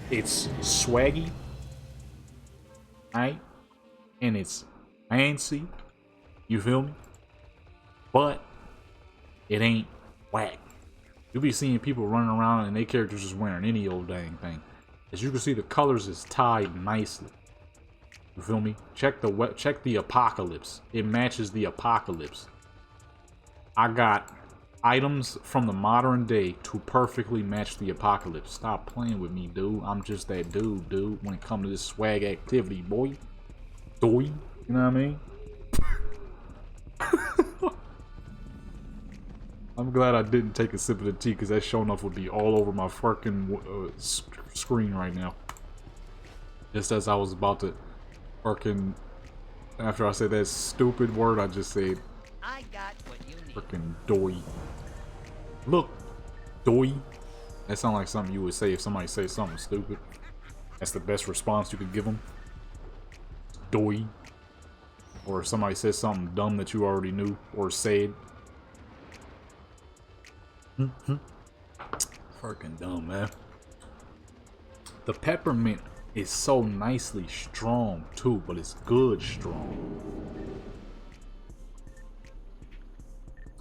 It's swaggy. Alright? And it's fancy. You feel me? But it ain't whack. You be seeing people running around and their characters just wearing any old dang thing. As you can see, the colors is tied nicely. You feel me? Check the apocalypse. It matches the apocalypse. I got items from the modern day to perfectly match the apocalypse. Stop playing with me, dude. I'm just that dude, when it comes to this swag activity, boy. Doy. You know what I mean? I'm glad I didn't take a sip of the tea because that sure enough would be all over my fucking screen right now. Just as I was about to fucking, after I said that stupid word I just said, I got what you need. fucking doy. Look, doy. That sounds like something you would say if somebody says something stupid. That's the best response you could give them. Doy. Or if somebody says something dumb that you already knew or said. Fucking dumb, man. The peppermint is so nicely strong too, but it's good strong.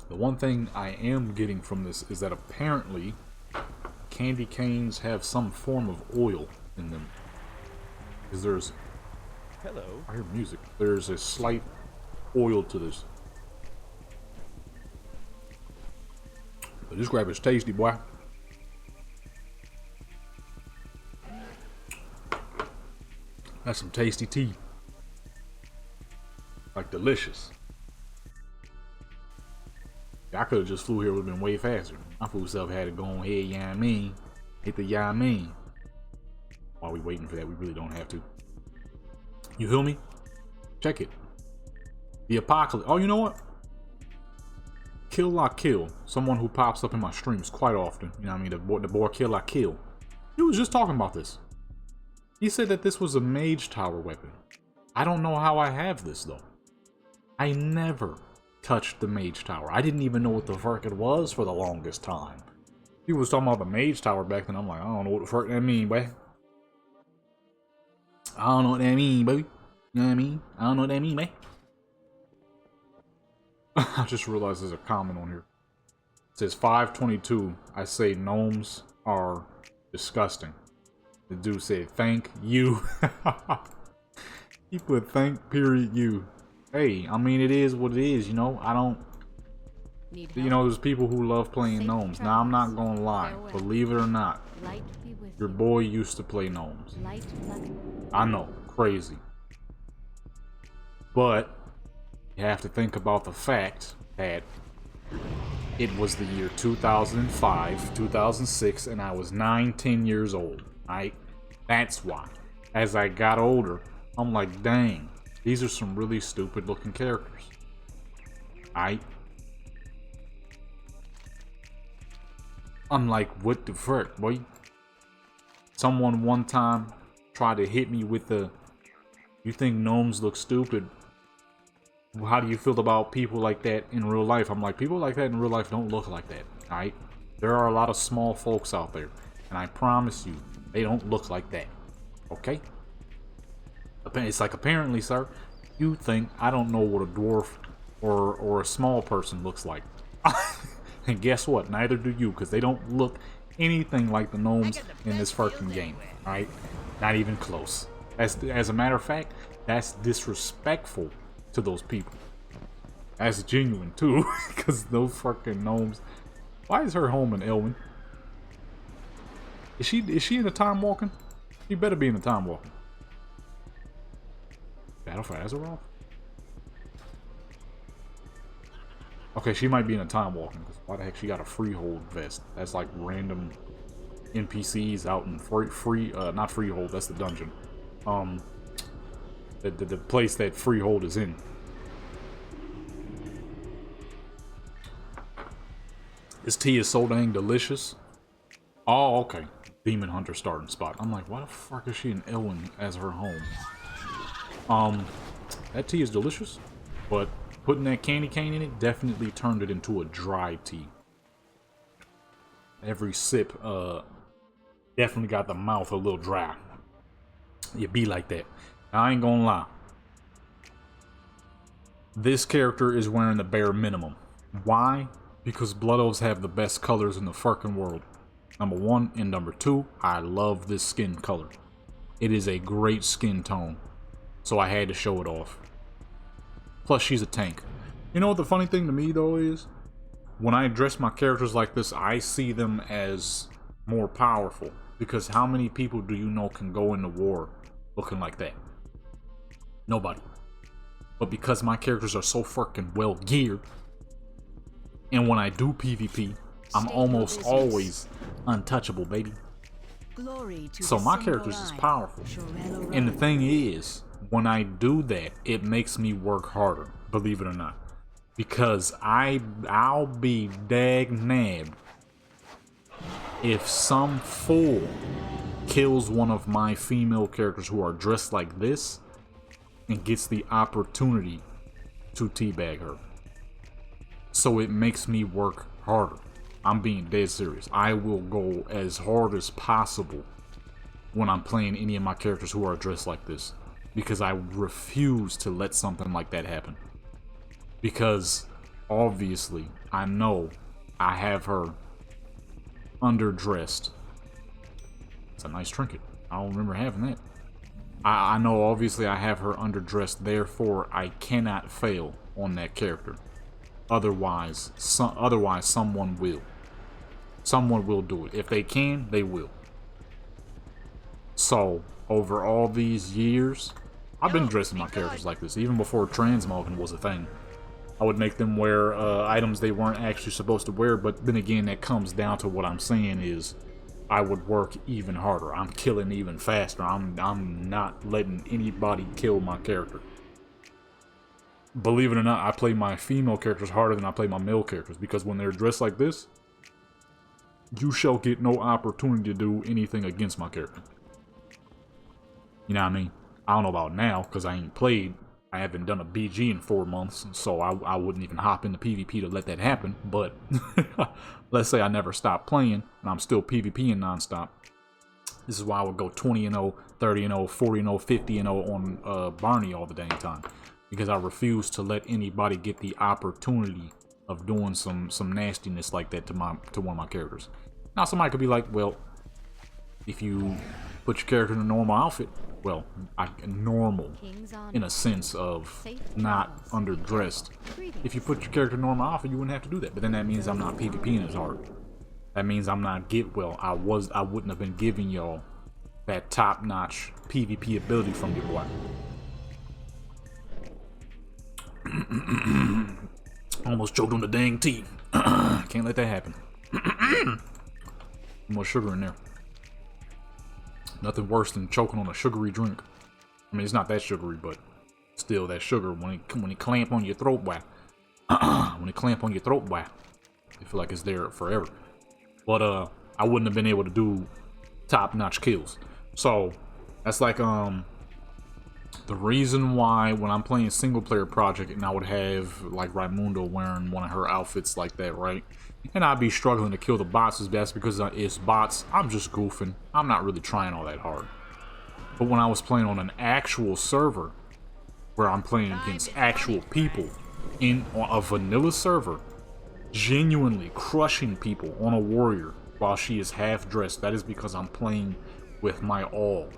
The one thing I am getting from this is that apparently candy canes have some form of oil in them. Because there's, Hello. I hear music. There's a slight oil to this. But this crap is tasty, boy. That's some tasty tea. Like delicious. I could have just flew here, would have been way faster. My food self had to go on ahead, you know what I mean? Hit the yeah I mean. While we waiting for that, we really don't have to. You feel me? Check it. The apocalypse. Oh, you know what? Kill La Kill, someone who pops up in my streams quite often. You know what I mean? The boy Kill La Kill. He was just talking about this. He said that this was a mage tower weapon. I don't know how I have this though. I never touched the mage tower. I didn't even know what the fuck it was for the longest time. He was talking about the mage tower back then. I'm like, I don't know what the fuck that mean, boy. I don't know what that mean, baby. You know what I mean? I don't know what that mean, man. I just realized there's a comment on here. It says 522. I say gnomes are disgusting. The dude said thank you. He put thank period you. Hey, I mean it is what it is, you know. I don't, you know, there's people who love playing gnomes. Now I'm not gonna lie, believe it or not, your boy used to play gnomes. I know, crazy. But you have to think about the fact that it was the year 2005, 2006, and I was 9-10 years old. Right? That's why. As I got older, I'm like, dang, these are some really stupid looking characters. Right? I'm like, what the frick, boy? Someone one time tried to hit me with the, you think gnomes look stupid? How do you feel about people like that in real life? I'm like, people like that in real life don't look like that, right? There are a lot of small folks out there, and I promise you, they don't look like that, okay? It's like, apparently, sir, you think I don't know what a dwarf or a small person looks like. And guess what? Neither do you, because they don't look anything like the gnomes in this fucking game, right? Not even close. As a matter of fact, that's disrespectful to those people. That's genuine too, because those fucking gnomes. Why is her home in Elwyn? Is she in the time walking? She better be in the time walking. Battle for Azeroth? Okay, she might be in a time walking. Why the heck she got a freehold vest? That's like random NPCs out in not freehold, that's the dungeon. The place that freehold is in. This tea is so dang delicious. Oh, okay. Demon Hunter starting spot. I'm like, why the fuck is she in Elwyn as her home? That tea is delicious, but putting that candy cane in it definitely turned it into a dry tea. Every sip, definitely got the mouth a little dry. You be like that. I ain't gonna lie. This character is wearing the bare minimum. Why? Because Blood Elves have the best colors in the fucking world. Number one, and number two, I love this skin color. It is a great skin tone. So I had to show it off. Plus, she's a tank. You know what the funny thing to me, though, is? When I dress my characters like this, I see them as more powerful. Because how many people do you know can go into war looking like that? Nobody. But because my characters are so fucking well geared, and when I do PvP, I'm almost always untouchable, baby. So my characters is powerful. And the thing is, when I do that, it makes me work harder, believe it or not. Because I'll be dag nabbed if some fool kills one of my female characters who are dressed like this and gets the opportunity to teabag her. So it makes me work harder. I'm being dead serious. I will go as hard as possible when I'm playing any of my characters who are dressed like this. Because I refuse to let something like that happen. Because, obviously, I know I have her underdressed. It's a nice trinket. I don't remember having that. I know, obviously, I have her underdressed. Therefore, I cannot fail on that character. Otherwise, someone will. Someone will do it. If they can, they will. So, over all these years, I've been dressing my characters like this, even before transmogging was a thing. I would make them wear items they weren't actually supposed to wear, but then again, that comes down to what I'm saying is, I would work even harder. I'm killing even faster. I'm not letting anybody kill my character. Believe it or not, I play my female characters harder than I play my male characters, because when they're dressed like this, you shall get no opportunity to do anything against my character. You know what I mean? I don't know about now, because I ain't played. I haven't done a BG in 4 months, so I wouldn't even hop into PvP to let that happen. But let's say I never stop playing, and I'm still PvPing nonstop. This is why I would go 20-0, 30-0, 40-0, 50-0 on Barney all the dang time. Because I refuse to let anybody get the opportunity of doing some nastiness like that to one of my characters. Now somebody could be like, well, if you put your character in a normal outfit, well, normal in a sense of not underdressed. If you put your character in a normal outfit, you wouldn't have to do that. But then that means I'm not PvPing as hard. That means I'm not I wouldn't have been giving y'all that top-notch PvP ability from your boy. Almost choked on the dang tea. Can't let that happen. More sugar in there. Nothing worse than choking on a sugary drink. I mean, it's not that sugary, but still, that sugar when it clamp on your throat, boy. When it clamp on your throat, boy, you feel like it's there forever. But I wouldn't have been able to do top-notch kills. So that's like the reason why when I'm playing single-player project and I would have like Raimundo wearing one of her outfits like that, right? And I'd be struggling to kill the bots, is that's because it's bots. I'm just goofing. I'm not really trying all that hard. But when I was playing on an actual server, where I'm playing against actual people, in a vanilla server, genuinely crushing people on a warrior while she is half dressed, that is because I'm playing with my all.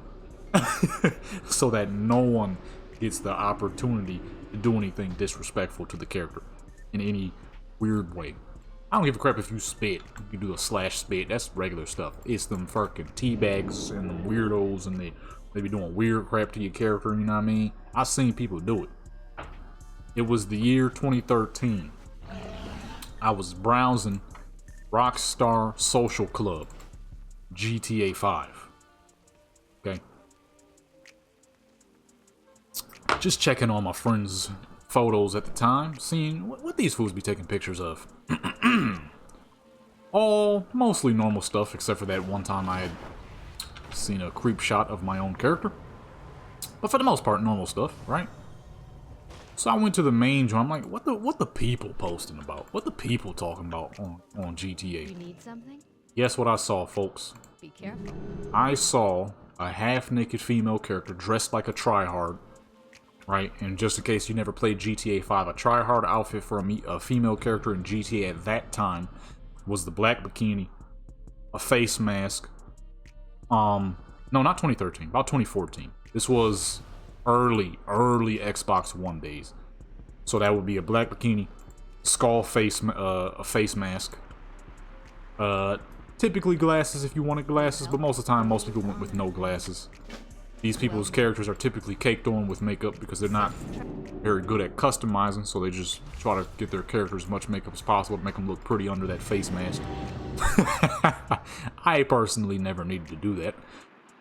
So that no one gets the opportunity to do anything disrespectful to the character in any weird way. I don't give a crap if you spit. You do a slash spit. That's regular stuff. It's them fucking teabags and the weirdos and the They be doing weird crap to your character, you know what I mean? I've seen people do it. It was the year 2013. I was browsing Rockstar Social Club, GTA 5. Okay. Just checking on my friends' photos at the time, seeing what these fools be taking pictures of. All mostly normal stuff, except for that one time I had seen a creep shot of my own character. But for the most part, normal stuff, right? So I went to the main joint. I'm like, what the people posting about? What the people talking about on GTA? You need something? Guess what I saw, folks? Be careful. I saw a half-naked female character dressed like a tryhard, right? And just in case you never played GTA 5, a tryhard outfit for a female character in GTA at that time was the black bikini, a face mask. No, not 2013, about 2014. This was early Xbox One days. So that would be a black bikini, skull face, a face mask. Typically glasses if you wanted glasses, but most of the time, most people went with no glasses. These people's characters are typically caked on with makeup because they're not very good at customizing, so they just try to get their characters as much makeup as possible to make them look pretty under that face mask. I personally never needed to do that.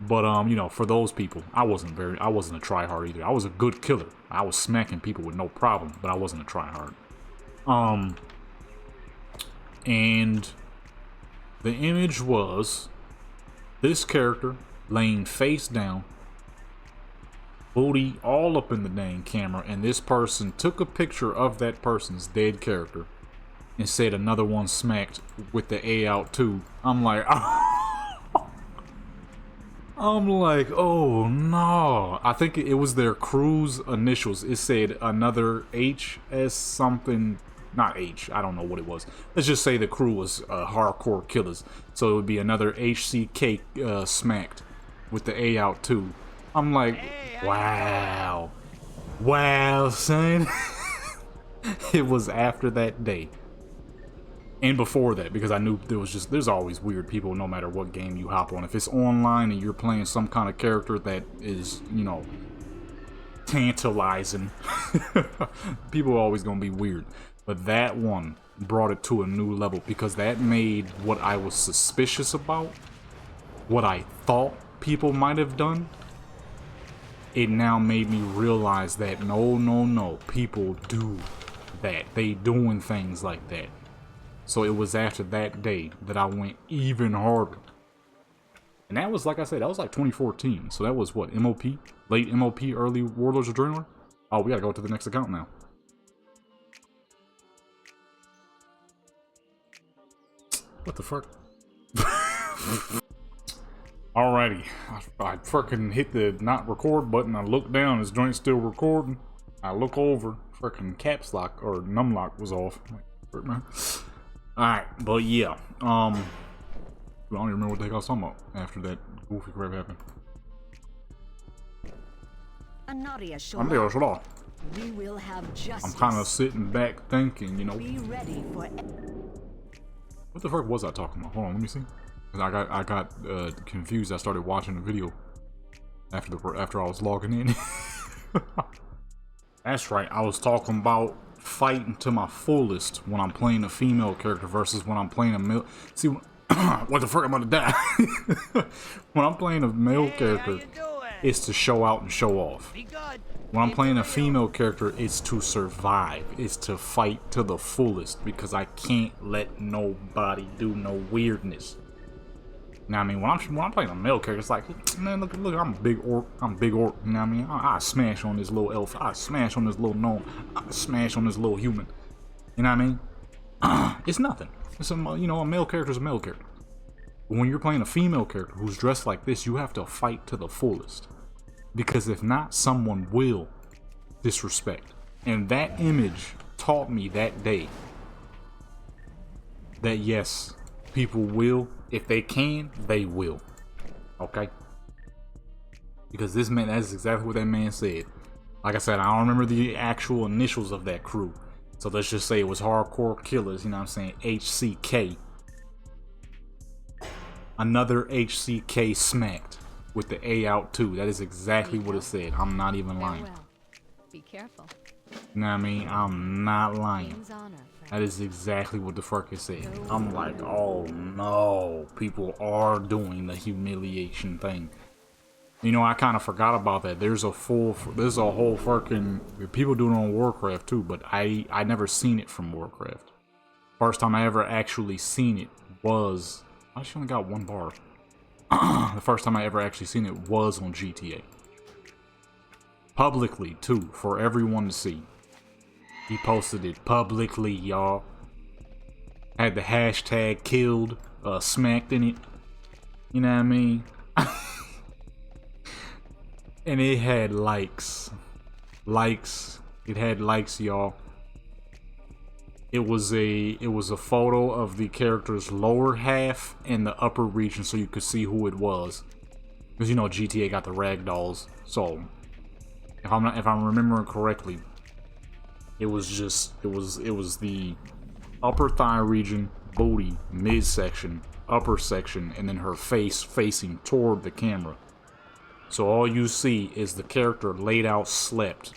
But, you know, for those people, I wasn't a tryhard either. I was a good killer. I was smacking people with no problem, but I wasn't a tryhard. And the image was this character laying face down, booty all up in the dang camera, and this person took a picture of that person's dead character and said another one smacked with the A out too. I'm like, oh no. I think it was their crew's initials. It said another HS something, not H, I don't know what it was. Let's just say the crew was hardcore killers. So it would be another HCK smacked with the A out too. I'm like, wow. Wow, son. It was after that day. And before that, because I knew there's always weird people no matter what game you hop on. If it's online and you're playing some kind of character that is, you know, tantalizing, people are always going to be weird. But that one brought it to a new level because that made what I was suspicious about, what I thought people might have done, it now made me realize that no, people do that. They doing things like that. So it was after that day that I went even harder. And that was, like I said, that was like 2014. So that was what, MOP? Late MOP, early Warlords Adrenaline? Oh, we gotta go to the next account now. What the fuck? Alrighty. I fucking hit the not record button. I look down, this joint's still recording. I look over, fucking caps lock or num lock was off. Like, man. Alright, but yeah. I don't even remember what the heck I was talking about after that goofy crap happened. We will have justice. I'm kind of sitting back thinking, you know. Be ready for. What the fuck was I talking about? Hold on, let me see. Cause I got confused. I started watching the video after I was logging in. That's right. I was talking about fighting to my fullest when I'm playing a female character versus when I'm playing a male. See, what the fuck? I'm about to die. When I'm playing a male character, it's to show out and show off. When I'm playing a female character, it's to survive. It's to fight to the fullest because I can't let nobody do no weirdness. Now, I mean, when I'm playing a male character, it's like, man, look, I'm a big orc. I'm a big orc. You know what I mean? I smash on this little elf. I smash on this little gnome. I smash on this little human. You know what I mean? It's nothing. It's a, you know, a male character is a male character. But when you're playing a female character who's dressed like this, you have to fight to the fullest. Because if not, someone will disrespect. And that image taught me that day that yes, people will. If they can, they will. Okay? Because this man, that's exactly what that man said. Like I said, I don't remember the actual initials of that crew. So let's just say it was hardcore killers, you know what I'm saying? HCK. Another HCK smacked. with the A out too. That is exactly what it said. I'm not even lying. Farewell. Be careful. You know what I mean? I'm not lying. King's honor, friend. That is exactly what the fuck it said. I'm like, oh no, people are doing the humiliation thing. You know, I kind of forgot about that. There's a whole fucking, people do it on Warcraft too, but I never seen it from Warcraft. First time I ever actually seen it was, I actually only got one bar. The first time I ever actually seen it was on GTA. Publicly too, for everyone to see. He posted it publicly, y'all. Had the hashtag killed, smacked in it. You know what I mean? And it had likes. It had likes, y'all. It was a photo of the character's lower half and the upper region so you could see who it was. Because you know GTA got the ragdolls. So if I'm remembering correctly, it was the upper thigh region, booty, midsection, upper section, and then her face facing toward the camera. So all you see is the character laid out slept.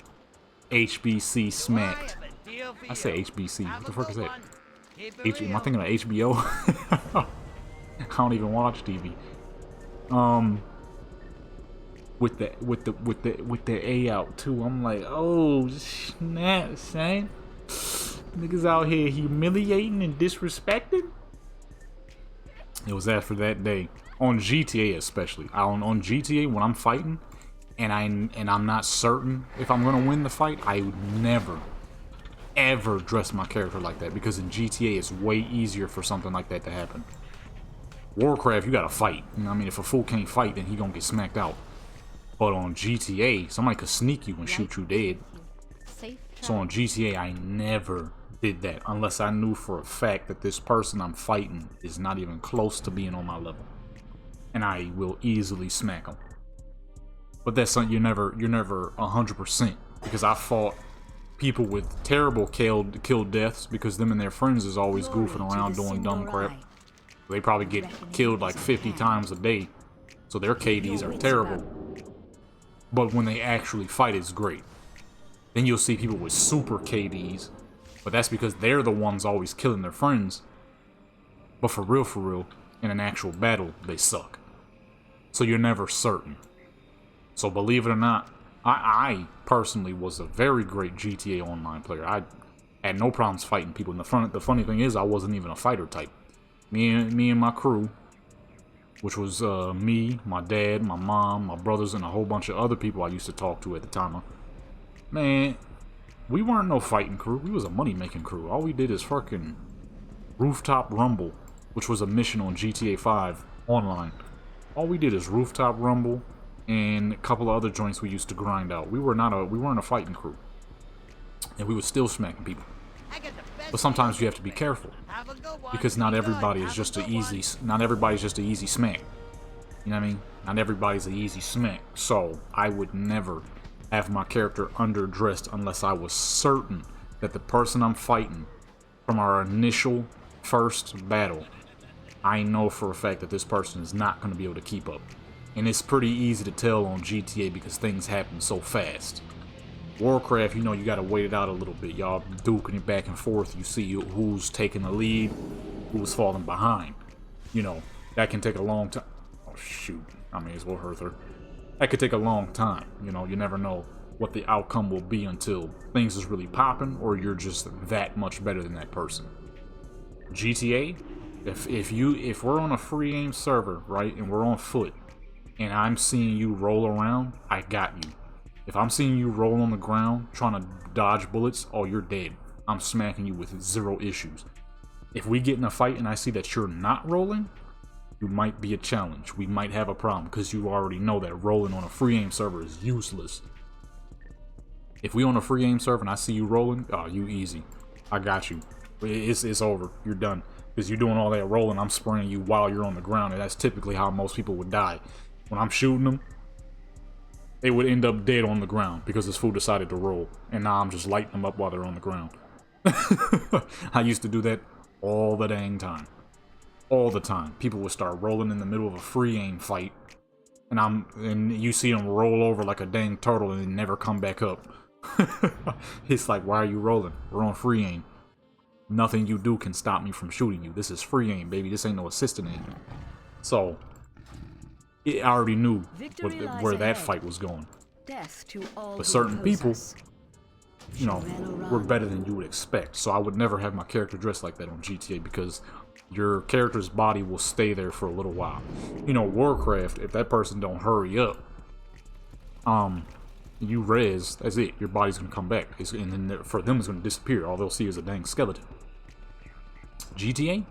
HBC smacked. I say HBC. What the fuck is that? Am I thinking of HBO? I don't even watch TV. With the A out too, I'm like, oh snap, son. Niggas out here humiliating and disrespecting. It was after that day. On GTA especially. On GTA when I'm fighting and I'm not certain if I'm gonna win the fight, I would never ever dress my character like that, because in GTA it's way easier for something like that to happen. Warcraft, you gotta fight. You know what I mean? If a fool can't fight, then he gonna get smacked out. But on GTA, somebody could sneak you and shoot you dead. Safe So on GTA, I never did that unless I knew for a fact that this person I'm fighting is not even close to being on my level. And I will easily smack them. But that's something you're never 100%, because I fought people with terrible kill deaths because them and their friends is always goofing around doing dumb crap. They probably get killed like 50 times a day, so their KDs are terrible. But when they actually fight, it's great. Then you'll see people with super KDs, but that's because they're the ones always killing their friends. But for real, in an actual battle, they suck. So you're never certain. So believe it or not, I personally was a very great GTA Online player. I had no problems fighting people. And the funny thing is, I wasn't even a fighter type. Me and my crew, which was me, my dad, my mom, my brothers, and a whole bunch of other people I used to talk to at the time. Man, we weren't no fighting crew. We was a money-making crew. All we did is fucking Rooftop Rumble, which was a mission on GTA 5 Online. All we did is Rooftop Rumble and a couple of other joints we used to grind out. We weren't a fighting crew, and we were still smacking people. But sometimes you have to be careful, because not everybody is just a easy. Not everybody's just an easy smack. You know what I mean? Not everybody's an easy smack. So I would never have my character underdressed unless I was certain that the person I'm fighting from our initial first battle, I know for a fact that this person is not going to be able to keep up. And it's pretty easy to tell on GTA because things happen so fast. Warcraft, you know, you gotta wait it out a little bit. Y'all duking it back and forth. You see who's taking the lead, who's falling behind. You know, that can take a long time. Oh, shoot. I may as well hurt her. That could take a long time. You know, you never know what the outcome will be until things is really popping, or you're just that much better than that person. GTA, if we're on a free game server, right, and we're on foot, and I'm seeing you roll around, I got you. If I'm seeing you roll on the ground trying to dodge bullets, oh, you're dead. I'm smacking you with zero issues. If we get in a fight and I see that you're not rolling, you might be a challenge. We might have a problem because you already know that rolling on a free game server is useless. If we on a free game server and I see you rolling, oh, you easy. I got you. It's over. You're done. Because you're doing all that rolling, I'm spraying you while you're on the ground, and that's typically how most people would die. When I'm shooting them, they would end up dead on the ground because this fool decided to roll. And now I'm just lighting them up while they're on the ground. I used to do that all the dang time. All the time. People would start rolling in the middle of a free aim fight. and you see them roll over like a dang turtle and then never come back up. It's like, why are you rolling? We're on free aim. Nothing you do can stop me from shooting you. This is free aim, baby. This ain't no assistant aim. So, I already knew where that fight was going. Death to all But who certain oppose people, us. you know, were better than you would expect. So I would never have my character dressed like that on GTA because your character's body will stay there for a little while. You know, Warcraft, if that person don't hurry up, you res, that's it. Your body's gonna come back, and then for them it's gonna disappear. All they'll see is a dang skeleton. GTA?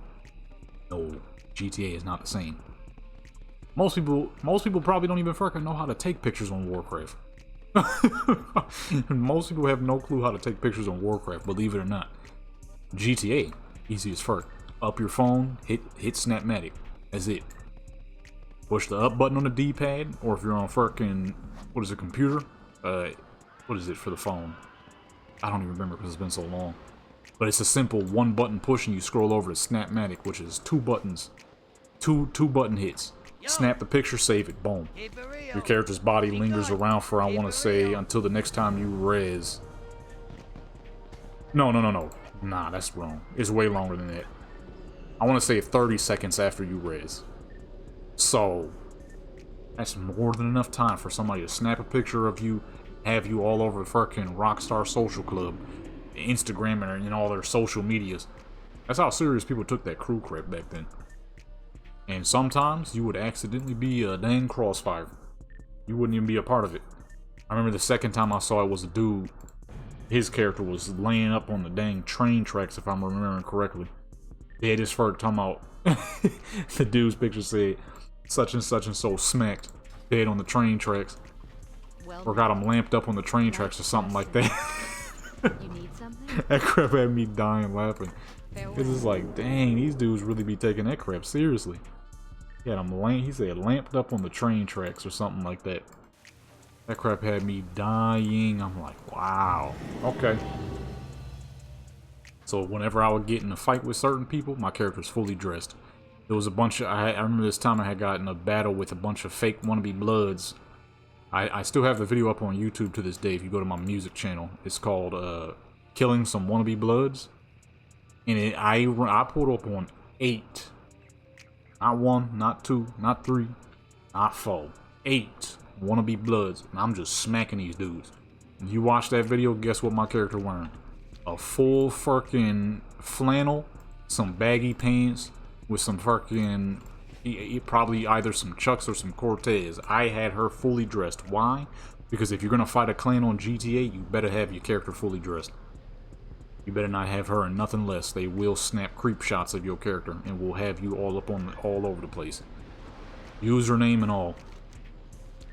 No, GTA is not the same. Most people probably don't even fucking know how to take pictures on Warcraft. Most people have no clue how to take pictures on Warcraft, believe it or not. GTA, easy as fuck. Up your phone, hit Snapmatic. That's it. Push the up button on the D-pad, or if you're on fucking, what is it, computer? What is it for the phone? I don't even remember because it's been so long. But it's a simple one button push and you scroll over to Snapmatic, which is two buttons. Two button hits. Snap the picture, save it, boom. Your character's body lingers around for, I want to say, until the next time you res. No. Nah, that's wrong. It's way longer than that. I want to say 30 seconds after you res. So, that's more than enough time for somebody to snap a picture of you, have you all over the fucking Rockstar Social Club, Instagram, and all their social medias. That's how serious people took that crew crap back then. And sometimes you would accidentally be a dang crossfire. You wouldn't even be a part of it. I remember the second time I saw it was a dude. His character was laying up on the dang train tracks, if I'm remembering correctly. They had his first talking about the dude's picture said such and so smacked dead on the train tracks. Or got him lamped up on the train tracks or something like that. You need something? That crap had me dying laughing. It's just like, dang, these dudes really be taking that crap seriously. He had him he said lamped up on the train tracks or something like that. That crap had me dying. I'm like, wow. Okay. So whenever I would get in a fight with certain people, my character's fully dressed. There was a bunch of, I remember this time I had gotten in a battle with a bunch of fake wannabe bloods. I still have the video up on YouTube to this day if you go to my music channel. It's called Killing Some Wannabe Bloods. And I pulled up on 8. Not 1, not 2, not 3, not 4. 8 wannabe bloods. And I'm just smacking these dudes. If you watch that video, guess what my character wearing? A full fucking flannel, some baggy pants, with some fucking, probably either some Chucks or some Cortez. I had her fully dressed. Why? Because if you're gonna fight a clan on GTA, you better have your character fully dressed. You better not have her in nothing less. They will snap creep shots of your character and will have you all up on all over the place. Username and all.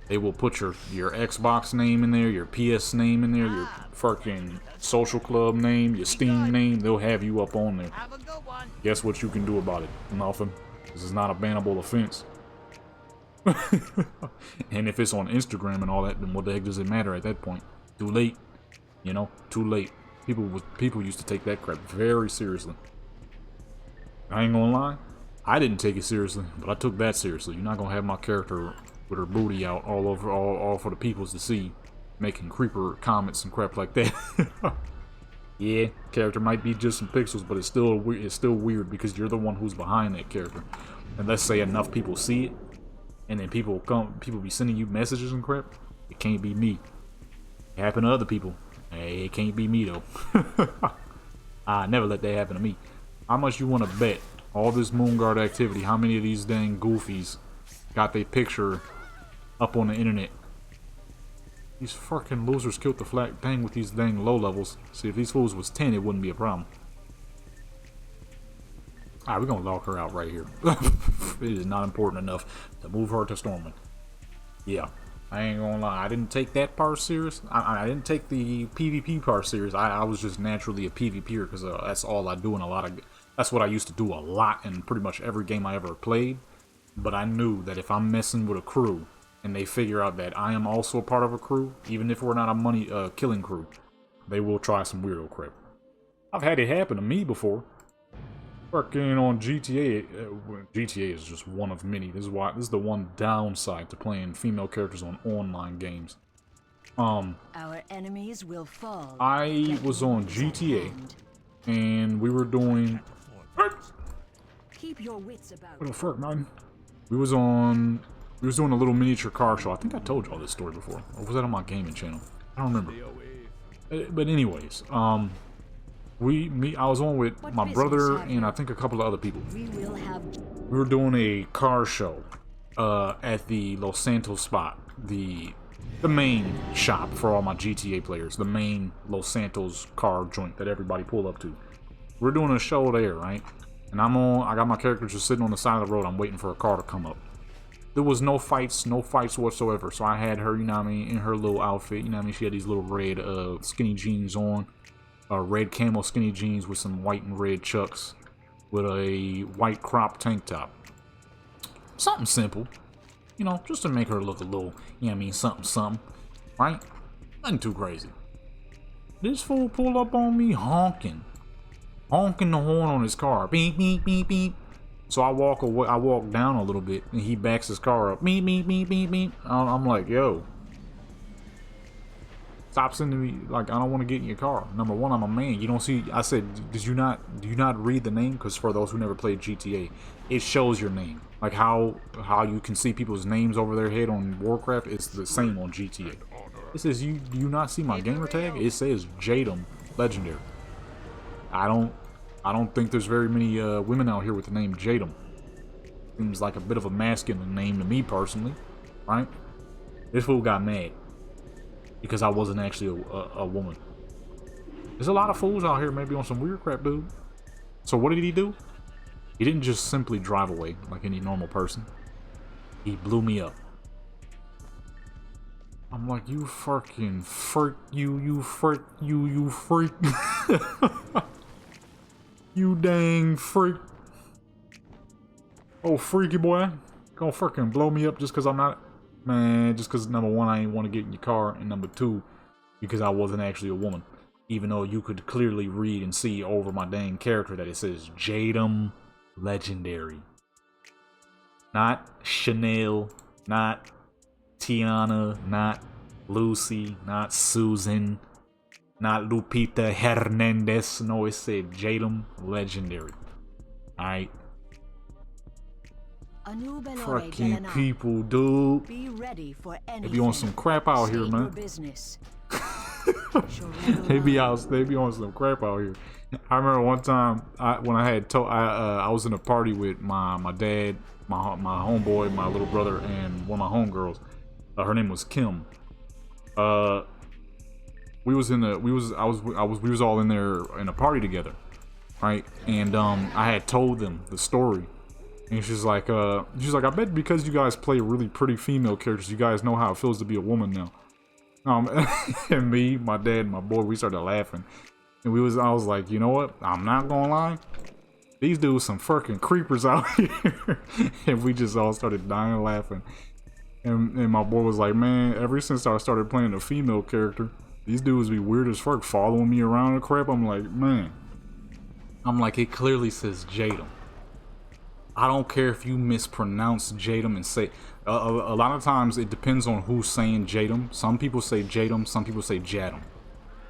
They will put your Xbox name in there, your PS name in there, your fucking social club name, your Steam name. They'll have you up on there. Have a good one. Guess what you can do about it? Nothing. This is not a bannable offense. And if it's on Instagram and all that, then what the heck does it matter at that point? Too late. You know, too late. People used to take that crap very seriously. I ain't gonna lie, I didn't take it seriously, but I took that seriously. You're not gonna have my character with her booty out all for the peoples to see, making creeper comments and crap like that. Yeah, character might be just some pixels, but it's still weird because you're the one who's behind that character. And let's say enough people see it, and then people be sending you messages and crap. It can't be me. It happened to other people. Hey, it can't be me though. I never let that happen to me. How much you want to bet all this Moonguard activity? How many of these dang goofies got their picture up on the internet? These fucking losers killed the flag dang with these dang low levels. See, if these fools was 10, it wouldn't be a problem. Alright, we're gonna lock her out right here. It is not important enough to move her to Stormwind. Yeah. I ain't gonna lie, I didn't take that part serious. I didn't take the PvP part serious. I was just naturally a PvPer because that's all I do in that's what I used to do a lot in pretty much every game I ever played. But I knew that if I'm messing with a crew and they figure out that I am also a part of a crew, even if we're not a killing crew, they will try some weirdo crap. I've had it happen to me before. Fucking on GTA. GTA is just one of many. This is the one downside to playing female characters on online games. Our enemies will fall. I was on GTA, and we were doing. Keep your wits about. What the fuck, man? We was doing a little miniature car show. I think I told y'all this story before, or was that on my gaming channel? I don't remember. But anyways, I was on with my brother and I think a couple of other people. We will have. We were doing a car show at the Los Santos spot, the main shop for all my GTA players, the main Los Santos car joint that everybody pull up to. We're doing a show there, right? And I got my character just sitting on the side of the road. I'm waiting for a car to come up. There was no fights whatsoever. So I had her, you know what I mean, in her little outfit, you know what I mean. She had these little red skinny jeans on, red camo skinny jeans with some white and red chucks, with a white crop tank top. Something simple, you know, just to make her look a little, you know what I mean, something, right? Nothing too crazy. This fool pulled up on me honking the horn on his car, beep beep beep beep. So I walk away, I walk down a little bit, and he backs his car up, beep beep beep beep beep. I'm like, yo, stop sending me, like, I don't want to get in your car. Number one, I'm a man. You don't see, I said, do you not read the name? Because for those who never played GTA, it shows your name. Like how you can see people's names over their head on Warcraft, it's the same on GTA. It says, do you not see my gamer tag? It says Jadum Legendary. I don't think there's very many women out here with the name Jadum. Seems like a bit of a masculine name to me personally, right? This fool got mad because I wasn't actually a woman. There's a lot of fools out here maybe on some weird crap, dude. So what did he do? He didn't just simply drive away like any normal person. He blew me up. I'm like, you fucking freak, you freak. You dang freak. Oh, freaky boy. Gonna freaking blow me up just because I'm not... Man, just because number one, I ain't want to get in your car. And number two, because I wasn't actually a woman. Even though you could clearly read and see over my dang character that it says Jadum Legendary. Not Chanel, not Tiana, not Lucy, not Susan, not Lupita Hernandez. No, it said Jadum Legendary. Alright. Fucking people, dude. Be ready for anything. They be on some crap out here, man. They be on some crap out here. I remember one time when I had I was in a party with my dad, my homeboy, my little brother, and one of my homegirls. Her name was Kim. We was all in there in a party together, right? And I had told them the story, and she's like, I bet because you guys play really pretty female characters, you guys know how it feels to be a woman now. And me, my dad, and my boy, we started laughing, and I was like, you know what? I'm not gonna lie, these dudes some fucking creepers out here, and we just all started dying laughing. And my boy was like, man, ever since I started playing a female character, these dudes be weird as fuck, following me around and crap. I'm like, man. I'm like, it clearly says Jadum. I don't care if you mispronounce Jadum and say... a lot of times, it depends on who's saying Jadum. Some people say Jadum, some people say Jadum.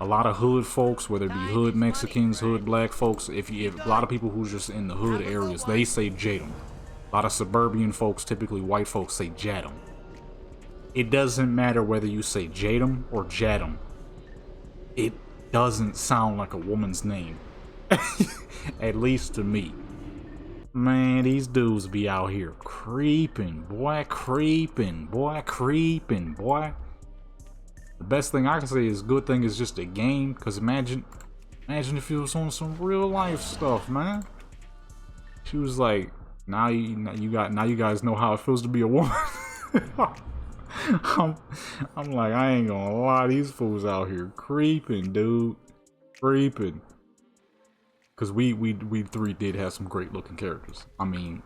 A lot of hood folks, whether it be hood Mexicans, hood black folks, if a lot of people who's just in the hood areas, they say Jadum. A lot of suburban folks, typically white folks, say Jadum. It doesn't matter whether you say Jadum or Jadum. It doesn't sound like a woman's name. At least to me. Man, these dudes be out here creeping, boy. The best thing I can say is good thing is just a game, because imagine if it was on some real life stuff, man. She was like, now you guys know how it feels to be a woman. I'm like, I ain't gonna lie, these fools out here creeping, dude. Creeping. Cause we three did have some great looking characters. I mean,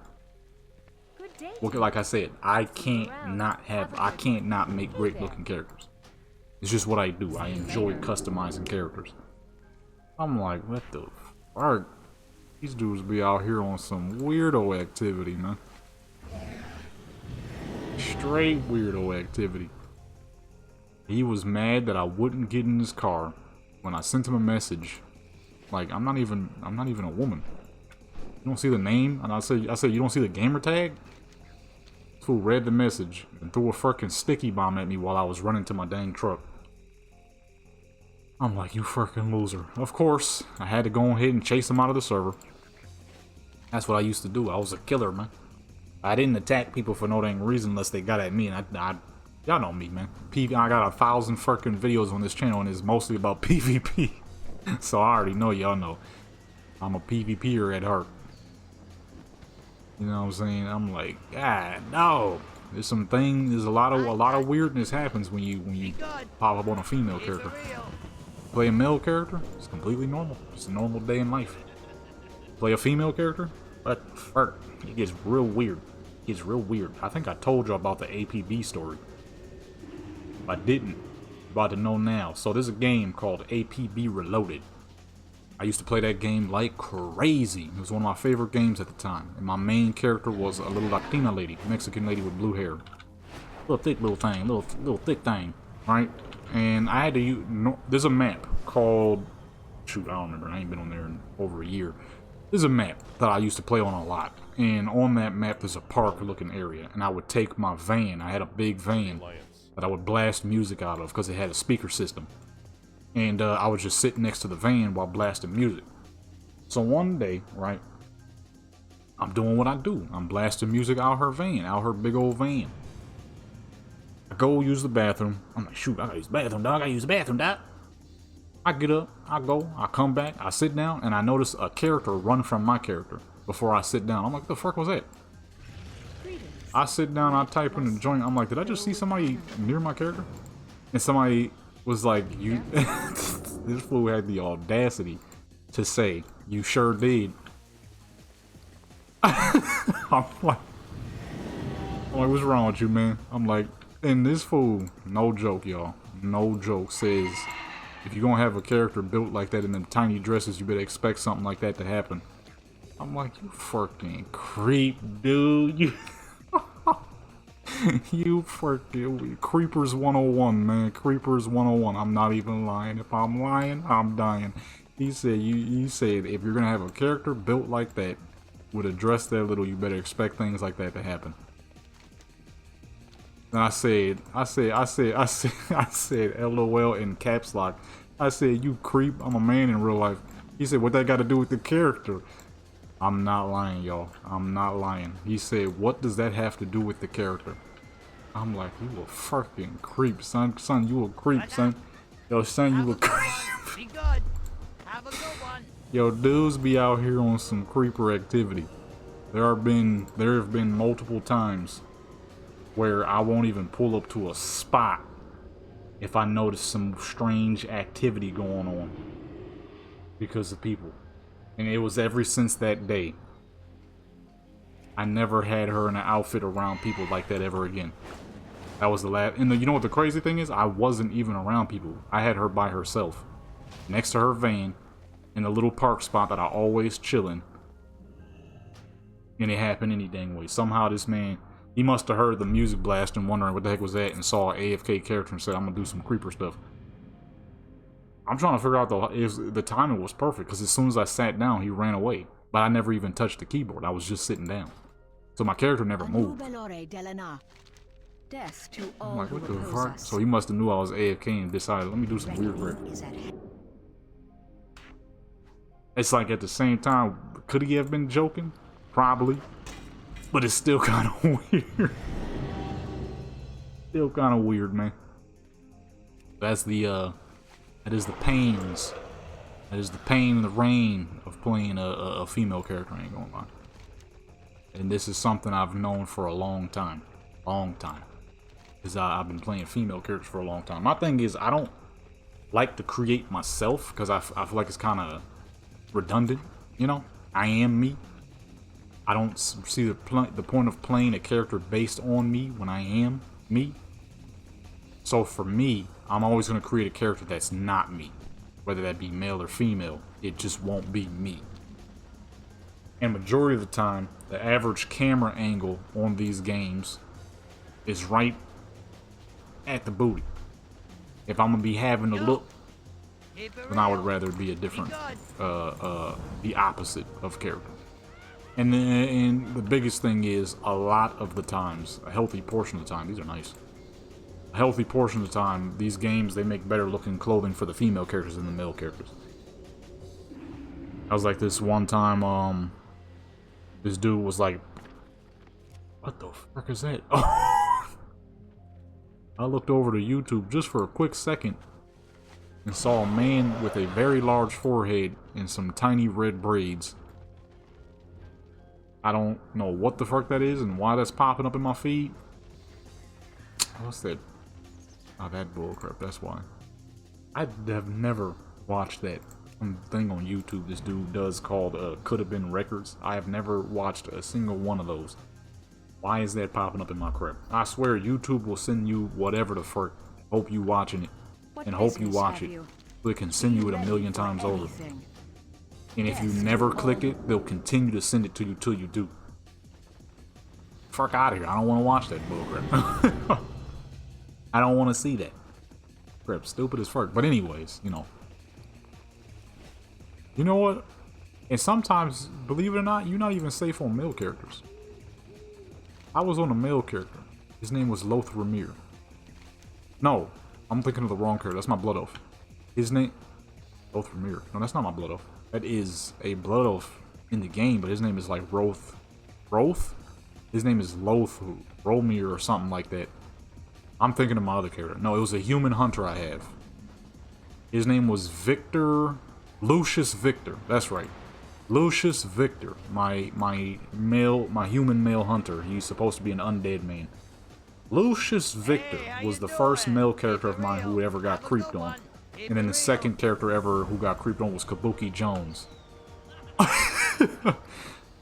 like I said, I can't not make great looking characters. It's just what I do. I enjoy customizing characters. I'm like, what the fuck? These dudes be out here on some weirdo activity, man. Straight weirdo activity. He was mad that I wouldn't get in his car when I sent him a message. Like, I'm not even a woman. You don't see the name? And I said, you don't see the gamer tag? This fool read the message and threw a fucking sticky bomb at me while I was running to my dang truck. I'm like, you fucking loser. Of course, I had to go ahead and chase him out of the server. That's what I used to do. I was a killer, man. I didn't attack people for no dang reason unless they got at me, and y'all know me, man. I got 1,000 fucking videos on this channel, and it's mostly about PvP. So I already know y'all know. I'm a PvPer at heart. You know what I'm saying? I'm like, God, no. There's a lot of weirdness happens when you pop up on a female character. Play a male character, it's completely normal. It's a normal day in life. Play a female character, but it gets real weird. It gets real weird. I think I told you about the APB story. If I didn't, you're about to know now. So there's a game called APB Reloaded. I used to play that game like crazy. It was one of my favorite games at the time. And my main character was a little Latina lady, Mexican lady with blue hair. Little thick little thing, little thick thing, right? And I had to use, there's a map called, shoot, I don't remember, I ain't been on there in over a year. There's a map that I used to play on a lot. And on that map there's a park looking area. And I would take my van, I had a big van that I would blast music out of because it had a speaker system. And I would just sit next to the van while blasting music. So one day, right, I'm doing what I do. I'm blasting music out her van, out her big old van. I go use the bathroom. I'm like, shoot, I gotta use the bathroom, dog. I gotta use the bathroom, dog. I get up, I go, I come back, I sit down, and I notice a character run from my character before I sit down. I'm like, what the fuck was that? I sit down, I type in the joint. I'm like, did I just see somebody near my character? And somebody was like, you... This fool had the audacity to say, you sure did. I'm like, what's wrong with you, man? I'm like, and this fool, no joke, y'all, no joke, says, if you're gonna have a character built like that in them tiny dresses, you better expect something like that to happen. I'm like, you fucking creep, dude. You, you fucking Creepers 101, man. Creepers 101. I'm not even lying. If I'm lying, I'm dying. He said, you said if you're gonna have a character built like that with a dress that little, you better expect things like that to happen. And I said, LOL in caps lock. I said, you creep, I'm a man in real life. He said, what that got to do with the character? I'm not lying, y'all. I'm not lying. He said, what does that have to do with the character? I'm like, you a fucking creep, son. Son, you a creep, son. Yo, son, you a creep. Be good. Have a good one. Yo, dudes be out here on some creeper activity. There have been multiple times where I won't even pull up to a spot if I notice some strange activity going on because of people. And it was ever since that day. I never had her in an outfit around people like that ever again. That was the last. And you know what the crazy thing is? I wasn't even around people. I had her by herself, next to her van, in a little park spot that I always chill in. And it happened any dang way. Somehow this man, he must have heard the music blast and wondering what the heck was that, and saw an AFK character and said, I'm gonna do some creeper stuff. I'm trying to figure out the timing was perfect, because as soon as I sat down, he ran away. But I never even touched the keyboard. I was just sitting down. So my character never moved. I'm like, what the fuck? So he must have knew I was AFK and decided, let me do some weird crap. It's like at the same time, could he have been joking? Probably. But it's still kind of weird. Still kind of weird, man. That's the, that is the pains. That is the pain and the rain of playing a female character, I ain't gonna lie. And this is something I've known for a long time. Long time. Because I've been playing female characters for a long time. My thing is, I don't like to create myself, because I feel like it's kind of redundant, you know? I am me. I don't see the point of playing a character based on me when I am me. So for me, I'm always going to create a character that's not me. Whether that be male or female, it just won't be me. And majority of the time, the average camera angle on these games is right at the booty. If I'm gonna be having to look, then I would rather be a different, the opposite of character. And the biggest thing is, a lot of the times, a healthy portion of the time, these are nice. A healthy portion of the time, these games, they make better looking clothing for the female characters than the male characters. I was like this one time, this dude was like, what the fuck is that? I looked over to YouTube just for a quick second and saw a man with a very large forehead and some tiny red braids. I don't know what the fuck that is and why that's popping up in my feed. What's that? Oh, that bullcrap, that's why. I have never watched that thing on YouTube this dude does called Could Have Been Records. I have never watched a single one of those. Why is that popping up in my crap? I swear YouTube will send you whatever the fuck. Hope you watching it. And hope you watch it. So it can send you it a million times over. And if you never click it, they'll continue to send it to you till you do. Fuck out of here. I don't want to watch that bullcrap. I don't want to see that. Crap, stupid as fuck. But anyways, you know. You know what? And sometimes, believe it or not, you're not even safe on male characters. I was on a male character. His name was Loth Ramir. No, I'm thinking of the wrong character. That's my blood elf. His name... Loth Ramir. No, that's not my blood elf. That is a blood elf in the game, but his name is like Roth. Roth? His name is Loth Romir or something like that. I'm thinking of my other character. No, it was a human hunter I have. His name was Victor... Lucius Victor. That's right. Lucius Victor. My human male hunter. He's supposed to be an undead man. Lucius Victor was the first male character of mine who ever got creeped on. And then the second character ever who got creeped on was Kabuki Jones.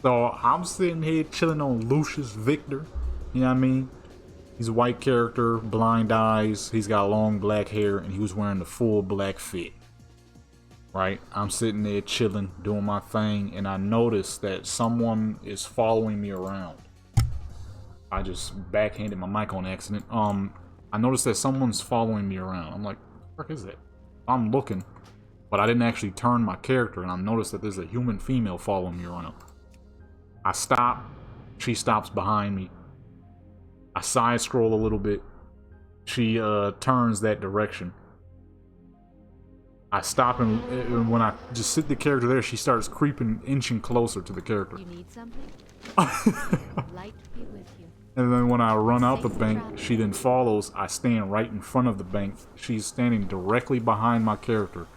So I'm sitting here chilling on Lucius Victor. You know what I mean? He's a white character, blind eyes, he's got long black hair, and he was wearing the full black fit. Right? I'm sitting there chilling, doing my thing, and I noticed that someone is following me around. I just backhanded my mic on accident. I noticed that someone's following me around. I'm like, what the fuck is that? I'm looking, but I didn't actually turn my character, and I noticed that there's a human female following me around. I stop, she stops behind me. I side scroll a little bit. She turns that direction. I stop, and when I just sit the character there, she starts creeping, inching closer to the character. You need something? Light be with you. And then when I run out the bank, she then follows. I stand right in front of the bank. She's standing directly behind my character,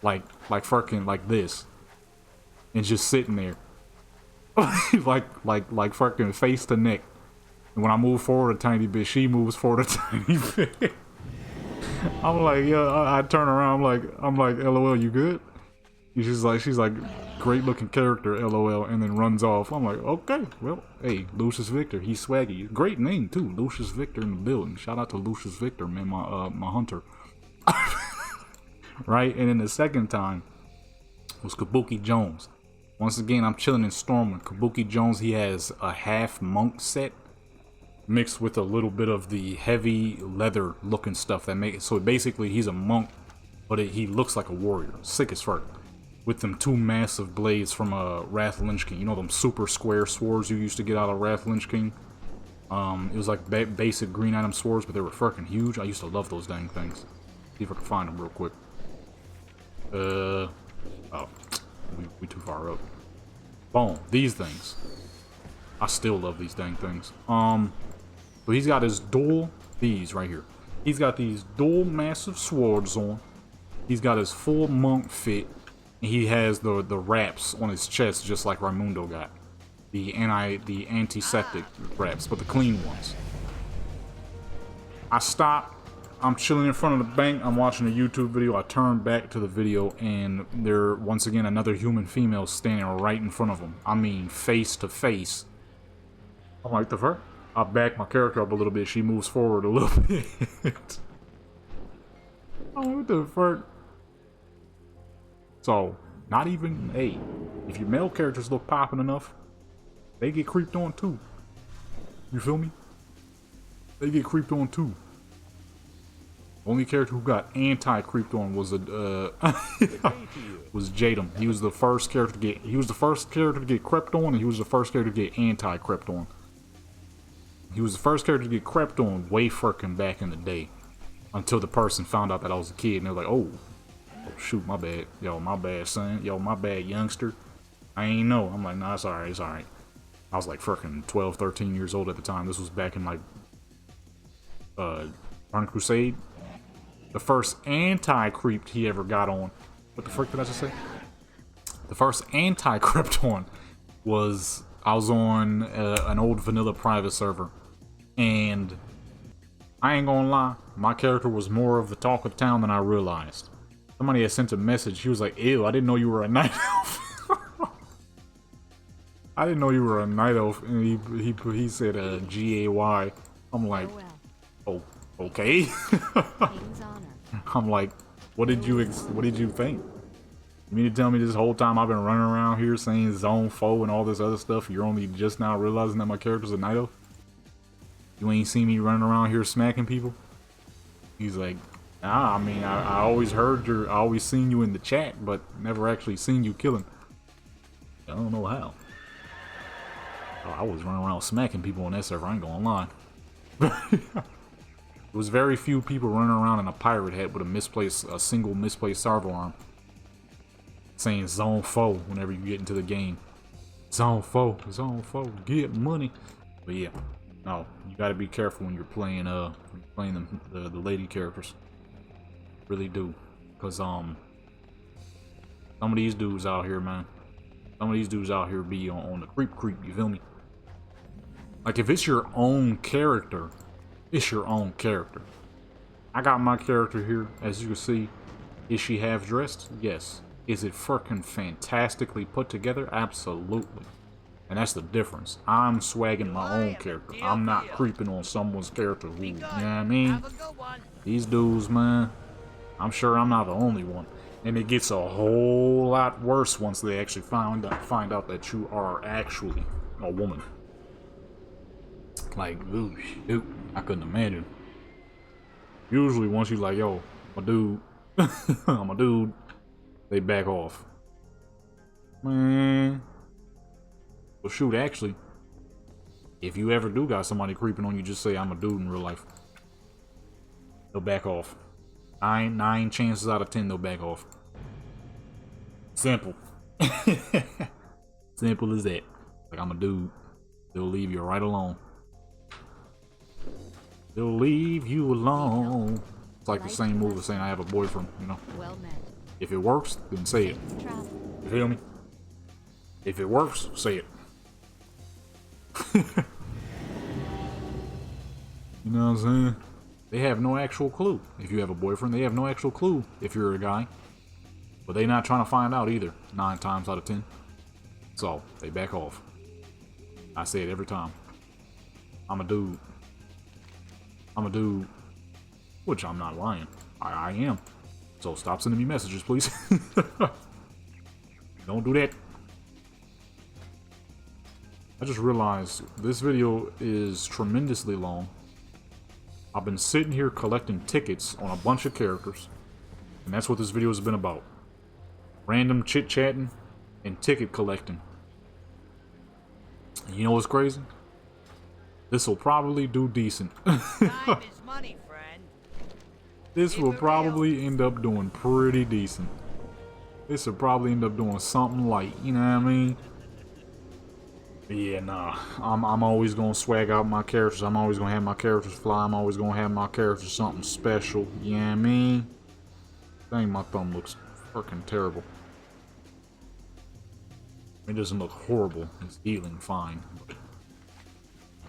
like fucking like this, and just sitting there, like fucking face to neck. And when I move forward a tiny bit, she moves forward a tiny bit. I'm like, yeah. I turn around. I'm like, LOL, you good? And she's like, great looking character, LOL, and then runs off. I'm like, okay, well, hey, Lucius Victor, he's swaggy. Great name too, Lucius Victor in the building. Shout out to Lucius Victor, man, my hunter. Right, and then the second time was Kabuki Jones. Once again, I'm chilling in Stormwind. Kabuki Jones, he has a half monk set mixed with a little bit of the heavy leather looking stuff that make it so basically he's a monk, but he looks like a warrior. Sick as fuck. With them two massive blades from Wrath Lynch King. You know them super square swords you used to get out of Wrath Lynch King? It was like basic green item swords, but they were fucking huge. I used to love those dang things. See if I can find them real quick. Oh, we too far up. Boom, these things. I still love these dang things. So he's got his these right here. He's got these dual massive swords on. He's got his full monk fit. And he has the wraps on his chest just like Raimundo got. The antiseptic wraps, but the clean ones. I stop. I'm chilling in front of the bank. I'm watching a YouTube video. I turn back to the video and there, once again, another human female standing right in front of him. I mean, face to face. I'm like, the fuck? I back my character up a little bit. She moves forward a little bit. Oh, what the fuck? So, not even, hey, If your male characters look popping enough, they get creeped on too. You feel me? They get creeped on too. Only character who got anti-creeped on was was Jadam. He was the first character to get crept on, and he was the first character to get anti-crept on. He was the first character to get crept on way fucking back in the day. Until the person found out that I was a kid, and they were like, oh shoot, my bad. Yo, my bad, son. Yo, my bad, youngster. I ain't know. I'm like, nah, it's alright, it's alright. I was like fucking 12, 13 years old at the time. This was back in like Burning Crusade. The first anti-creeped he ever got on. What the frick did I just say? The first anti-crept on was I was on an old vanilla private server, and I ain't gonna lie, my character was more of the talk of town than I realized. Somebody had sent a message. He was like, ew, I didn't know you were a night elf. I didn't know you were a night elf. And he said G-A-Y. I'm like, oh, okay. King's honor. I'm like, what did you think? You mean to tell me this whole time I've been running around here saying zone foe and all this other stuff, you're only just now realizing that my character's a night elf? You ain't seen me running around here smacking people? He's like, nah, I mean, I always I always seen you in the chat, but never actually seen you killing. I don't know how. Oh, I was running around smacking people on that server, I ain't gonna lie. There was very few people running around in a pirate hat with a single misplaced servo arm. Saying zone foe whenever you get into the game. Zone foe, get money. But yeah, no, you gotta be careful when you're playing the lady characters. Really do. Cause some of these dudes out here, man. Some of these dudes out here be on the creep, you feel me? Like if it's your own character, it's your own character. I got my character here, as you can see. Is she half dressed? Yes. Is it freaking fantastically put together? Absolutely. And that's the difference. I'm swagging my own character. I'm not creeping on someone's character who, you know what I mean? These dudes, man, I'm sure I'm not the only one. And it gets a whole lot worse once they actually find out that you are actually a woman. Like, ooh, shoot, I couldn't imagine. Usually once you're like, yo, I'm a dude, I'm a dude, they back off. Man. Well, shoot, actually, if you ever do got somebody creeping on you, just say I'm a dude in real life. They'll back off. Nine chances out of 10 they'll back off. Simple. Simple as that. Like, I'm a dude. They'll leave you right alone. They'll leave you alone. It's like the same move as saying I have a boyfriend, you know? Well met. If it works, then say it. You feel me? If it works, say it. You know what I'm saying? They have no actual clue. If you have a boyfriend, they have no actual clue if you're a guy. But they not trying to find out either, 9 times out of 10. So, they back off. I say it every time. I'm a dude. I'm a dude. Which I'm not lying. I am. So stop sending me messages, please. Don't do that. I just realized this video is tremendously long. I've been sitting here collecting tickets on a bunch of characters. And that's what this video has been about. Random chit-chatting and ticket collecting. And you know what's crazy? This will probably do decent. Time is money, friend. This will probably end up doing pretty decent. This will probably end up doing something light, you know what I mean? But yeah, nah. I'm always gonna swag out my characters. I'm always gonna have my characters fly. I'm always gonna have my characters something special, you know what I mean? Dang, my thumb looks freaking terrible. It doesn't look horrible. It's healing fine. But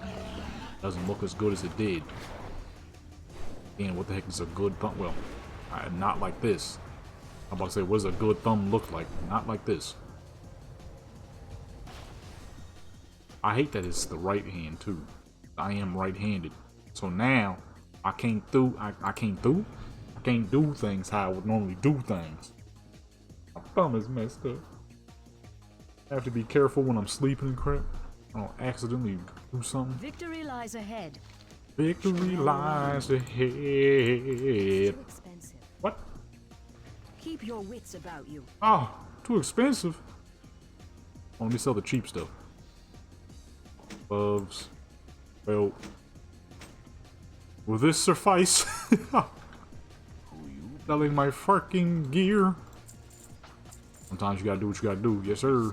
it doesn't look as good as it did. And what the heck is a good thumb? Well, not like this. I'm about to say, what does a good thumb look like? Not like this. I hate that it's the right hand too. I am right-handed, so now I can't do things how I would normally do things. My thumb is messed up. I have to be careful when I'm sleeping and crap. I don't accidentally do something. Victory lies ahead. Victory lies ahead. Too expensive. What? Keep your wits about you. Oh, too expensive. Oh, let me sell the cheap stuff. Gloves. Belt. Will this suffice? Selling my fucking gear. Sometimes you gotta do what you gotta do. Yes, sir.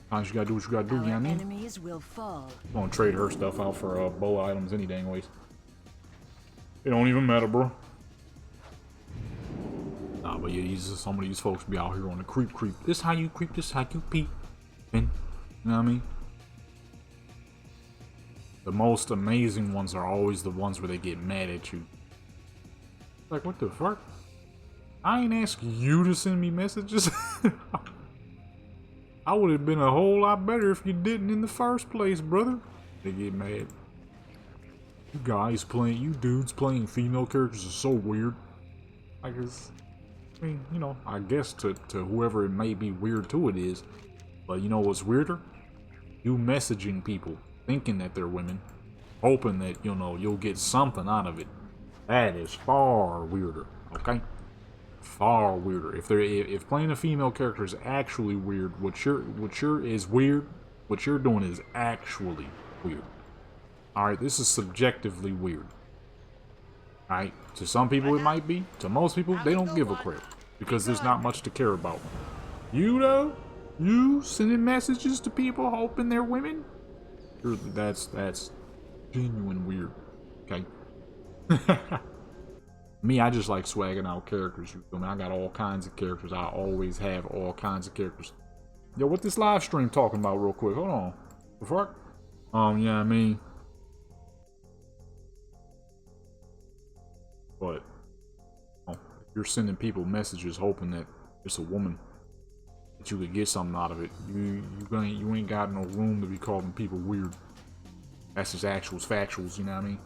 Sometimes you gotta do what you gotta do, you know what I mean? Enemies will fall. I'm gonna trade her stuff out for bow items any dang ways. It don't even matter, bro. Nah, but yeah, some of these folks be out here on the creep. This how you creep, this how you peep. And, you know what I mean? The most amazing ones are always the ones where they get mad at you. Like, what the fuck? I ain't asked you to send me messages. I would have been a whole lot better if you didn't in the first place, brother. They get mad. You dudes playing female characters is so weird. I mean, you know, I guess to whoever it may be weird to, it is. But you know what's weirder? You messaging people, thinking that they're women, hoping that, you know, you'll get something out of it. That is far weirder, okay? Far weirder. If playing a female character is actually weird, what you're doing is actually weird. Alright, this is subjectively weird. Alright, to some people it might be. To most people, they don't give a crap. Because there's not much to care about. You though? You sending messages to people hoping they're women? That's genuine weird. Okay? Me, I just like swagging out characters. You feel me? I got all kinds of characters. I always have all kinds of characters. Yo, what this live stream talking about real quick? Hold on. The fuck? Yeah, I mean. But if you're sending people messages hoping that it's a woman, that you could get something out of it, you ain't got no room to be calling people weird. That's just actuals, factuals, you know what I mean?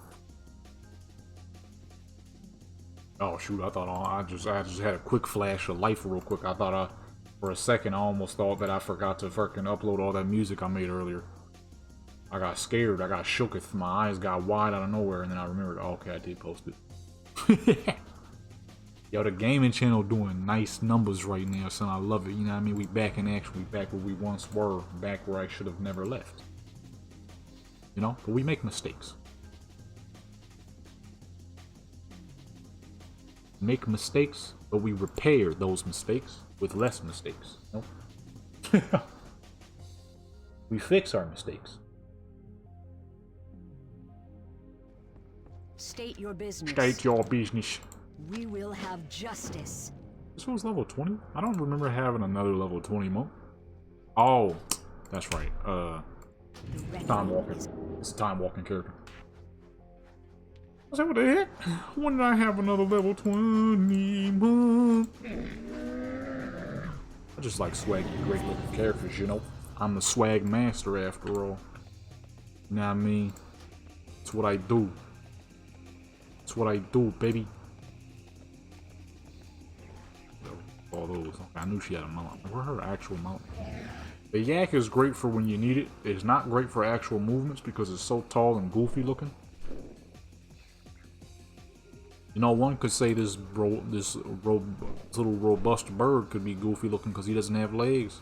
Oh shoot, I just had a quick flash of life real quick. I thought for a second I almost thought that I forgot to fucking upload all that music I made earlier. I got scared, I got shooketh, my eyes got wide out of nowhere, and then I remembered, oh, okay, I did post it. Yo, the gaming channel doing nice numbers right now, son. I love it, you know what I mean? We back in action, we back where we once were, back where I should have never left. You know, but we make mistakes. Make mistakes, but we repair those mistakes with less mistakes. Nope. We fix our mistakes. State your business. State your business. We will have justice. This was level 20? I don't remember having another level 20 monk. Oh, that's right. Time walking. It's a time walking character. I said, what the heck? When did I have another level 20 monk? I just like swaggy, great looking characters, you know? I'm the swag master after all. You know what I mean? It's what I do. It's what I do, baby. All those. Okay, I knew she had a mount. Where's her actual mount? The yak is great for when you need it. It's not great for actual movements because it's so tall and goofy looking. You know, one could say this little robust bird could be goofy looking because he doesn't have legs.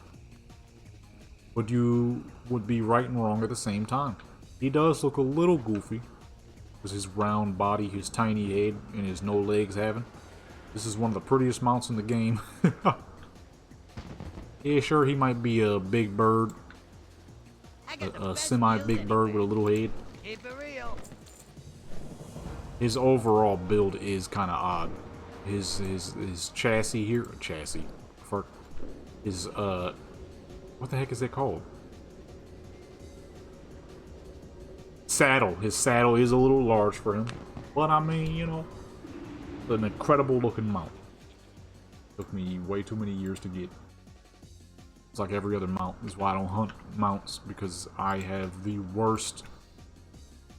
But you would be right and wrong at the same time. He does look a little goofy with his round body, his tiny head, and his no legs having. This is one of the prettiest mounts in the game. Yeah, sure, he might be a big bird. A semi-big bird with a little head. Keep it real. His overall build is kind of odd. His chassis here, his what the heck is that called? Saddle. His saddle is a little large for him, but I mean, you know, an incredible looking mount. Took me way too many years to get. It's like every other mount. That's why I don't hunt mounts, because I have the worst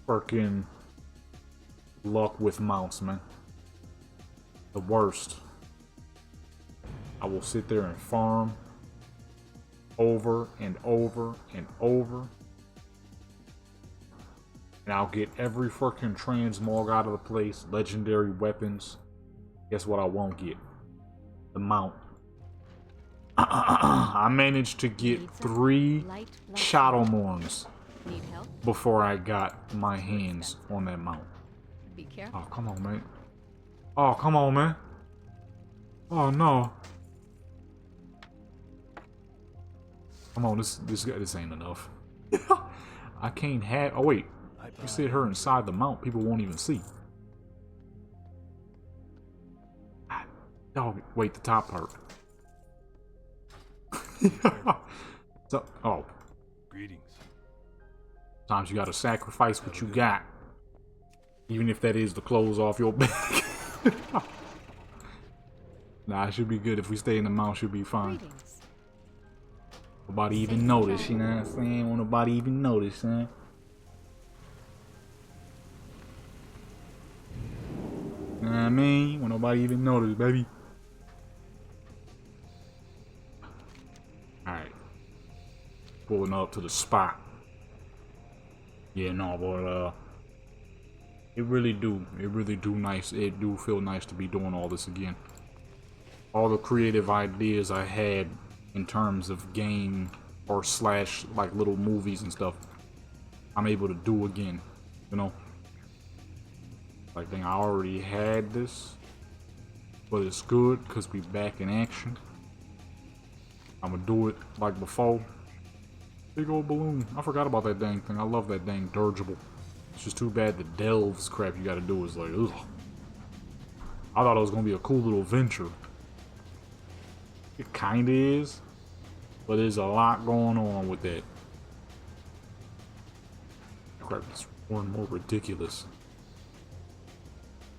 freaking luck with mounts, man. The worst. I will sit there and farm over and over and over. And I'll get every freaking transmog out of the place, legendary weapons. Guess what I won't get? The mount. I managed to get 3 Shadowmourns Need help? before I got my hands on that mount. Be careful. Oh, come on, man. Oh, come on, man. Oh, no. Come on, this ain't enough. I can't have... Oh, wait. You sit her inside the mount, people won't even see. Oh, wait, the top part. So, oh. Greetings. Sometimes you gotta sacrifice what you got. Even if that is the clothes off your back. Nah, it should be good. If we stay in the mount, should be fine. Greetings. Nobody even notice, you know what I'm saying? Won't nobody even notice, huh? You know what I mean? Won't nobody even notice, baby. Alright. Pulling up to the spot. Yeah, no, but it really do nice. It do feel nice to be doing all this again. All the creative ideas I had in terms of game or slash like little movies and stuff, I'm able to do again, you know? Like, dang, I already had this, but it's good because we back in action. I'm gonna do it like before. Big old balloon. I forgot about that dang thing. I love that dang dirigible. It's just too bad the delves crap you gotta do is like, ugh. I thought it was gonna be a cool little venture. It kinda is, but there's a lot going on with that. Crap, it's more and more ridiculous.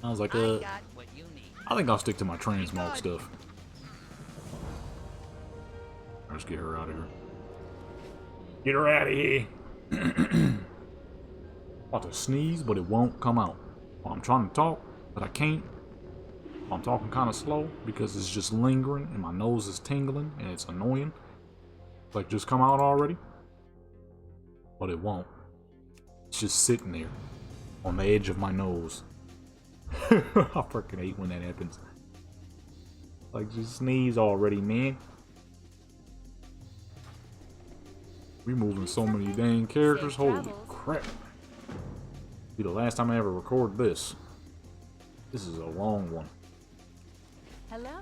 I was like, I got what you need. I think I'll stick to my transmog stuff. Let's get her out of here. Get her out of here. About to sneeze, but it won't come out. Well, I'm trying to talk, but I can't. I'm talking kind of slow because it's just lingering and my nose is tingling and it's annoying. Like, just come out already. But it won't. It's just sitting there on the edge of my nose. I freaking hate when that happens. Like, just sneeze already, man. We moving so many dang characters. Holy crap. Be the last time I ever record this. This is a long one. Hello.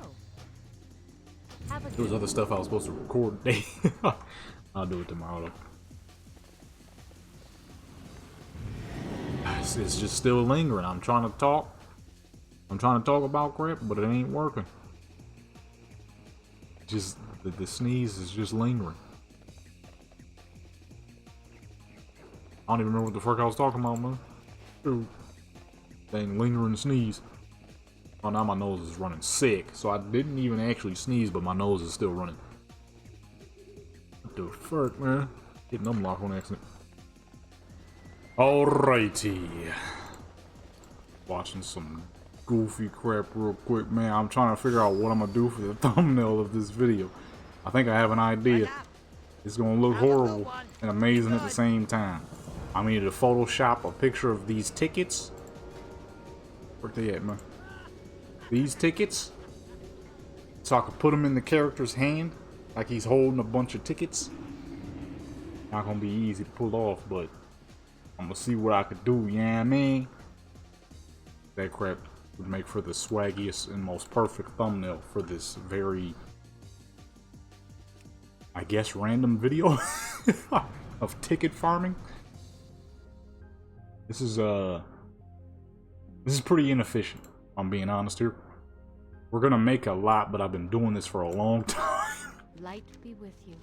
Have a There was good other stuff I was supposed to record today. I'll do it tomorrow though. It's just still lingering. I'm trying to talk. I'm trying to talk about crap, but it ain't working. Just the sneeze is just lingering. I don't even remember what the fuck I was talking about, man. Dude. Dang, lingering sneeze. Oh, now my nose is running sick. So I didn't even actually sneeze, but my nose is still running. What the fuck, man? Hitting them lock on accident. Alrighty. Watching some goofy crap real quick, man. I'm trying to figure out what I'm gonna do for the thumbnail of this video. I think I have an idea. It's gonna look horrible and amazing at the same time. I need to Photoshop a picture of these tickets. Where they at, man? These tickets. So I can put them in the character's hand, like he's holding a bunch of tickets. Not gonna be easy to pull off, but I'm gonna see what I could do, you know what I mean? That crap would make for the swaggiest and most perfect thumbnail for this very, I guess, random video of ticket farming. This is pretty inefficient, if I'm being honest here. We're gonna make a lot, but I've been doing this for a long time. light be with you.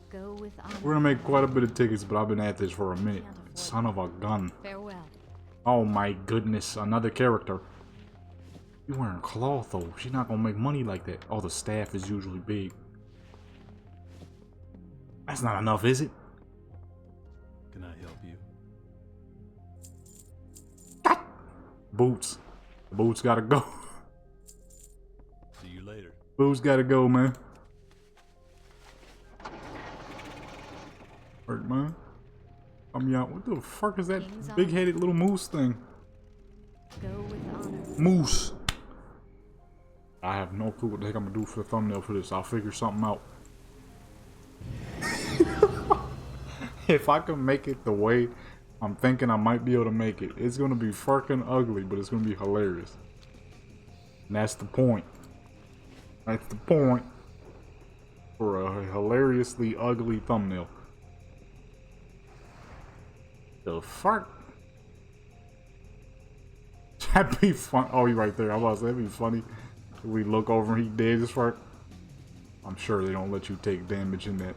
Go with honor. We're gonna make quite a bit of tickets, but I've been at this for a minute. Son of a gun. Farewell. Oh my goodness, another character. You wearing cloth though. She's not gonna make money like that. Oh, the staff is usually big. That's not enough, is it? Can I help you? Boots. The boots gotta go. See you later. Boo's gotta go, man. Alright, man. I'm out. What the fuck is that big-headed little moose thing? Go with honor. Moose. I have no clue what the heck I'm gonna do for the thumbnail for this. I'll figure something out. If I can make it the way I'm thinking I might be able to make it, it's gonna be fucking ugly, but it's gonna be hilarious. And that's the point. That's the point for a hilariously ugly thumbnail. The fuck? That'd be fun. Oh, he right there. I was that'd be funny. If we look over and he dead as fuck. I'm sure they don't let you take damage in that.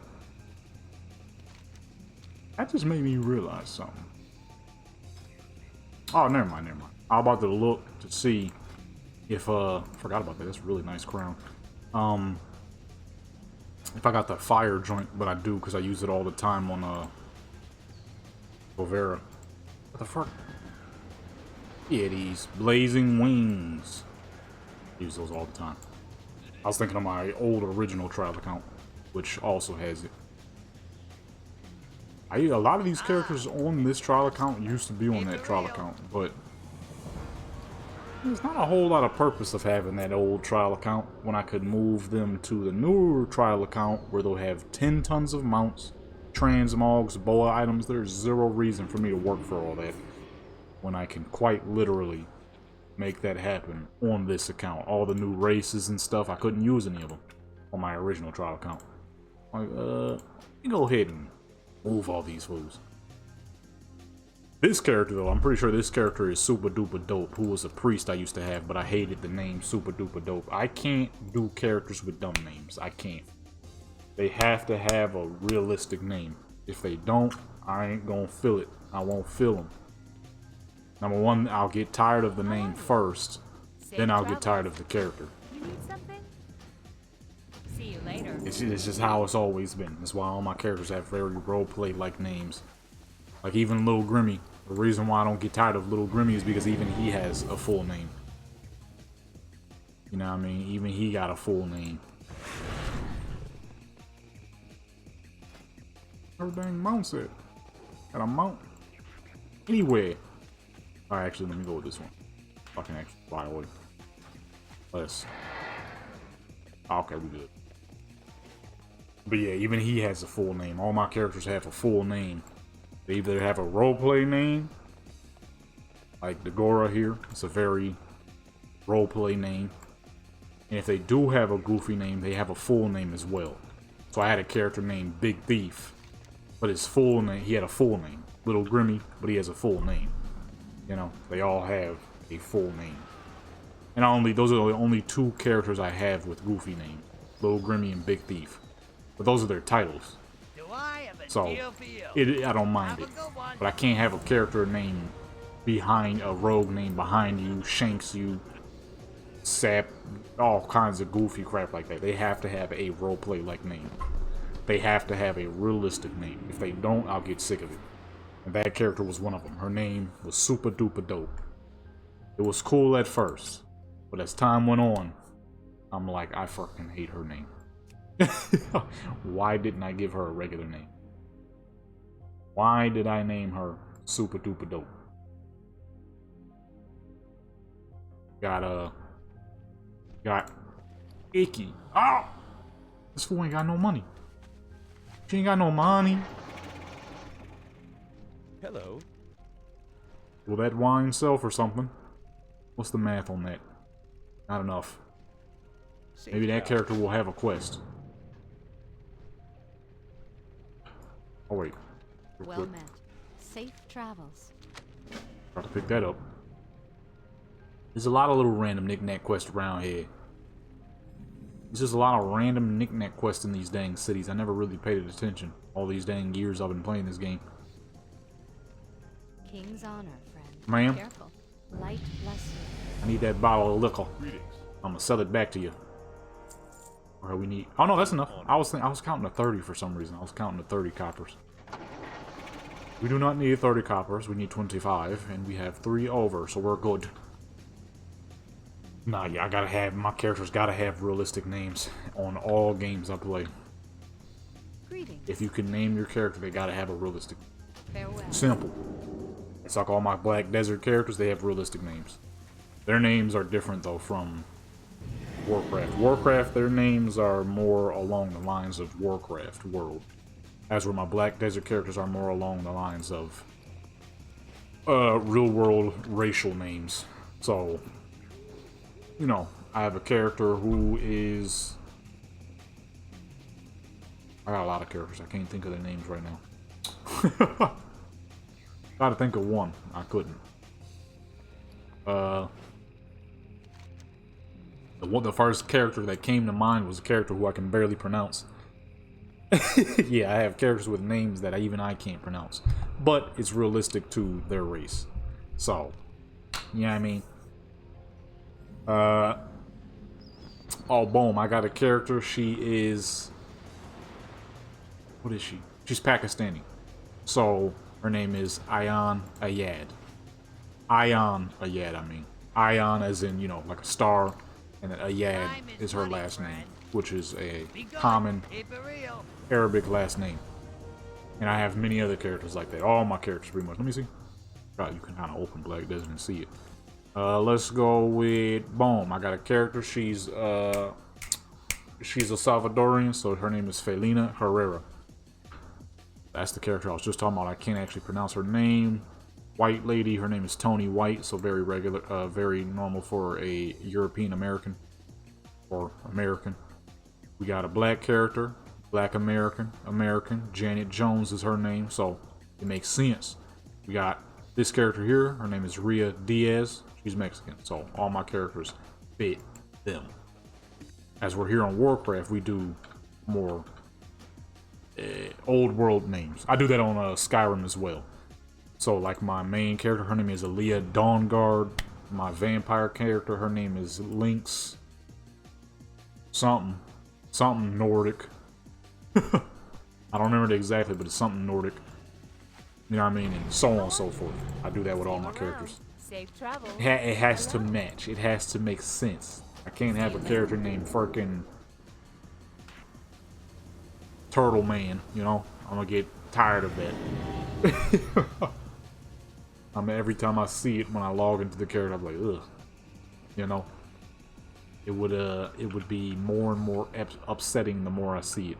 That just made me realize something. Oh, never mind, never mind. I'm about to look to see if forgot about that. That's a really nice crown. If I got the fire joint, but I do because I use it all the time on Bovera. What the fuck? Yeah, these blazing wings. Use those all the time. I was thinking of my old original trial account, which also has it. A lot of these characters on this trial account used to be on that trial account, but there's not a whole lot of purpose of having that old trial account when I could move them to the newer trial account where they'll have 10 tons of mounts, transmogs, boa items. There's zero reason for me to work for all that when I can quite literally make that happen on this account. All the new races and stuff, I couldn't use any of them on my original trial account. Like, you go ahead and move all these fools. This character, though, I'm pretty sure this character is super duper dope, who was a priest I used to have, but I hated the name super duper dope. I can't do characters with dumb names. I can't. They have to have a realistic name. If they don't, I ain't gonna feel it. I won't feel them. Number one, I'll get tired of the name first, then I'll get tired of the character. You need something? See you later. It's just how it's always been. That's why all my characters have very roleplay-like names. Like even Little Grimmy. The reason why I don't get tired of Little Grimmy is because even he has a full name. You know what I mean? Even he got a full name. Everything mounts it. Got a mount. Anyway. Alright, actually, let me go with this one. I can actually fly away. Let's. Okay, we good. But yeah, even he has a full name. All my characters have a full name. They either have a roleplay name, like Dagora here. It's a very roleplay name. And if they do have a goofy name, they have a full name as well. So I had a character named Big Thief, but his full name, he had a full name. Little Grimmy, but he has a full name. You know, they all have a full name. And those are the only two characters I have with goofy name. Little Grimmy and Big Thief. But those are their titles. Do I have a So, deal for you? I don't mind it. But I can't have a character name behind, a rogue name behind you, shanks you, sap, all kinds of goofy crap like that. They have to have a roleplay-like name. They have to have a realistic name. If they don't, I'll get sick of it. And that character was one of them. Her name was super duper dope. It was cool at first, but as time went on, I'm like, I fucking hate her name. Why didn't I give her a regular name? Why did I name her super duper dope? Got Icky. Oh! This fool ain't got no money. She ain't got no money. Hello. Will that wine sell for something? What's the math on that? Not enough. Maybe that character will have a quest. Oh wait. Well met. Safe travels. Got to pick that up. There's a lot of little random knick-knack quests around here. There's just a lot of random knick-knack quests in these dang cities. I never really paid attention all these dang years I've been playing this game. King's honor, friend. Ma'am? Careful. Light bless you. I need that bottle of liquor. Greetings. I'm gonna sell it back to you. Or we need. Oh no, that's enough. I was counting to 30 for some reason. I was counting to 30 coppers. We do not need 30 coppers. We need 25, and we have 3 over, so we're good. Nah, yeah, I gotta have, my characters gotta have realistic names on all games I play. Greetings. If you can name your character, they gotta have a realistic. Farewell. Simple. It's like all my Black Desert characters, they have realistic names. Their names are different though from Warcraft. Warcraft, their names are more along the lines of Warcraft world. As where my Black Desert characters are more along the lines of real world racial names. So, you know, I have a character who is... I got a lot of characters. I can't think of their names right now. Try to think of one. I couldn't. The first character that came to mind was a character who I can barely pronounce. Yeah, I have characters with names that even I can't pronounce. But it's realistic to their race. So, you know what I mean? Oh, boom. I got a character. She is... What is she? She's Pakistani. So, her name is Ayan Ayad. Ayan Ayad, I mean. Ayan as in, you know, like a star. And then Ayad is her last name, which is a common Arabic last name. And I have many other characters like that. All my characters, pretty much. Let me see. God, you can kind of open Black Desert and see it. Let's go with boom. I got a character. She's a Salvadorian, so her name is Felina Herrera. That's the character I was just talking about. I can't actually pronounce her name. White lady. Her name is Tony White, so very regular, very normal for a European American or American. We got a black character, Black American. Janet Jones is her name, so it makes sense. We got this character here. Her name is Ria Diaz. She's Mexican, so all my characters fit them. As we're here on Warcraft, we do more old world names. I do that on Skyrim as well. So like my main character, her name is Aaliyah Dawnguard. My vampire character, her name is Lynx. Something Nordic. I don't remember it exactly, but it's something Nordic. You know what I mean? And so on and so forth. I do that with all my characters. Safe travel. It has to match. It has to make sense. I can't have a character named freaking Turtle Man, you know? I'm gonna get tired of that. I mean, every time I see it when I log into the character, I'm like, ugh. You know? It would be more and more upsetting the more I see it.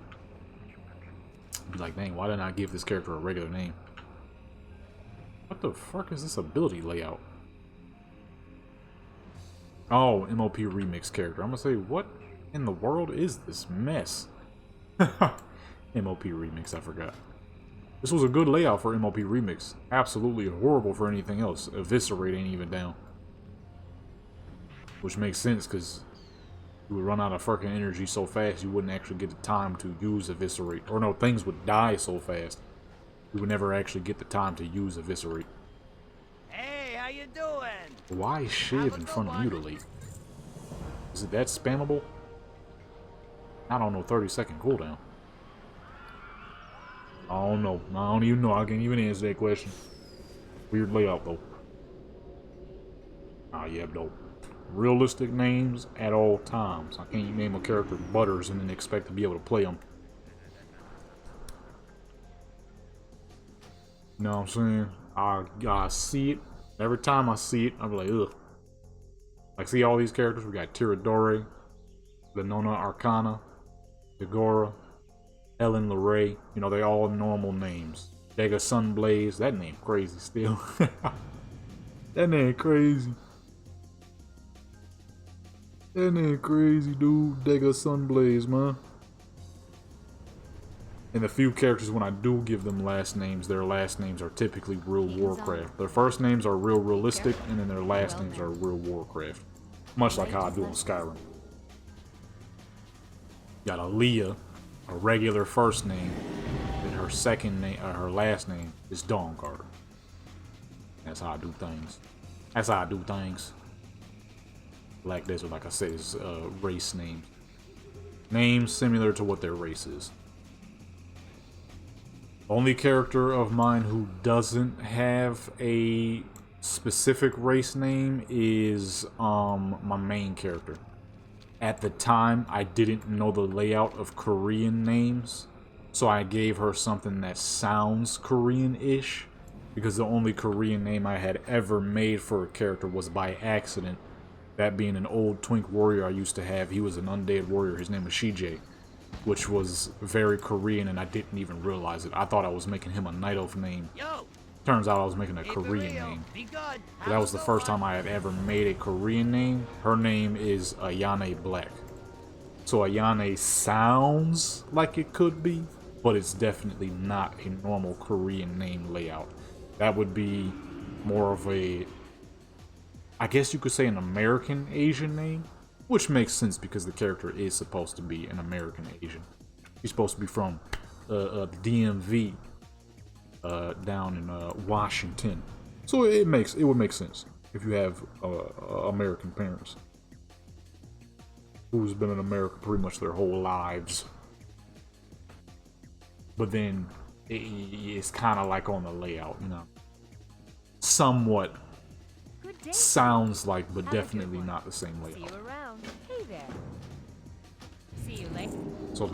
I'd be like, dang, why didn't I give this character a regular name? What the fuck is this ability layout? Oh, MOP Remix character. I'm gonna say, what in the world is this mess? MOP Remix, I forgot. This was a good layout for MOP Remix. Absolutely horrible for anything else. Eviscerate ain't even down. Which makes sense, because you would run out of fucking energy so fast you wouldn't actually get the time to use Eviscerate. Or no, things would die so fast you would never actually get the time to use Eviscerate. Hey, how you doing? Why Shiv in front of Mutilate? Is it that spammable? I don't know, 30-second cooldown. I don't know. I don't even know. I can't even answer that question. Weird layout, though. Ah, yeah, dope. Realistic names at all times. I can't name a character Butters and then expect to be able to play them. You know what I'm saying? I see it. Every time I see it, I'm like, ugh. Like, see all these characters? We got Tiradore, Lenona Arcana, Dagora, Ellen LeRae. You know, they all normal names. Dega Sunblaze. That name crazy still. That name crazy. That name crazy, dude. Dega Sunblaze, man. And the few characters, when I do give them last names, their last names are typically real Warcraft. Their first names are real realistic, and then their last names are real Warcraft. Much like how I do on Skyrim. Got Aaliyah, a regular first name, and her second name, her last name is Dawnguard. That's how I do things. That's how I do things. Black Desert, like I said, is race names. Names similar to what their race is. Only character of mine who doesn't have a specific race name is my main character. At the time, I didn't know the layout of Korean names, so I gave her something that sounds Korean-ish, because the only Korean name I had ever made for a character was by accident. That being an old twink warrior I used to have. He was an undead warrior. His name was Shijay, which was very Korean, and I didn't even realize it. I thought I was making him a night elf name. Yo, Turns out I was making a keep it Korean real. name. Be good. But that was the first time I had ever made a Korean name. Her name is Ayane Black. So Ayane sounds like it could be, but it's definitely not a normal Korean name layout. That would be more of a, I guess you could say, an American Asian name, which makes sense because the character is supposed to be an American Asian. He's supposed to be from the DMV down in Washington, so it would make sense if you have American parents who's been in America pretty much their whole lives. But then it's kind of like on the layout, you know, somewhat Good day. sounds like, but Have a good definitely one. not the same See layout. you around. Hey there. See you later. So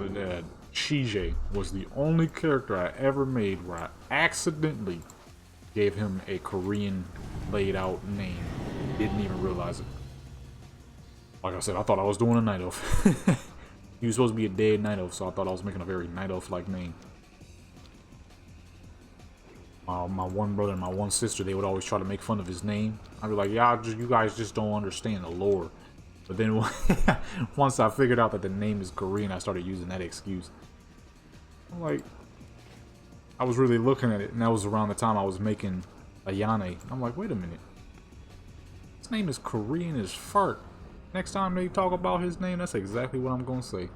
Shijay was the only character I ever made where I accidentally gave him a Korean laid out name. Didn't even realize it. Like I said, I thought I was doing a night elf. He was supposed to be a dead night elf, so I thought I was making a very night elf like name. My one brother and my one sister, they would always try to make fun of his name. I'd be like, yeah, you guys just don't understand the lore. But then once I figured out that the name is Korean, I started using that excuse. I'm like, I was really looking at it, and that was around the time I was making Ayane. I'm like, wait a minute. His name is Korean as fart. Next time they talk about his name, that's exactly what I'm gonna say.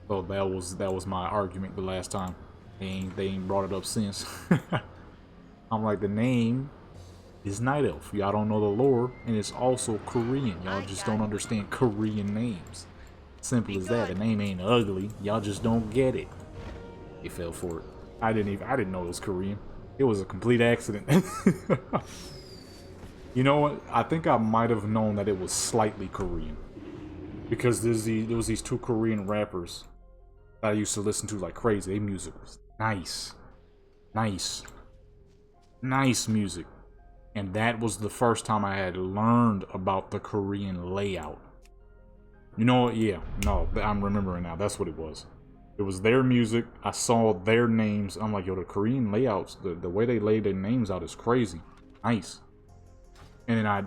So that was my argument the last time. They ain't brought it up since. I'm like, the name is Night Elf. Y'all don't know the lore, and it's also Korean. Y'all just don't understand Korean names. Simple as that. The name ain't ugly. Y'all just don't get it. They fell for it. I didn't know it was Korean. It was a complete accident. You know what? I think I might have known that it was slightly Korean, because there was these two Korean rappers that I used to listen to like crazy. Their music was nice music, and that was the first time I had learned about the Korean layout. You know what? Yeah, no, I'm remembering now. That's what it was. It was their music. I saw their names. I'm like, yo, the Korean layouts, the way they lay their names out is crazy. Nice. And then I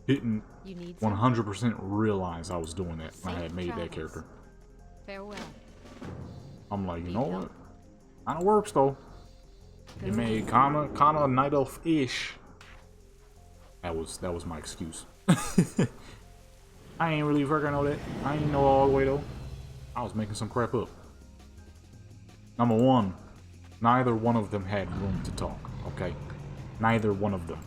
didn't You need 100% realize I was doing that when I had made that character. farewell. I'm like, you know what? Kinda works though. It made kinda night elf-ish. That was my excuse. I ain't really freaking know that. I ain't know all the way though. I was making some crap up. Number one, neither one of them had room to talk, okay? Neither one of them.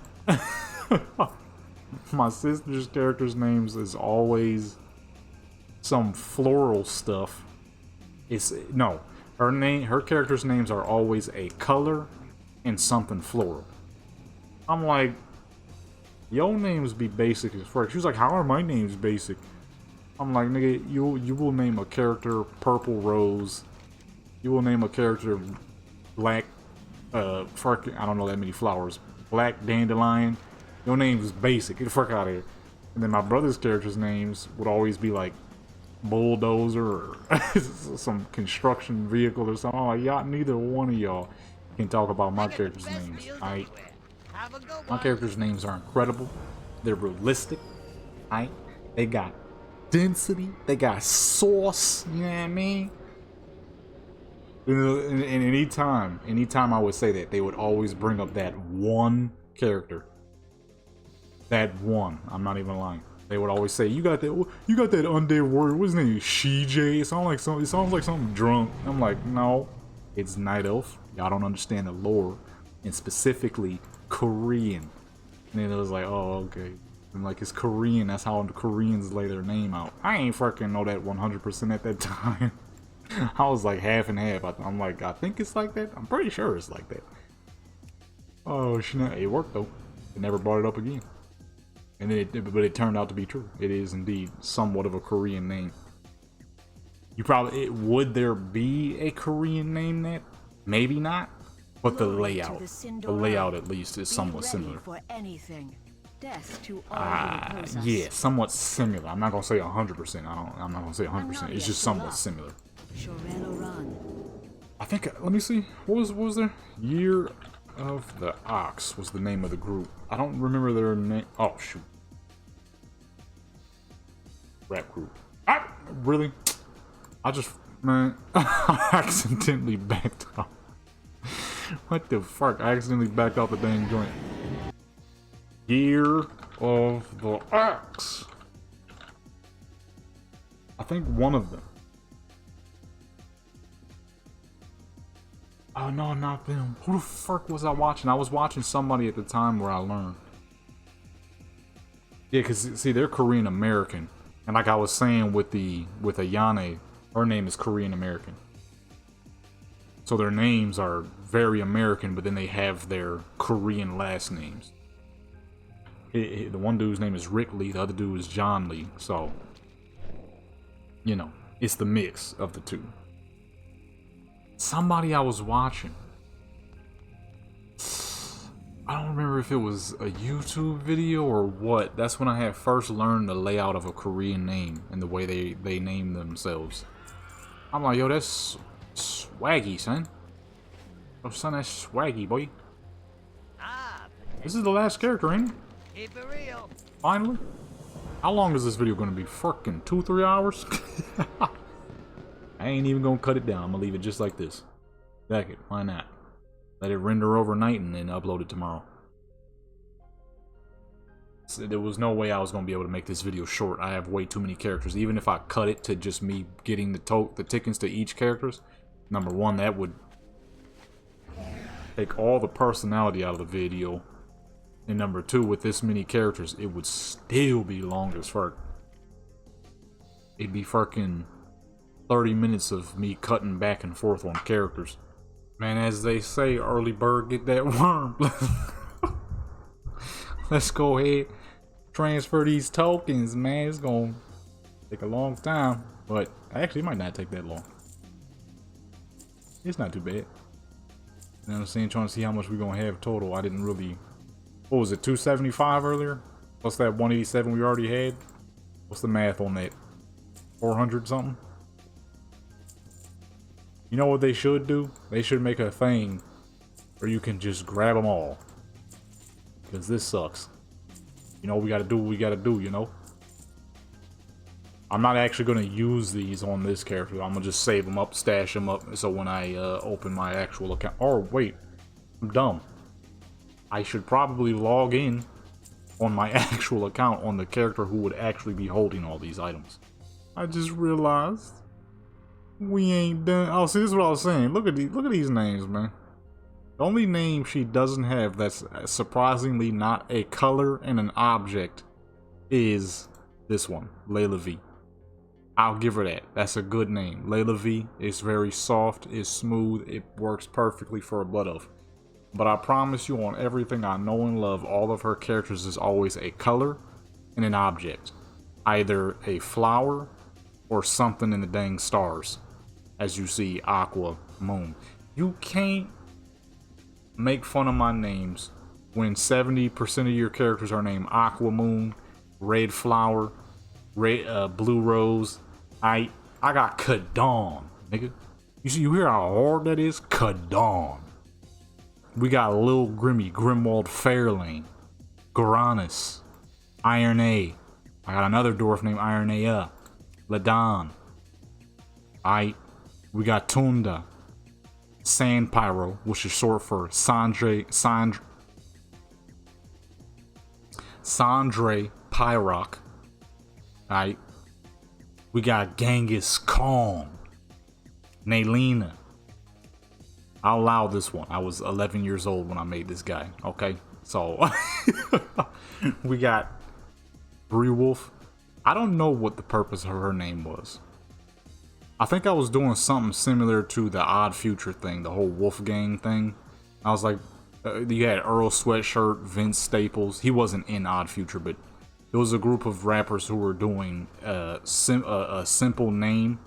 My sister's character's names is always some floral stuff. Her character's names are always a color and something floral. I'm like, your names be basic as fuck. She was like, how are my names basic? I'm like, nigga, you will name a character Purple Rose. You will name a character Black, I don't know that many flowers. Black Dandelion. Your name is basic. Get the fuck out of here. And then my brother's character's names would always be like Bulldozer or some construction vehicle or something. Oh, y'all, neither one of y'all can talk about my character's names. Alright? My character's names are incredible. They're realistic. Alright? They got density. They got sauce. You know what I mean? And anytime I would say that, they would always bring up that one character. That one. I'm not even lying. They would always say, you got that undead warrior. What's his name? Shijay. It sounds like something drunk. I'm like, no. It's Night Elf. Y'all don't understand the lore. And specifically Korean. And then it was like, oh, okay. And like, it's Korean. That's how the Koreans lay their name out. I ain't fucking know that 100% at that time. I was like half and half. I'm like, I think it's like that. I'm pretty sure it's like that. Oh, snap. It worked though. They never brought it up again. And then but it turned out to be true. It is indeed somewhat of a Korean name. You probably, would there be a Korean name that? Maybe not. But the layout at least is somewhat similar. For anything. Death to all who oppose us. Yeah, somewhat similar. I'm not gonna say 100%. I'm not gonna say 100%. It's just somewhat similar. I think. Let me see. What was there? Year of the Ox was the name of the group. I don't remember their name. Oh shoot. Rap group. Ah, really? I just, man, I accidentally backed out. What the fuck? I accidentally backed out the dang joint. Year of the Ox. I think one of them. Oh no, not them. Who the fuck was I watching? I was watching somebody at the time where I learned. Yeah, cause see, they're Korean American, and like I was saying with Ayane, her name is Korean American. So their names are very American, but then they have their Korean last names. The one dude's name is Rick Lee, the other dude is John Lee. So, you know, it's the mix of the two. Somebody I was watching, I don't remember if it was a YouTube video or what. That's when I had first learned the layout of a Korean name and the way they name themselves. I'm like, yo, that's swaggy, son. Oh, son, that's swaggy, boy. This is the last character, ain't it? Keep it real. Finally? How long is this video gonna be? Fucking 2-3 hours? I ain't even gonna cut it down. I'm gonna leave it just like this. Back it. Why not? Let it render overnight and then upload it tomorrow. So there was no way I was gonna be able to make this video short. I have way too many characters. Even if I cut it to just me getting the tickets to each characters, number one, that would take all the personality out of the video. And number two, with this many characters, it would still be long as fuck. It'd be fucking 30 minutes of me cutting back and forth on characters. Man, as they say, early bird get that worm. Let's go ahead, transfer these tokens, man. It's gonna take a long time, but actually it might not take that long. It's not too bad. You know what I'm saying? Trying to see how much we're gonna have total. I didn't really, what was it, 275 earlier? Plus that 187 we already had? What's the math on that? 400 something? You know what they should do? They should make a thing where you can just grab them all. Because this sucks. You know, we gotta do what we gotta do, you know? I'm not actually gonna use these on this character. I'm gonna just save them up, stash them up, so when I open my actual account. Oh, wait. I'm dumb. I should probably log in on my actual account on the character who would actually be holding all these items. I just realized we ain't done. Oh, see, this is what I was saying. Look at these names, man. The only name she doesn't have that's surprisingly not a color and an object is this one, Layla V. I'll give her that. That's a good name. Layla V is very soft, it's smooth, it works perfectly for a Blood Elf. But I promise you, on everything I know and love, all of her characters is always a color and an object. Either a flower or something in the dang stars. As you see, Aqua, Moon. You can't make fun of my names when 70% of your characters are named Aqua Moon, Red Flower, Blue Rose. I got Kadon, nigga. You hear how hard that is? Kadon. We got Lil Grimmy, Grimwald Fairlane, Goranus, Iron A. I got another dwarf named Iron A. Ladon. We got Tunda, Sand Pyro, which is short for Sandre Pyrock. We got Genghis Khan, Naylina. I'll allow this one. I was 11 years old when I made this guy. Okay, so we got Brewolf. I don't know what the purpose of her name was. I think I was doing something similar to the Odd Future thing, the whole Wolfgang thing. I was like, You had Earl Sweatshirt, Vince Staples. He wasn't in Odd Future, but it was a group of rappers who were doing a simple name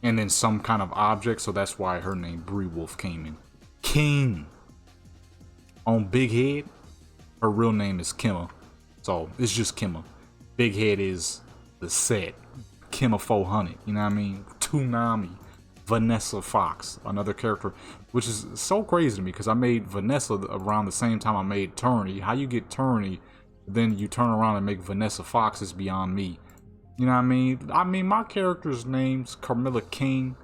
and then some kind of object, so that's why her name Bree Wolf came in. King on Big Head, her real name is Kimma, so it's just Kimma. Big Head is the set. Kimma 400, you know what I mean? Toonami, Vanessa Fox, another character, which is so crazy to me because I made Vanessa around the same time I made Turney. How you get Turney, then you turn around and make Vanessa Fox is beyond me. You know what I mean? I mean, my character's names, Carmilla King,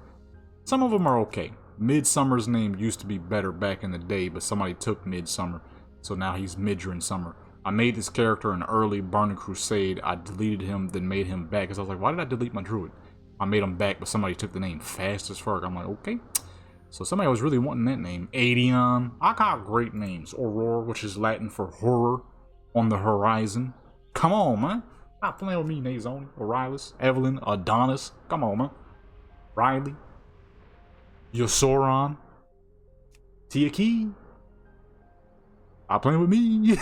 some of them are okay. Midsummer's name used to be better back in the day, but somebody took Midsummer, so now he's Midrin Summer. I made this character in early Burning Crusade. I deleted him, then made him back, because I was like, why did I delete my druid? I made him back, but somebody took the name Fast as Fuck. I'm like, okay. So somebody was really wanting that name. Adion. I got great names. Aurora, which is Latin for horror on the horizon. Come on, man. Stop playing with me, Nazoni, Aurelius, Evelyn, Adonis. Come on, man. Riley. Yosoron. Tiaki. Stop playing with me.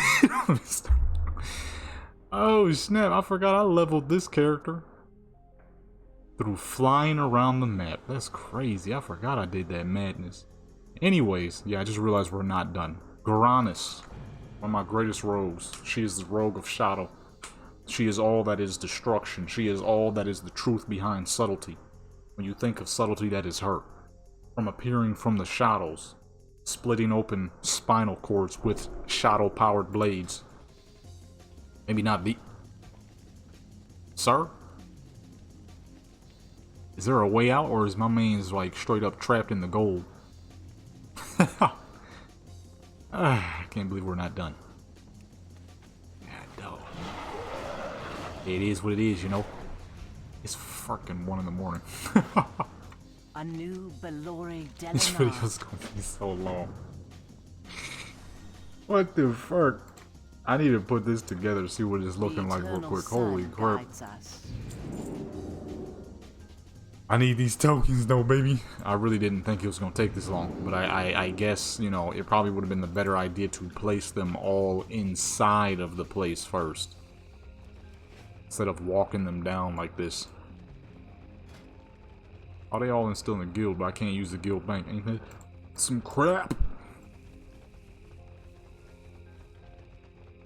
Oh, snap. I forgot I leveled this character through flying around the map. That's crazy. I forgot I did that madness. Anyways, yeah, I just realized we're not done. Goranis, one of my greatest rogues. She is the rogue of Shadow. She is all that is destruction. She is all that is the truth behind subtlety. When you think of subtlety, that is her. From appearing from the shadows, splitting open spinal cords with shadow-powered blades. Maybe not the... Sir? Is there a way out, or is my man's like straight up trapped in the gold? I can't believe we're not done. God, dog. It is what it is, you know. It's fucking 1 in the morning. A new Belori This video's gonna be so long. What the fuck? I need to put this together to see what it's looking like real quick. Holy crap. I need these tokens though, baby. I really didn't think it was gonna take this long, but I guess, you know, it probably would have been the better idea to place them all inside of the place first, instead of walking them down like this. Are they all still in the guild, but I can't use the guild bank? Ain't that some crap?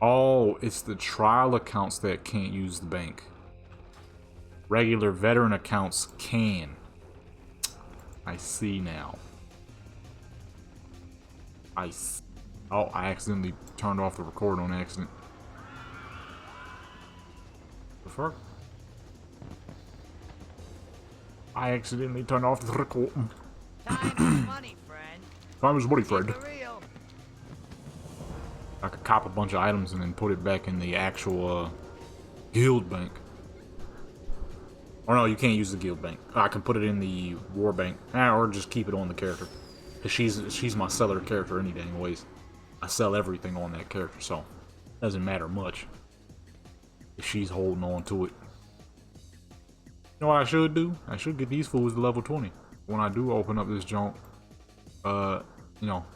Oh, it's the trial accounts that can't use the bank. Regular veteran accounts can. I see now. Oh, I accidentally turned off the record on accident. The fuck? I accidentally turned off the record. Time is money, friend. Time is money, friend. Keep it real. I could cop a bunch of items and then put it back in the actual guild bank. Or no, you can't use the guild bank. I can put it in the war bank, or just keep it on the character. Cause she's my seller character any day, anyways. I sell everything on that character, so it doesn't matter much if she's holding on to it. You know what I should do? I should get these fools to level 20. When I do open up this junk, you know,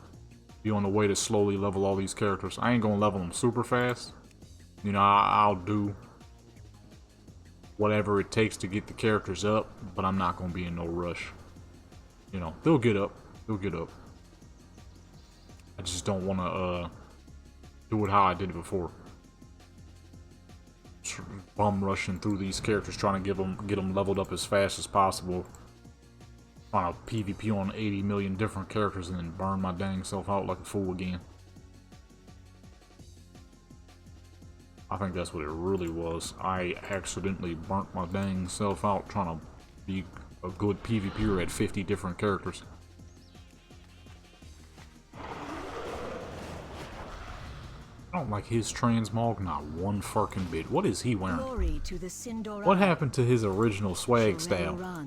be on the way to slowly level all these characters. I ain't gonna level them super fast. You know, I'll do whatever it takes to get the characters up, but I'm not gonna be in no rush. You know, they'll get up. They'll get up. I just don't wanna do it how I did it before. Bum rushing through these characters, trying to get them leveled up as fast as possible. Trying to PvP on 80 million different characters and then burn my dang self out like a fool again. I think that's what it really was. I accidentally burnt my dang self out trying to be a good PvPer at 50 different characters. I don't like his transmog, not one fucking bit. What is he wearing? What happened to his original swag style?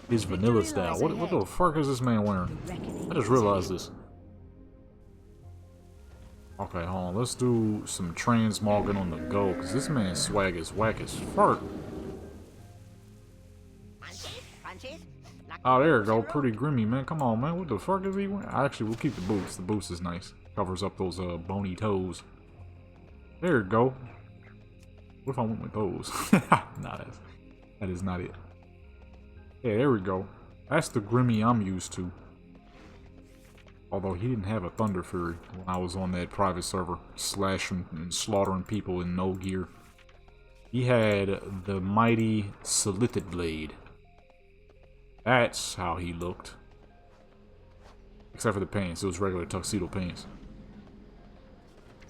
His vanilla style. What the fuck is this man wearing? I just realized this. Okay, hold on. Let's do some transmogging on the go, because this man's swag is whack as fuck. Punches? Punches? Like Oh, there you go. Pretty grimy, man. Come on, man. What the fuck is he wearing? Actually, we'll keep the boots. The boots is nice. Covers up those bony toes. There you go. What if I went with those? Nah, that is not it. Yeah, there we go. That's the grimy I'm used to. Although he didn't have a Thunder Fury when I was on that private server, slashing and slaughtering people in no gear. He had the mighty Slitted Blade. That's how he looked. Except for the pants, it was regular tuxedo pants.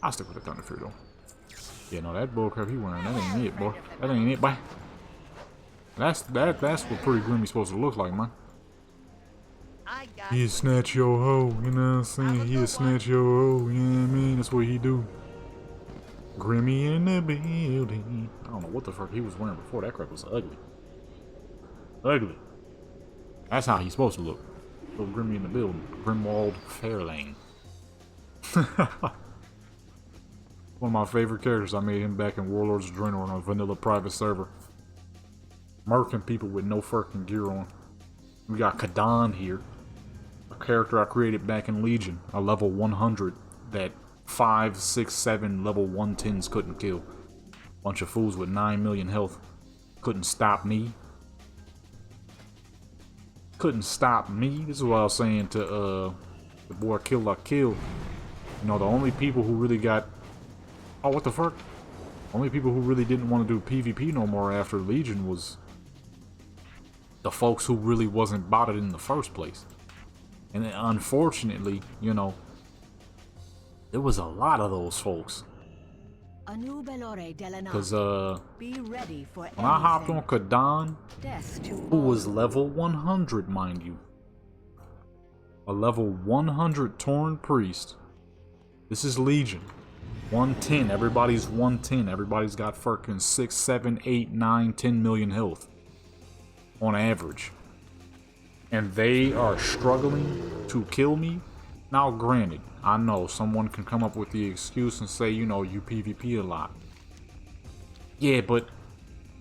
I'll stick with the Thunder Fury though. Yeah, no, that bullcrap he wearing, that ain't it, boy. That ain't it, boy. That's what pretty grimmy supposed to look like, man. I got He'll snatch your hoe, you know what I'm saying? He'll snatch your hoe, you know what I mean? That's what he do. Grimmy in the building. I don't know what the fuck he was wearing before. That crap was ugly. Ugly. That's how he's supposed to look. Little Grimmy in the building. Grimwald Fairlane. One of my favorite characters. I made him back in Warlords of Draenor on a vanilla private server. Murking people with no fucking gear on. We got Kadan here. A character I created back in Legion. A level 100 that 5, 6, 7 level 110s couldn't kill. Bunch of fools with 9 million health. Couldn't stop me. Couldn't stop me. This is what I was saying to the boy Kill Like Kill. You know, the only people who really got... Oh, what the fuck? Only people who really didn't want to do PvP no more after Legion was the folks who really wasn't about it in the first place. And then, unfortunately, you know, there was a lot of those folks. Because, Be ready for when I hopped on anything. Kadan, Death to who all was level 100, mind you. A level 100 Tauren Priest. This is Legion. 110. Everybody's 110. Everybody's got fucking 6, 7, 8, 9, 10 million health. On average. And they are struggling to kill me. Now, granted, I know someone can come up with the excuse and say, you know, you PvP a lot. Yeah, but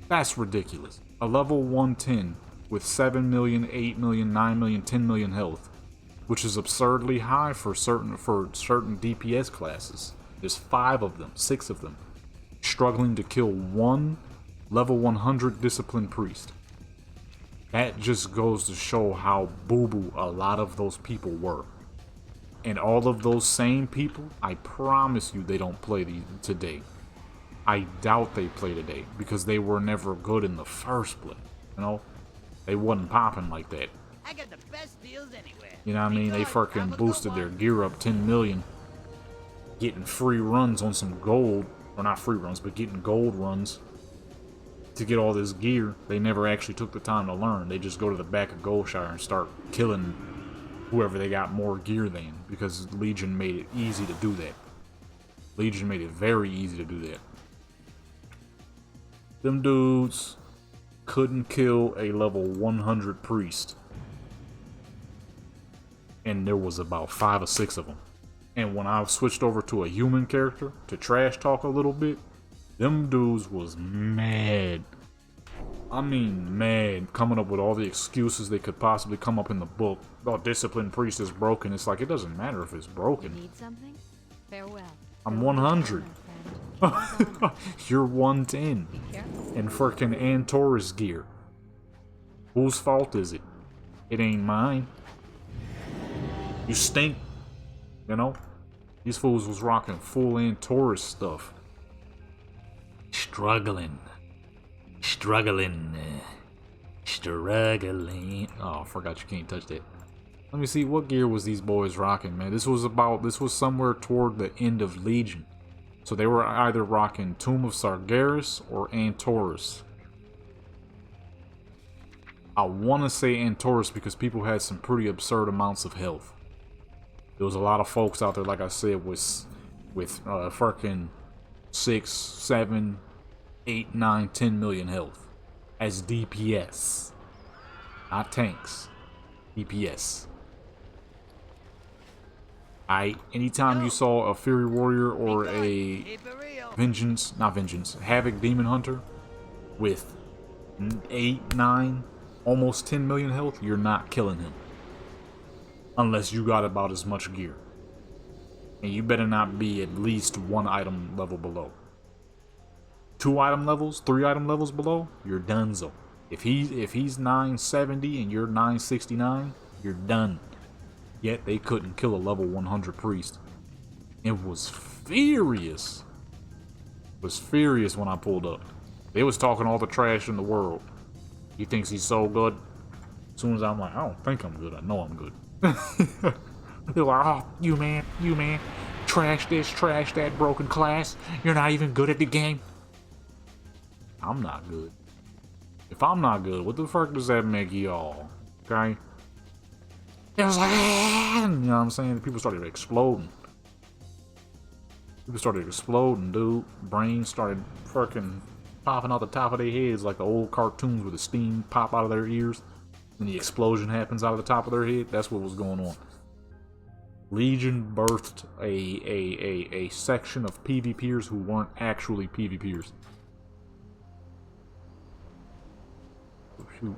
that's ridiculous. A level 110 with 7 million, 8 million, 9 million, 10 million health, which is absurdly high for certain DPS classes. There's 5 of them, 6 of them, struggling to kill one level 100 disciplined priest. That just goes to show how boo-boo a lot of those people were. And all of those same people, I promise you they don't play today. I doubt they play today because they were never good in the first place. You know, they wasn't popping like that. I got the best deals anywhere. You know what I mean? They fucking boosted their gear up 10 million. Getting free runs on some gold. Or not free runs, but getting gold runs. To get all this gear. They never actually took the time to learn. They just go to the back of Goldshire and start killing whoever they got more gear than. Because Legion made it easy to do that. Legion made it very easy to do that. Them dudes couldn't kill a level 100 priest. And there was about 5 or 6 of them. And when I switched over to a human character to trash talk a little bit, them dudes was mad. I mean mad, coming up with all the excuses they could possibly come up in the book. Oh, disciplined priest is broken. It's like, it doesn't matter if it's broken. Need something? Farewell. I'm Go with 100. the friend. You're 110. Be careful. And freaking Antorus gear. Whose fault is it? It ain't mine. You stink. You know? These fools was rocking full Antorus stuff. Struggling. Struggling. Oh, I forgot you can't touch that. Let me see, what gear was these boys rocking, man? This was somewhere toward the end of Legion. So they were either rocking Tomb of Sargeras or Antorus. I want to say Antorus because people had some pretty absurd amounts of health. There was a lot of folks out there, like I said, with fucking 6, 7, 8, 9, 10 million health as DPS. Not tanks. DPS. Anytime you saw a Fury Warrior or a Keep it real. Havoc Demon Hunter with 8, 9, almost 10 million health, you're not killing him. Unless you got about as much gear. And you better not be at least 1 item level below. 2 item levels, 3 item levels below, you're donezo. If he's 970 and you're 969, you're done. Yet they couldn't kill a level 100 priest. It was furious. Was furious when I pulled up. They was talking all the trash in the world. He thinks he's so good. As soon as I'm like, I don't think I'm good. I know I'm good. They're like, oh, you man, trash this, trash that, broken class. You're not even good at the game. I'm not good. If I'm not good, what the fuck does that make y'all? Okay? It was like, you know what I'm saying? People started exploding. Dude. Brains started fucking popping out the top of their heads like the old cartoons where the steam pop out of their ears and the explosion happens out of the top of their head. That's what was going on. Legion birthed a section of PvPers who weren't actually PvPers. Oh, shoot.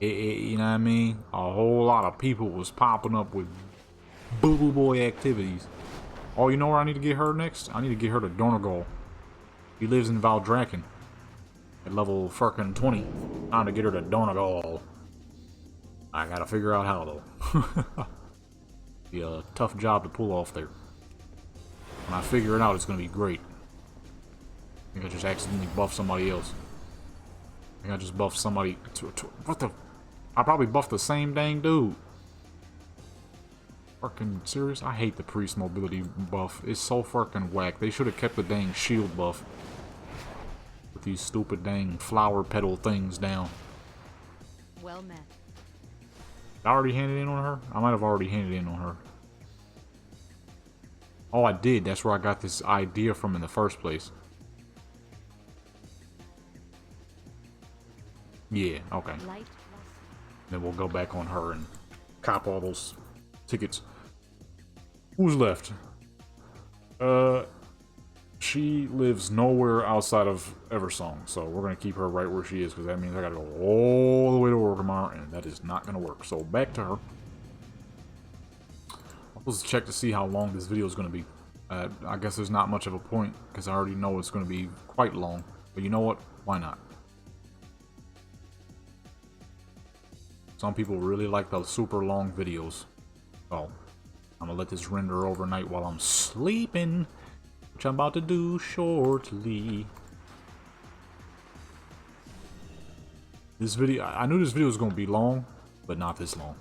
You know what I mean? A whole lot of people was popping up with boo-boo boy activities. Oh, you know where I need to get her next? I need to get her to Dornagol. He lives in Valdraken. At level fucking 20. Time to get her to Dornagol. I gotta figure out how, though. Be a tough job to pull off there. When I figure it out, it's gonna be great. I think I just accidentally buffed somebody else. I think I just buffed somebody... What the... I probably buffed the same dang dude. Fucking serious? I hate the priest mobility buff. It's so fucking whack. They should have kept the dang shield buff. With these stupid dang flower petal things down. Well met. I already handed in on her? I might have already handed in on her. Oh, I did. That's where I got this idea from in the first place. Yeah, okay. Then we'll go back on her and cop all those tickets. Who's left? She lives nowhere outside of Eversong, so we're gonna keep her right where she is, because that means I gotta go all the way to work tomorrow, and that is not gonna work. So back to her. I'm supposed to check to see how long this video is gonna be. I guess there's not much of a point, because I already know it's gonna be quite long. But you know what? Why not? Some people really like the super long videos. So, I'm gonna let this render overnight while I'm sleeping, which I'm about to do shortly. This video, I knew this video was gonna be long, but not this long.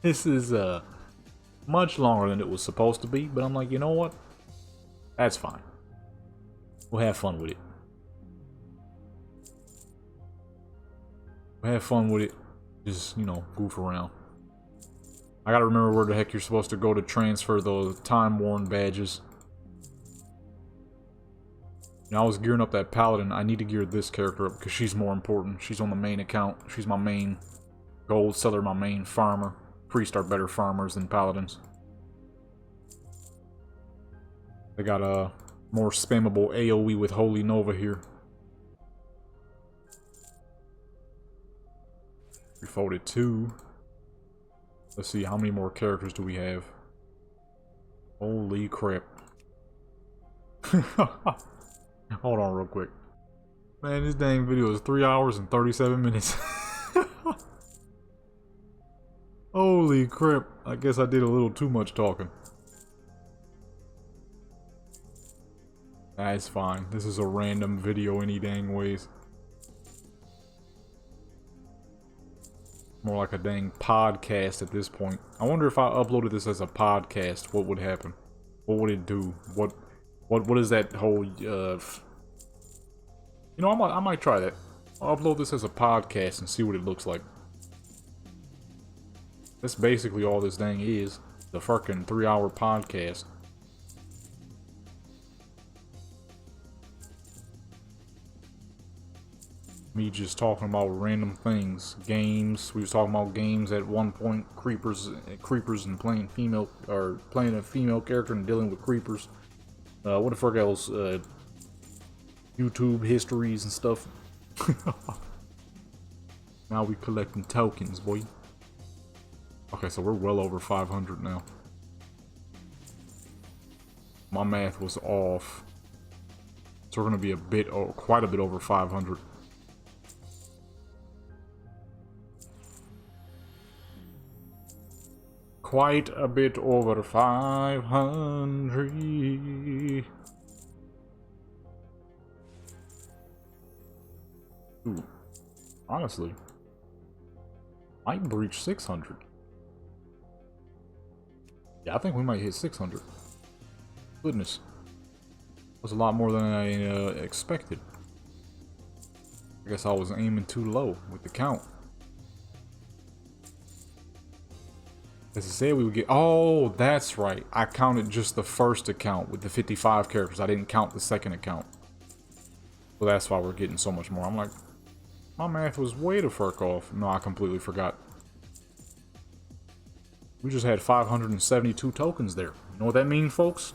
This is much longer than it was supposed to be, but I'm like, you know what? That's fine. We'll have fun with it. Have fun with it. Just, you know, goof around. I gotta remember where the heck you're supposed to go to transfer those time-worn badges. Now, I was gearing up that paladin. I need to gear this character up because she's more important. She's on the main account. She's my main gold seller, my main farmer. Priests are better farmers than paladins. They got a more spammable AoE with Holy Nova here. We folded 2. Let's see, how many more characters do we have? Holy crap. Hold on real quick. Man, this dang video is 3 hours and 37 minutes. Holy crap. I guess I did a little too much talking. That's fine. This is a random video any dang ways. More like a dang podcast at this point. I wonder if I uploaded this as a podcast, what would happen? What would it do? What is that whole you know, I might try that. I'll upload this as a podcast and see what it looks like. That's basically all this dang is. The fucking 3-hour podcast. Me just talking about random things. Games. We was talking about games at one point. Creepers and playing female, or playing a female character and dealing with creepers. What the fuck else? YouTube histories and stuff. Now we collecting tokens, boy. Okay, so we're well over 500 now. My math was off. So we're gonna be a bit, quite a bit over 500. Quite a bit over 500. Ooh, honestly, might breach 600. Yeah, I think we might hit 600. Goodness, was a lot more than I expected. I guess I was aiming too low with the count. As I said, we would get. Oh, that's right. I counted just the first account with the 55 characters. I didn't count the second account. So that's why we're getting so much more. I'm like, my math was way the fuck off. No, I completely forgot. We just had 572 tokens there. You know what that means, folks?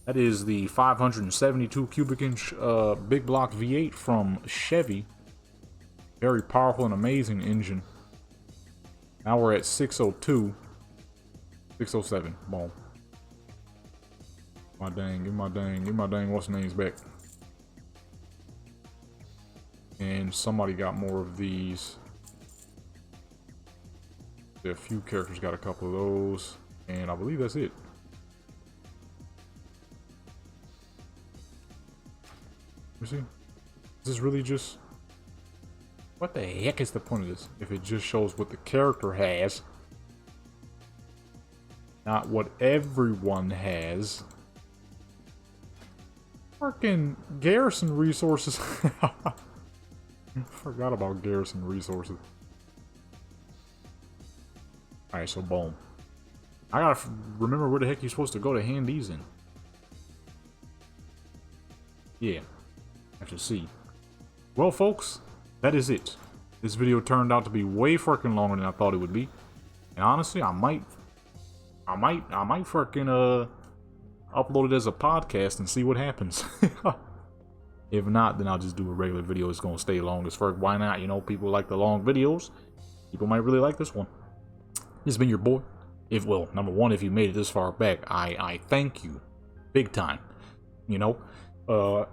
That is the 572 cubic inch big block V8 from Chevy. Very powerful and amazing engine. Now we're at 602. 607. Boom. My dang, give my dang, what's the names back? And somebody got more of these. A few characters got a couple of those. And I believe that's it. Let me see. Is this really just... What the heck is the point of this? If it just shows what the character has. Not what everyone has. Fucking garrison resources. Forgot about garrison resources. Alright, so boom. I gotta remember where the heck you're supposed to go to hand these in. Yeah. I have to see. Well, folks, that is it. This video turned out to be way freaking longer than I thought it would be. And honestly, I might freaking upload it as a podcast and see what happens. If not, then I'll just do a regular video. It's gonna stay long as fuck. Why not? You know, people like the long videos. People might really like this one. This has been your boy. Well, number one, if you made it this far back, I thank you. Big time. You know?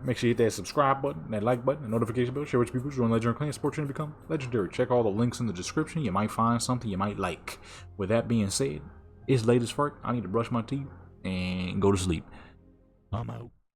Make sure you hit that subscribe button, that like button, the notification bell, share with your people, join Legendary Clan, support you to become legendary. Check all the links in the description. You might find something you might like. With that being said, it's late as fuck. I need to brush my teeth and go to sleep. I'm out.